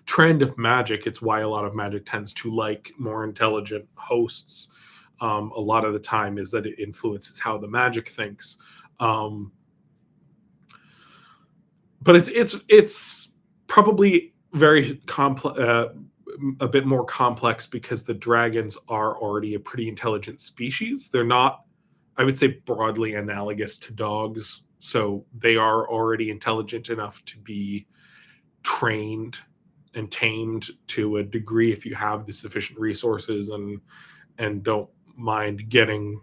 trend of magic. It's why a lot of magic tends to like more intelligent hosts. A lot of the time is that it influences how the magic thinks. But it's probably very complex, a bit more complex, because the dragons are already a pretty intelligent species. They're not, I would say, broadly analogous to dogs. So they are already intelligent enough to be trained and tamed to a degree if you have the sufficient resources and don't mind getting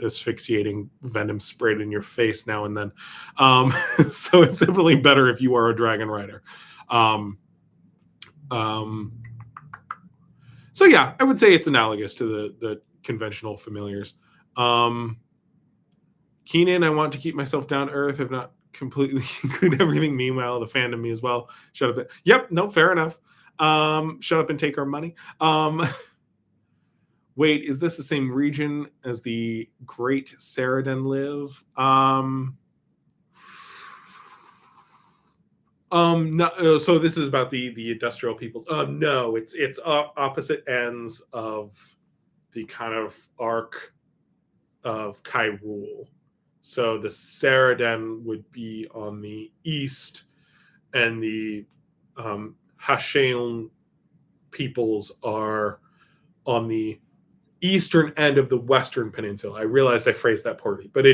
asphyxiating venom sprayed in your face now and then. So it's definitely better if you are a dragon rider. So yeah, I would say it's analogous to the conventional familiars. Keenan, I want to keep myself down to earth, if not completely include everything. Meanwhile, the fandom me as well. Shut up. Yep, no, fair enough. Shut up and take our money. Wait, is this the same region as the Great Seridan live? No, so this is about the industrial peoples. No, it's opposite ends of the kind of arc of Kyrule. So the Seridan would be on the east, and the Hashain peoples are on the eastern end of the Western Peninsula. I realized I phrased that poorly, but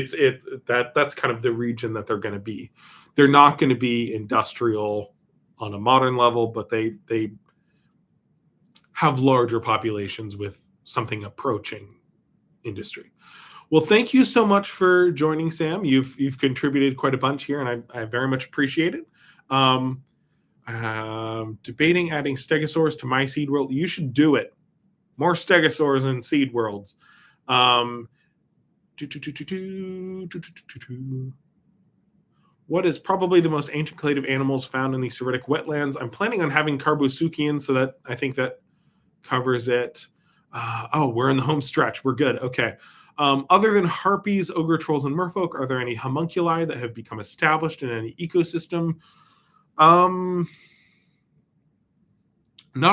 that's kind of the region that they're going to be. They're not going to be industrial on a modern level, but they have larger populations with something approaching industry. Well, thank you so much for joining, Sam. You've contributed quite a bunch here, and I very much appreciate it. Debating adding stegosaurs to my seed world. You should do it. More stegosaurs in seed worlds. What is probably the most ancient clade of animals found in the Seridic Wetlands? I'm planning on having Carbosuchians, so that I think that covers it. We're in the home stretch. We're good. Okay. Other than harpies, ogre trolls, and merfolk, are there any homunculi that have become established in any ecosystem? Not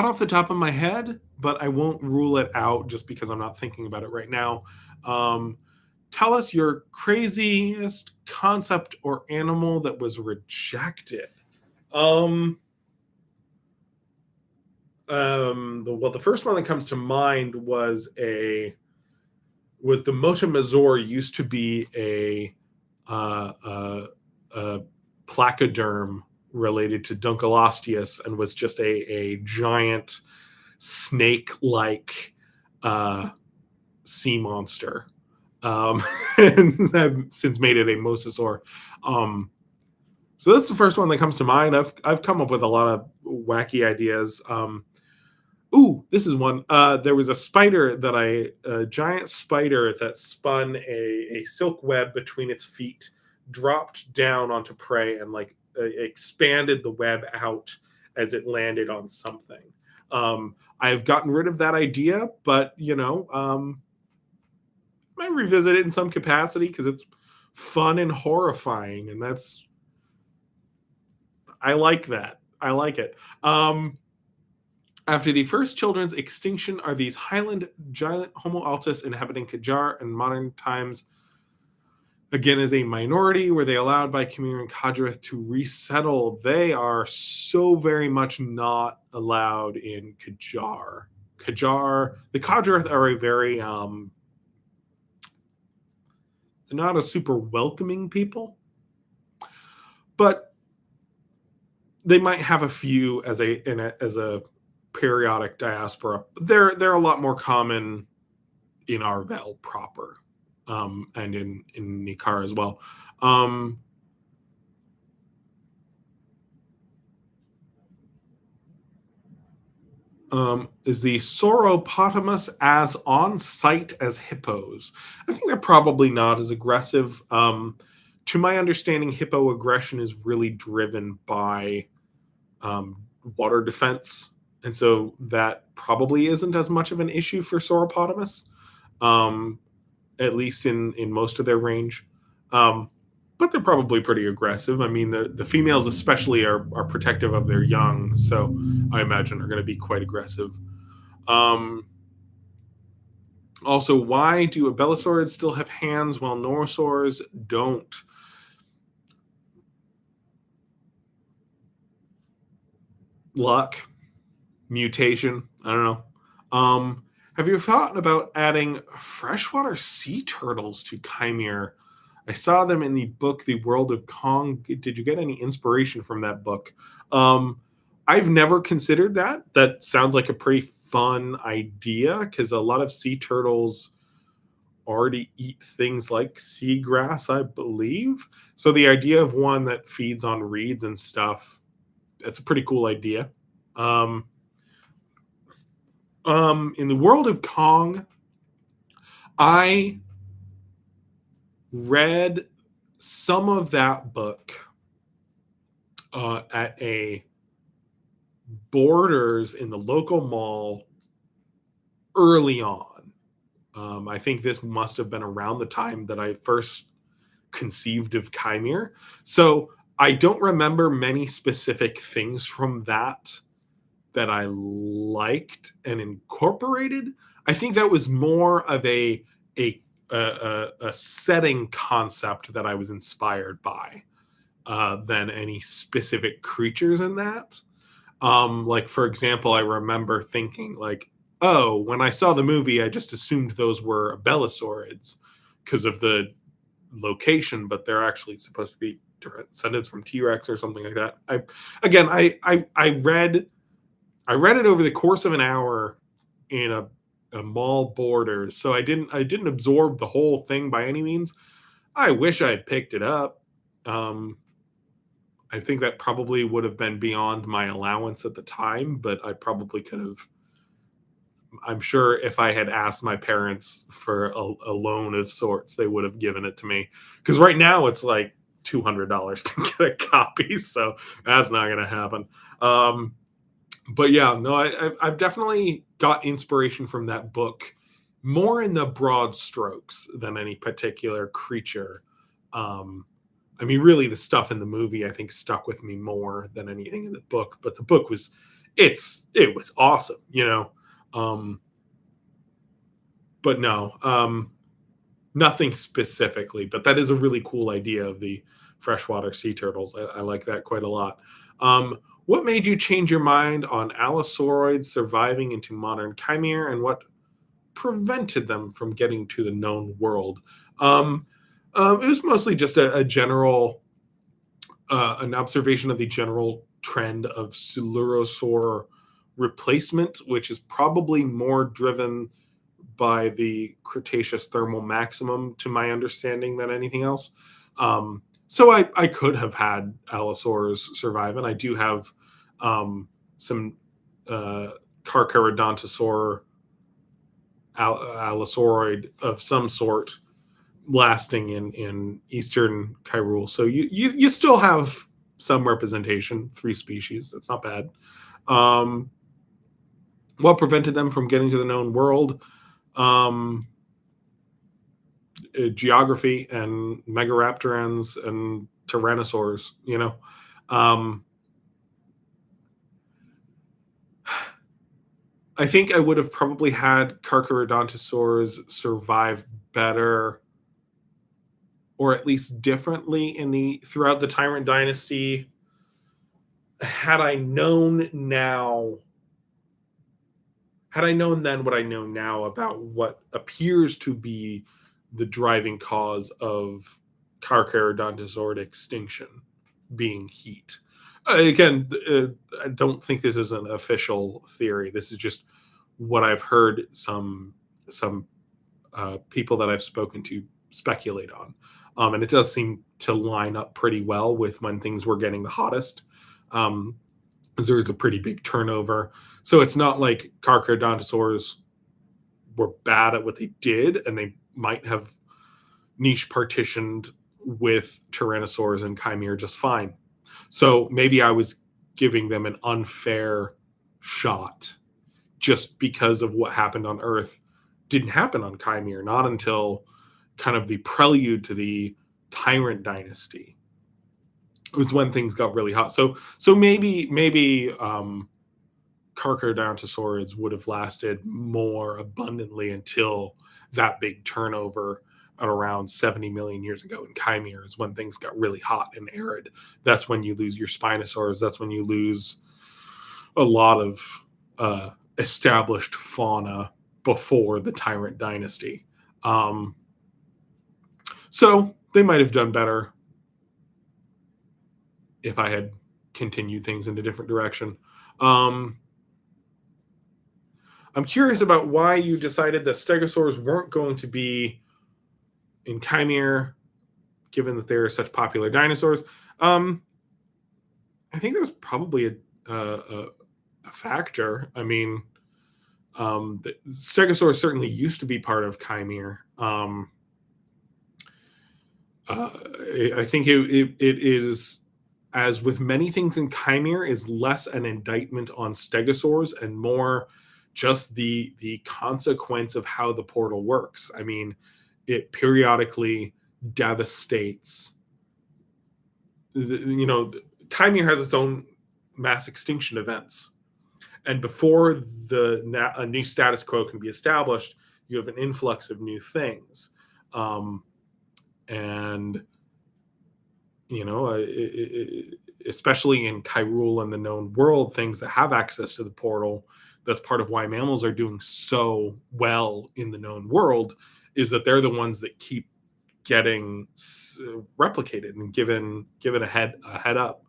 off the top of my head, but I won't rule it out just because I'm not thinking about it right now. Tell us your craziest concept or animal that was rejected. The first one that comes to mind was the Motomazor used to be a placoderm related to Dunkleosteus and was just a giant snake-like sea monster. And I've since made it a mosasaur. So that's the first one that comes to mind. I've come up with a lot of wacky ideas. This is one. There was a giant spider that spun a silk web between its feet, dropped down onto prey, and expanded the web out as it landed on something. I've gotten rid of that idea, but might revisit it in some capacity because it's fun and horrifying, and I like that. I like it. After the first children's extinction are these highland giant Homo altus inhabiting Qajar in modern times, again as a minority, were they allowed by Kaimere and Qajareth to resettle? They are so very much not allowed in Qajar. The Qajareth are a very not a super welcoming people, but they might have a few as a periodic diaspora. They're a lot more common in Arvel proper, and in Ni'Khar as well. Is the sauropotamus as on site as hippos? I think they're probably not as aggressive. To my understanding, hippo aggression is really driven by water defense, and so that probably isn't as much of an issue for sauropotamus, at least in most of their range. But they're probably pretty aggressive. I mean, the females especially are protective of their young, so I imagine are going to be quite aggressive. Also, why do Abelisaurids still have hands while Norosaurs don't? Luck, mutation, I don't know. Have you thought about adding freshwater sea turtles to Kaimere? I saw them in the book, The World of Kong. Did you get any inspiration from that book? I've never considered that. That sounds like a pretty fun idea because a lot of sea turtles already eat things like seagrass, I believe. So the idea of one that feeds on reeds and stuff, that's a pretty cool idea. In the World of Kong, I read some of that book at a Borders in the local mall early on. I think this must have been around the time that I first conceived of Kaimere. So I don't remember many specific things from that I liked and incorporated. I think that was more of a setting concept that I was inspired by than any specific creatures in that. Like, for example, I remember thinking when I saw the movie, I just assumed those were Abelisaurids because of the location, but they're actually supposed to be descendants from T-Rex or something like that. I read it over the course of an hour in a mall Borders, so I didn't absorb the whole thing by any means. I wish I had picked it up. I think that probably would have been beyond my allowance at the time, but I probably could have. I'm sure if I had asked my parents for a loan of sorts, they would have given it to me. Because right now it's like $200 to get a copy, so that's not going to happen. But yeah, no, I've definitely got inspiration from that book, more in the broad strokes than any particular creature. I mean, really, the stuff in the movie I think stuck with me more than anything in the book. But the book it was awesome, But no, nothing specifically. But that is a really cool idea of the freshwater sea turtles. I like that quite a lot. What made you change your mind on Allosauroids surviving into modern Kaimere, and what prevented them from getting to the known world? It was mostly just a general, an observation of the general trend of Coelurosaur replacement, which is probably more driven by the Cretaceous thermal maximum, to my understanding, than anything else. So I could have had allosaurs survive, and I do have some Carcharodontosaur allosauroid of some sort lasting in eastern Hyrule. So you still have some representation, 3 species. That's not bad. What prevented them from getting to the known world? Geography and megaraptorans and tyrannosaurs, I think I would have probably had Carcharodontosaurs survive better, or at least differently, throughout the Tyrant Dynasty, had I known then what I know now about what appears to be the driving cause of Carcharodontosaur extinction being heat. Again, I don't think this is an official theory. This is just what I've heard some people that I've spoken to speculate on. And it does seem to line up pretty well with when things were getting the hottest. There's a pretty big turnover. So it's not like Carcharodontosaurs were bad at what they did, and they might have niche partitioned with Tyrannosaurs and Kaimere just fine. So maybe I was giving them an unfair shot just because of what happened on Earth didn't happen on Kaimere, not until kind of the prelude to the Tyrant Dynasty. It was when things got really hot. So maybe Carcharodontosaurids would have lasted more abundantly until that big turnover at around 70 million years ago in Kaimere is when things got really hot and arid. That's when you lose your Spinosaurs. That's when you lose a lot of established fauna before the Tyrant Dynasty. So they might have done better if I had continued things in a different direction. I'm curious about why you decided that stegosaurs weren't going to be in Kaimere, given that they're such popular dinosaurs. I think that's probably a factor. I mean, the stegosaurs certainly used to be part of Kaimere. I think it is, as with many things in Kaimere, is less an indictment on stegosaurs and more just the consequence of how the portal works. I mean, it periodically devastates. Kaimere has its own mass extinction events, and before a new status quo can be established, you have an influx of new things, and especially in Hyrule and the known world, things that have access to the portal. That's part of why mammals are doing so well in the known world, is that they're the ones that keep getting replicated and given a head up.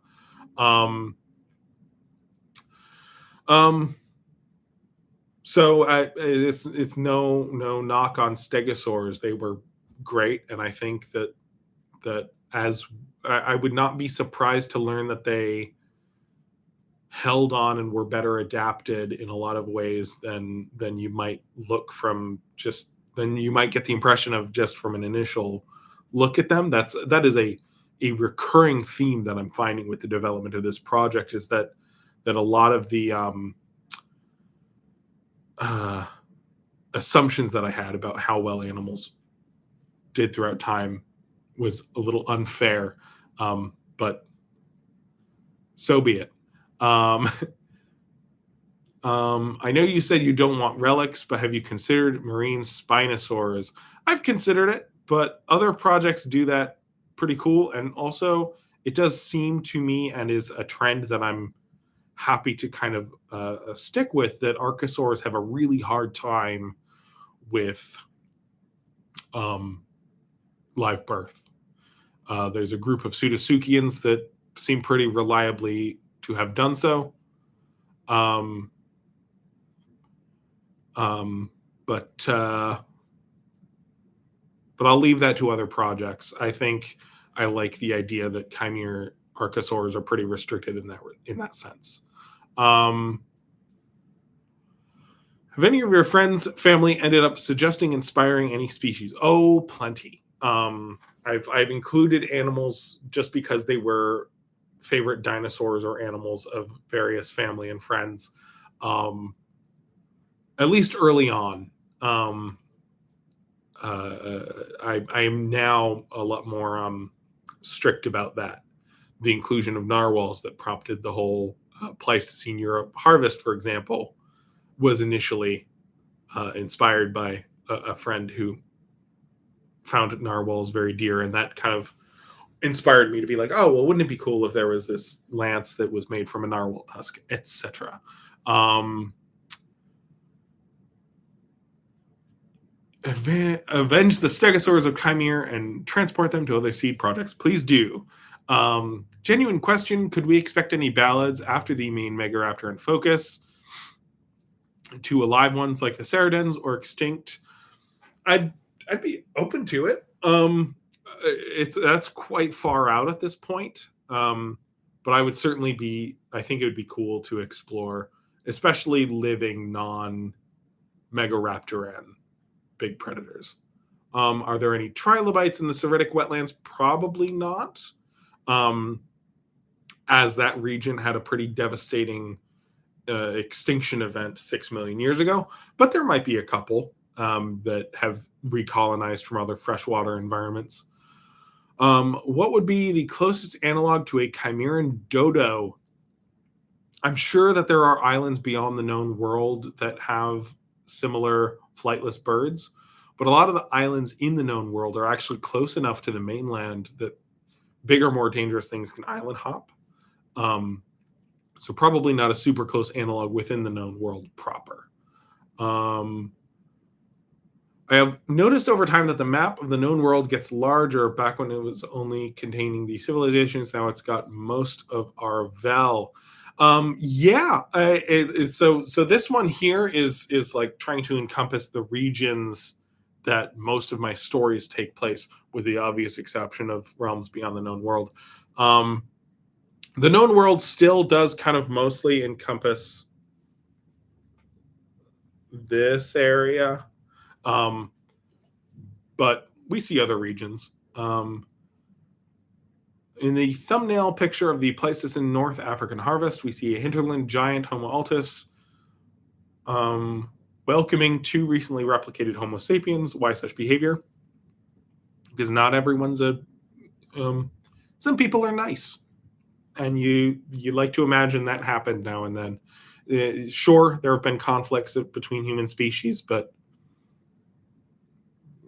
So it's no knock on stegosaurs. They were great, and I think that as I would not be surprised to learn that they held on and were better adapted in a lot of ways than you might you might get the impression of just from an initial look at them. That is a recurring theme that I'm finding with the development of this project, is that a lot of the assumptions that I had about how well animals did throughout time was a little unfair, but so be it. I know you said you don't want relics, but have you considered marine spinosaurs? I've considered it, but other projects do that pretty cool. And also, it does seem to me, and is a trend that I'm happy to kind of stick with, that archosaurs have a really hard time with live birth. There's a group of pseudotsuchians that seem pretty reliably to have done so. But I'll leave that to other projects. I think I like the idea that Kaimere archosaurs are pretty restricted in that sense. Have any of your friends' family ended up suggesting inspiring any species? Oh, plenty. I've included animals just because they were favorite dinosaurs or animals of various family and friends. At least early on. I am now a lot more strict about that. The inclusion of narwhals that prompted the whole Pleistocene Europe harvest, for example, was initially inspired by a friend who found narwhals very dear, and that kind of inspired me to be like, oh, well, wouldn't it be cool if there was this lance that was made from a narwhal tusk, etc. Avenge the stegosaurs of Kaimere and transport them to other seed projects. Please do. Genuine question, could we expect any ballads after the main megaraptoran focus to alive ones like the Ceridens or extinct? I'd be open to it. That's quite far out at this point. But I would certainly I think it would be cool to explore, especially living non-megaraptoran big predators. Are there any trilobites in the Seridic Wetlands? Probably not, as that region had a pretty devastating extinction event 6 million years ago. But there might be a couple that have recolonized from other freshwater environments. What would be the closest analog to a chimeran dodo? I'm sure that there are islands beyond the known world that have similar flightless birds, but a lot of the islands in the known world are actually close enough to the mainland that bigger, more dangerous things can island hop. So probably not a super close analog within the known world proper. I have noticed over time that the map of the known world gets larger. Back when it was only containing the civilizations, now it's got most of Arvel. So this one here is like trying to encompass the regions that most of my stories take place, with the obvious exception of realms beyond the known world. The known world still does kind of mostly encompass this area, but we see other regions. In the thumbnail picture of the Pleistocene North African harvest, we see a hinterland giant Homo altus welcoming two recently replicated Homo sapiens. Why such behavior? Because not everyone's some people are nice, and you like to imagine that happened now and then. Sure, there have been conflicts between human species, but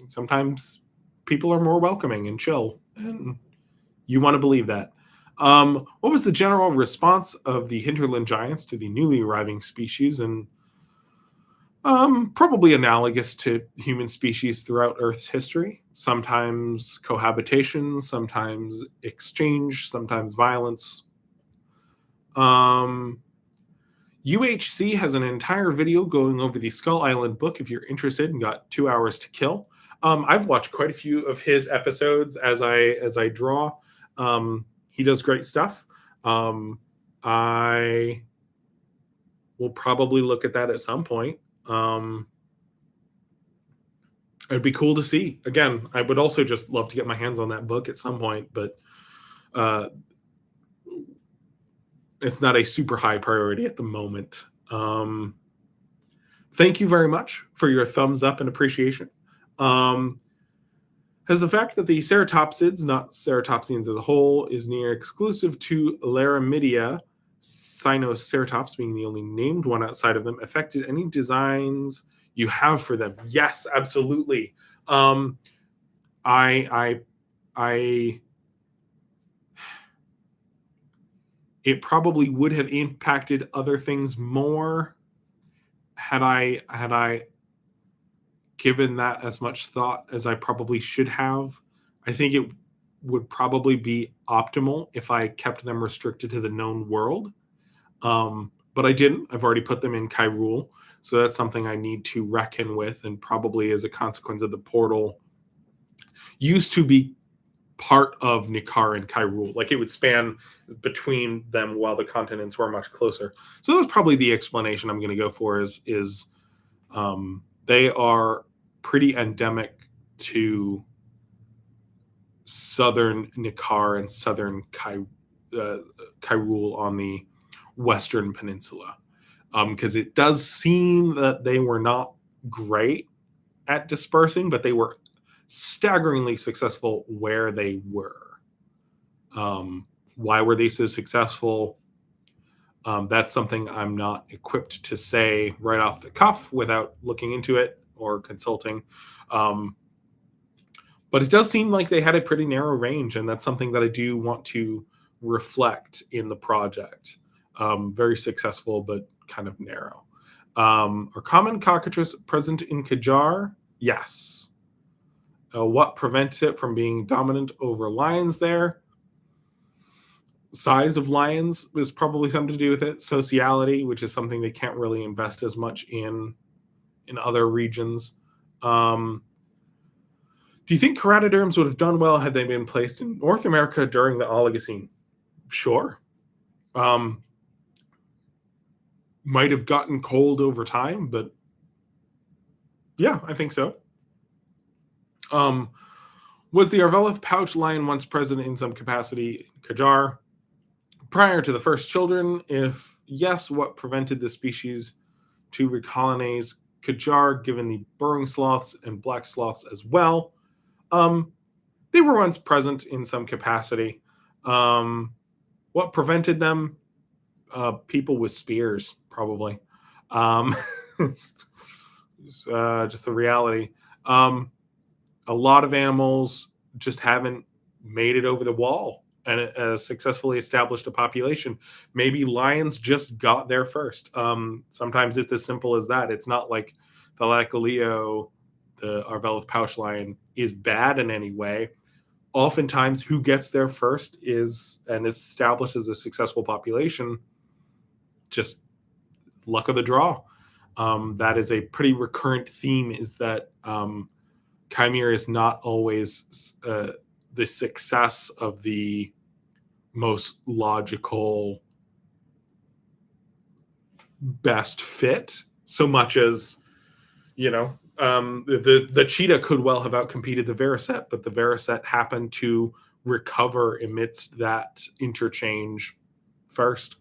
sometimes people are more welcoming and chill, and you want to believe that. What was the general response of the hinterland giants to the newly arriving species? And probably analogous to human species throughout Earth's history. Sometimes cohabitation, sometimes exchange, sometimes violence. UHC has an entire video going over the Skull Island book if you're interested and got 2 hours to kill. I've watched quite a few of his episodes as I draw. He does great stuff. I will probably look at that at some point. It'd be cool to see. Again, I would also just love to get my hands on that book at some point, but it's not a super high priority at the moment. Thank you very much for your thumbs up and appreciation. Has the fact that the ceratopsids, not ceratopsians as a whole, is near exclusive to Laramidia Sinoceratops, being the only named one outside of them, affected any designs you have for them? Yes, absolutely. I it probably would have impacted other things more had I given that as much thought as I probably should have. I think it would probably be optimal if I kept them restricted to the known world. But I didn't. I've already put them in Hyrule, so that's something I need to reckon with, and probably as a consequence of the portal used to be part of Ni'Khar and Hyrule. Like, it would span between them while the continents were much closer. So that's probably the explanation I'm going to go for is they are pretty endemic to southern Ni'Khar and southern Hyrule on the Western Peninsula. Because it does seem that they were not great at dispersing, but they were staggeringly successful where they were. Why were they so successful? That's something I'm not equipped to say right off the cuff without looking into it or consulting. But it does seem like they had a pretty narrow range, and that's something that I do want to reflect in the project. Very successful, but kind of narrow. Are common cockatrices present in Qajar? Yes. What prevents it from being dominant over lions there? Size of lions is probably something to do with it. Sociality, which is something they can't really invest as much in other regions. Do you think keratoderms would have done well had they been placed in North America during the Oligocene? Sure. Might have gotten cold over time, but yeah, I think so. Was the Arvel pouch lion once present in some capacity in Qajar prior to the first children? If yes, what prevented the species to recolonize Qajar, given the burrowing sloths and black sloths as well? They were once present in some capacity. What prevented them? People with spears, probably. Just the reality. A lot of animals just haven't made it over the wall and successfully established a population. Maybe lions just got there first. Sometimes it's as simple as that. It's not like the Lacaleo, the Arvel pouch lion, is bad in any way. Oftentimes, who gets there first is established as a successful population. Just luck of the draw. That is a pretty recurrent theme, is that Kaimere is not always the success of the most logical, best fit, so much as, the cheetah could well have outcompeted the Varicet, but the Varicet happened to recover amidst that interchange first.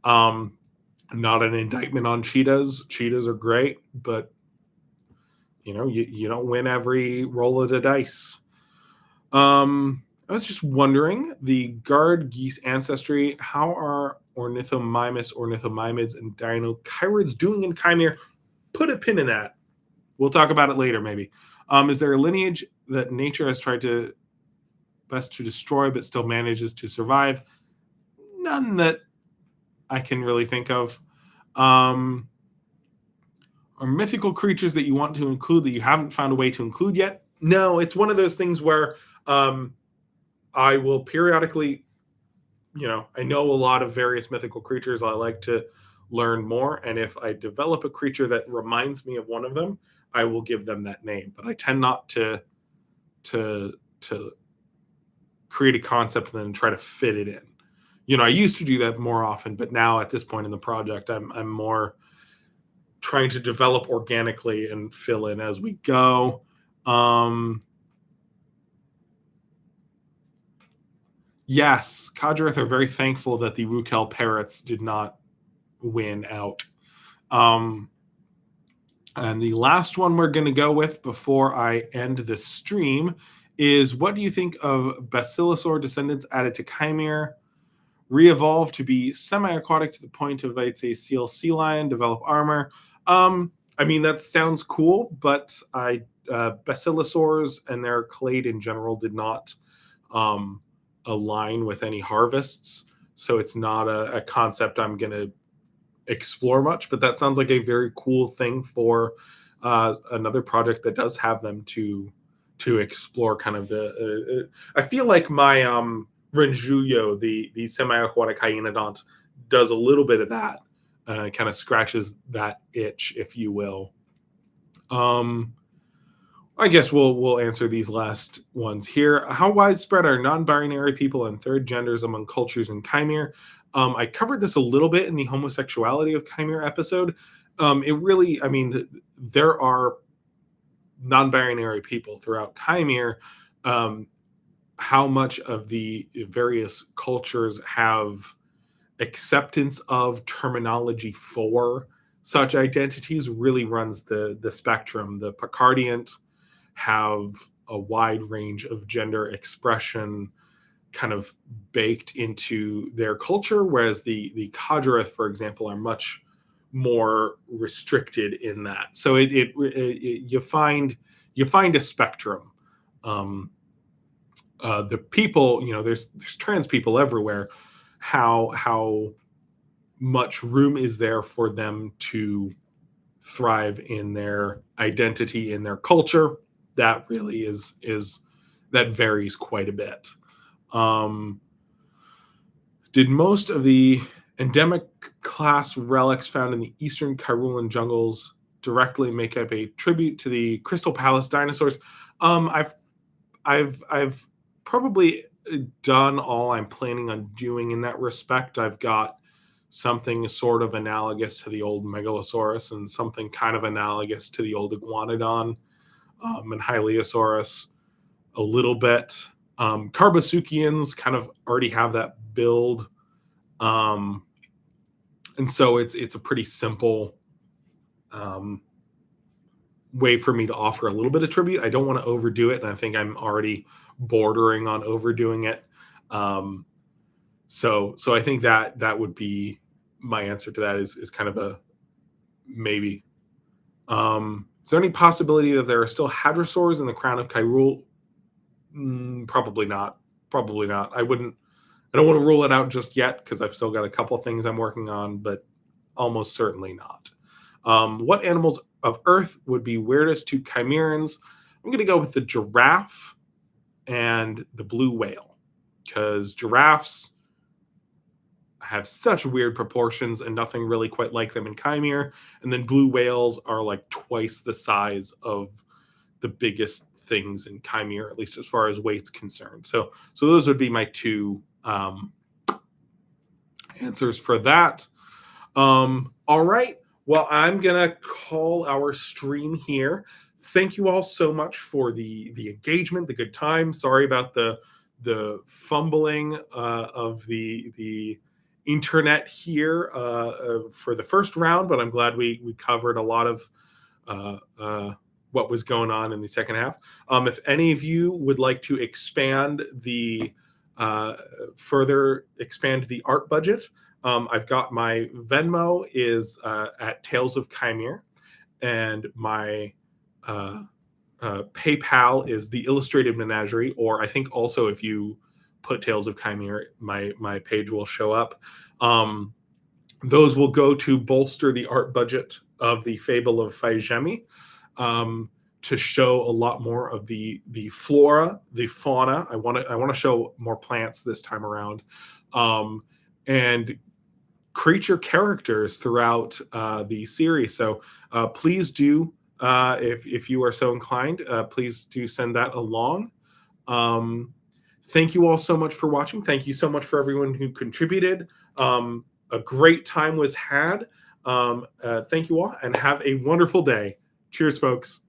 Not an indictment on cheetahs. Cheetahs are great, but you don't win every roll of the dice. I was just wondering, the guard geese ancestry, how are ornithomimids, and dinochirids doing in Kaimere? Put a pin in that. We'll talk about it later, maybe. Is there a lineage that nature has tried to best to destroy but still manages to survive? None that I can really think of. Are mythical creatures that you want to include that you haven't found a way to include yet? No, it's one of those things where I will periodically, I know a lot of various mythical creatures. I like to learn more, and if I develop a creature that reminds me of one of them, I will give them that name. But I tend not to create a concept and then try to fit it in. I used to do that more often, but now at this point in the project, I'm more trying to develop organically and fill in as we go. Yes, Kadrith are very thankful that the Rukel parrots did not win out. And the last one we're going to go with before I end this stream is, what do you think of Basilosaur descendants added to Kaimere? re-evolve to be semi-aquatic to the point of, I'd say, seal sea lion, develop armor. I mean, that sounds cool, but basilosaurs and their clade in general did not align with any harvests, so it's not a concept I'm going to explore much. But that sounds like a very cool thing for another project that does have them to explore kind of the. I feel like my Renjuyo, the semi-aquatic hyenodont, does a little bit of that. Kind of scratches that itch, if you will. I guess we'll answer these last ones here. How widespread are non-binary people and third genders among cultures in Kaimere? I covered this a little bit in the homosexuality of Kaimere episode. It really, I mean, there are non-binary people throughout Kaimere. How much of the various cultures have acceptance of terminology for such identities really runs the spectrum. The Picardiant have a wide range of gender expression kind of baked into their culture, whereas the Kadjareth, for example, are much more restricted in that. So you find a spectrum. The people, there's trans people everywhere. How much room is there for them to thrive in their identity, in their culture? That really is that varies quite a bit. Did most of the endemic class relics found in the eastern Kairoulan jungles directly make up a tribute to the Crystal Palace dinosaurs? I've probably done all I'm planning on doing in that respect. I've got something sort of analogous to the old Megalosaurus and something kind of analogous to the old Iguanodon, and Hylaeosaurus a little bit. Carbasuchians kind of already have that build. And so it's a pretty simple way for me to offer a little bit of tribute. I don't want to overdo it, and I think I'm already bordering on overdoing it. So I think that would be my answer to that is kind of a maybe. Is there any possibility that there are still hadrosaurs in the crown of Kairoul? Probably not. Probably not. I don't want to rule it out just yet because I've still got a couple of things I'm working on, but almost certainly not. What animals of Earth would be weirdest to Chimerans? I'm going to go with the giraffe and the blue whale, because giraffes have such weird proportions and nothing really quite like them in Kaimere. And then blue whales are like twice the size of the biggest things in Kaimere, at least as far as weight's concerned. So those would be my two answers for that. All right. Well, I'm going to call our stream here. Thank you all so much for the engagement, the good time. Sorry about the fumbling of the internet here for the first round, but I'm glad we covered a lot of what was going on in the second half. If any of you would like to further expand the art budget, I've got my Venmo is at Tales of Kaimere, and my PayPal is the Illustrated Menagerie, or I think also if you put Tales of Kaimere, my page will show up. Those will go to bolster the art budget of the Fable of Fai Zhemi, to show a lot more of the flora, the fauna. I want to show more plants this time around, and creature characters throughout the series. So please do, if you are so inclined, please do send that along. Thank you all so much for watching. Thank you so much for everyone who contributed. A great time was had. Thank you all, and have a wonderful day. Cheers, folks.